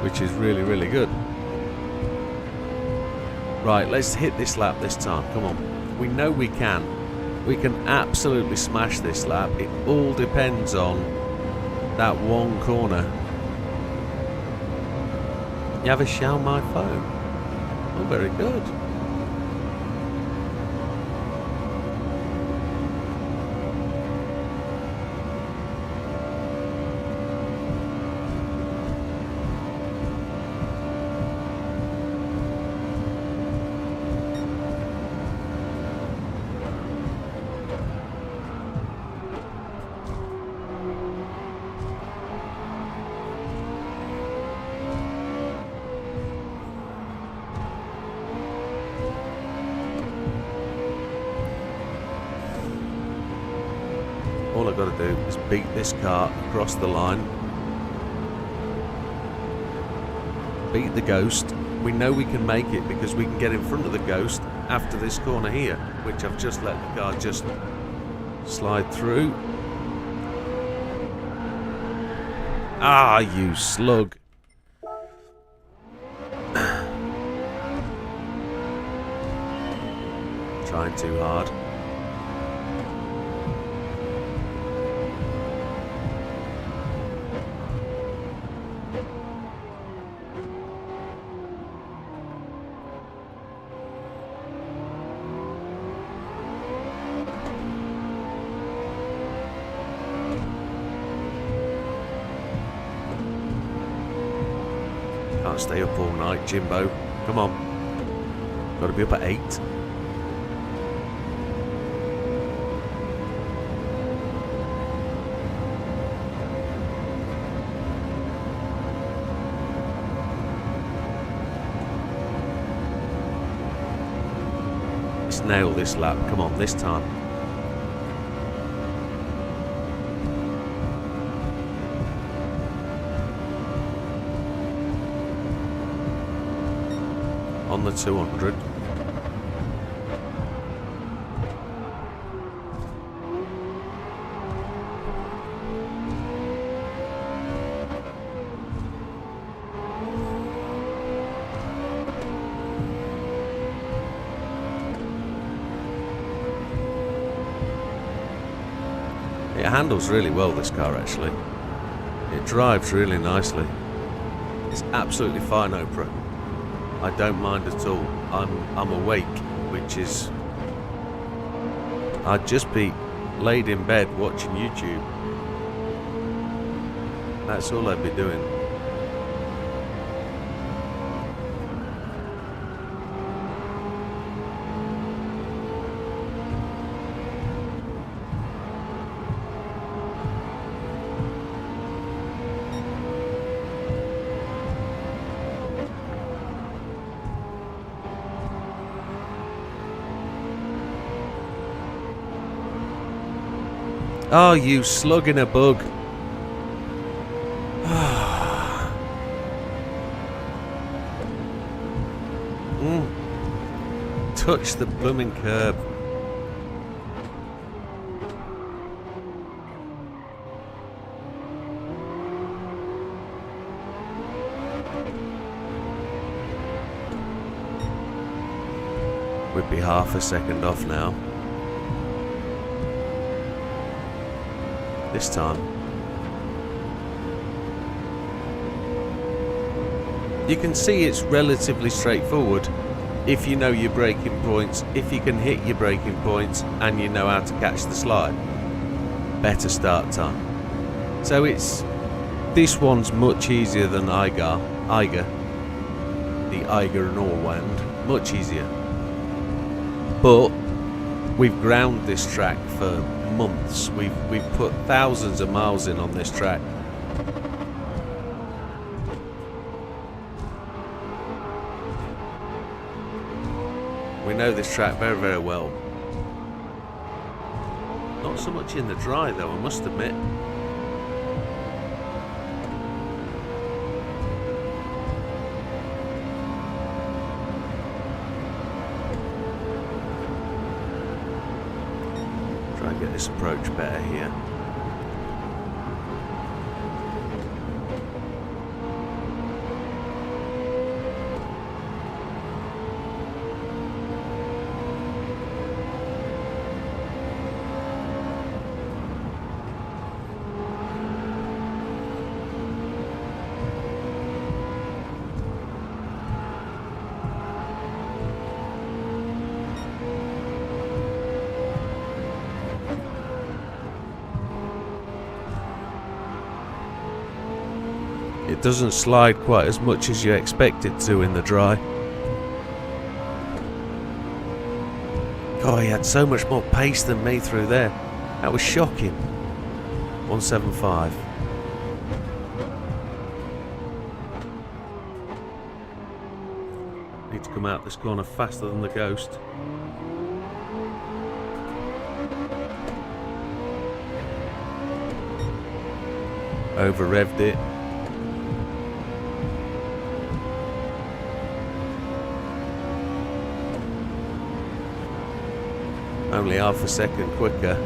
Which is really, really good. Right, let's hit this lap this time. Come on. We know we can. We can absolutely smash this lap. It all depends on that one corner. You have a shell my phone. Oh, very good. All I've got to do is beat this car across the line. Beat the Ghost. We know we can make it because we can get in front of the Ghost after this corner here, which I've just let the car just slide through. Ah, you slug. Trying too hard. Can't stay up all night, Jimbo. Come on. Got to be up at 8. Let's nail this lap. Come on, this time. On the 200. It handles really well, this car, actually. It drives really nicely. It's absolutely fine, Oprah. I don't mind at all. I'm awake, which is... I'd just be laid in bed watching YouTube. That's all I'd be doing. Oh, you slug in a bug. Touch the blooming curb. We'd be half a second off now. This time. You can see it's relatively straightforward if you know your braking points, if you can hit your braking points and you know how to catch the slide. Better start time. So this one's much easier than Eiger, the Eiger and Allwand, much easier. But we've ground this track for months. We've put thousands of miles in on this track. We know this track very, very well. Not so much in the dry though, I must admit. Try and get this approach better here. It doesn't slide quite as much as you expect it to in the dry. God, he had so much more pace than me through there. That was shocking. 175. Need to come out this corner faster than the Ghost. Over revved it. Only half a second quicker.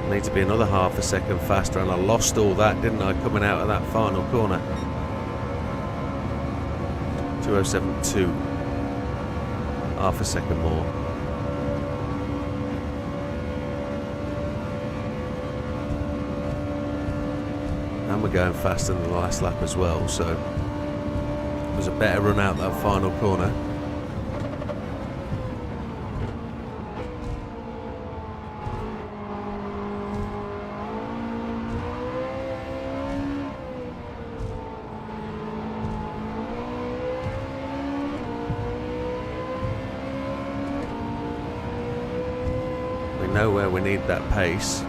I need to be another half a second faster, and I lost all that, didn't I, coming out of that final corner. 2:07.2. Half a second more. And we're going faster than the last lap as well, so it was a better run out that final corner. Know where we need that pace.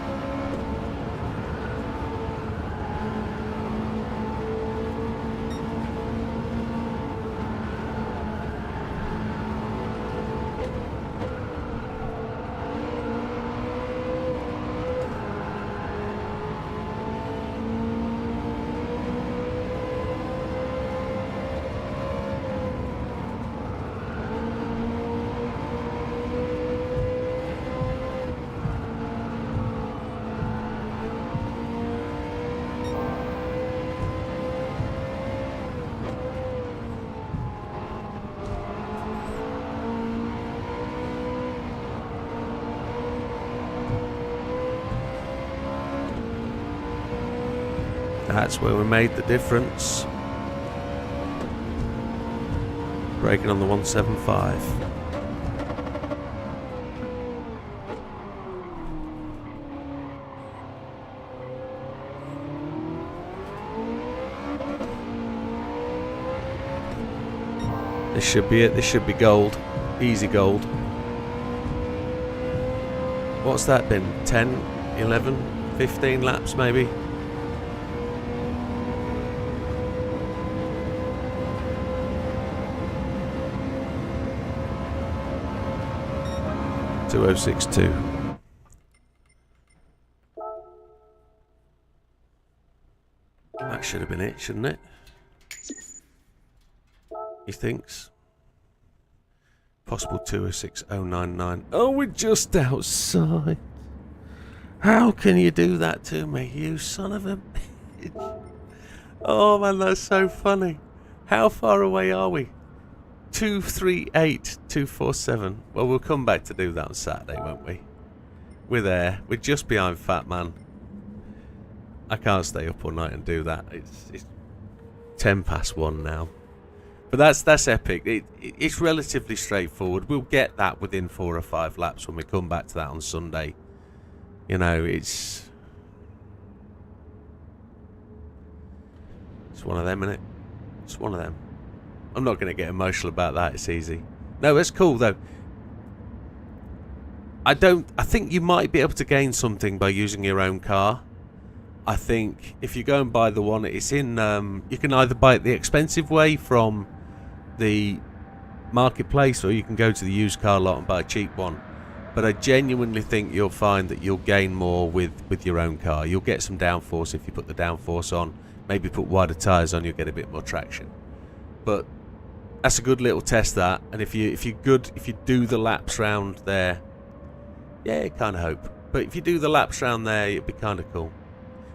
That's where we made the difference. Braking on the 175. This should be it. This should be gold. Easy gold. What's that been? 10, 11, 15 laps maybe? .2062. That should have been it, shouldn't it? He thinks. Possible 206099. Oh, we're just outside. How can you do that to me, you son of a bitch? Oh man, that's so funny. How far away are we? 238247. Well, we'll come back to do that on Saturday, won't we? We're there. We're just behind Fat Man. I can't stay up all night and do that. It's 1:10 now. But that's epic. It's relatively straightforward. We'll get that within 4 or 5 laps when we come back to that on Sunday. You know, it's one of them, innit? It's one of them. I'm not going to get emotional about that. It's easy. No, it's cool though. I think you might be able to gain something by using your own car. I think if you go and buy the one, it's in. You can either buy it the expensive way from the marketplace, or you can go to the used car lot and buy a cheap one. But I genuinely think you'll find that you'll gain more with your own car. You'll get some downforce if you put the downforce on. Maybe put wider tyres on, you'll get a bit more traction. But that's a good little test, that. And if you do the laps round there, yeah, kind of hope. But if you do the laps round there, it'd be kind of cool.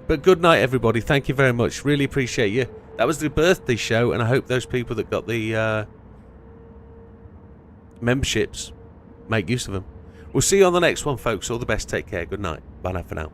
But good night, everybody. Thank you very much. Really appreciate you. That was the birthday show, and I hope those people that got the memberships make use of them. We'll see you on the next one, folks. All the best. Take care. Good night. Bye now for now.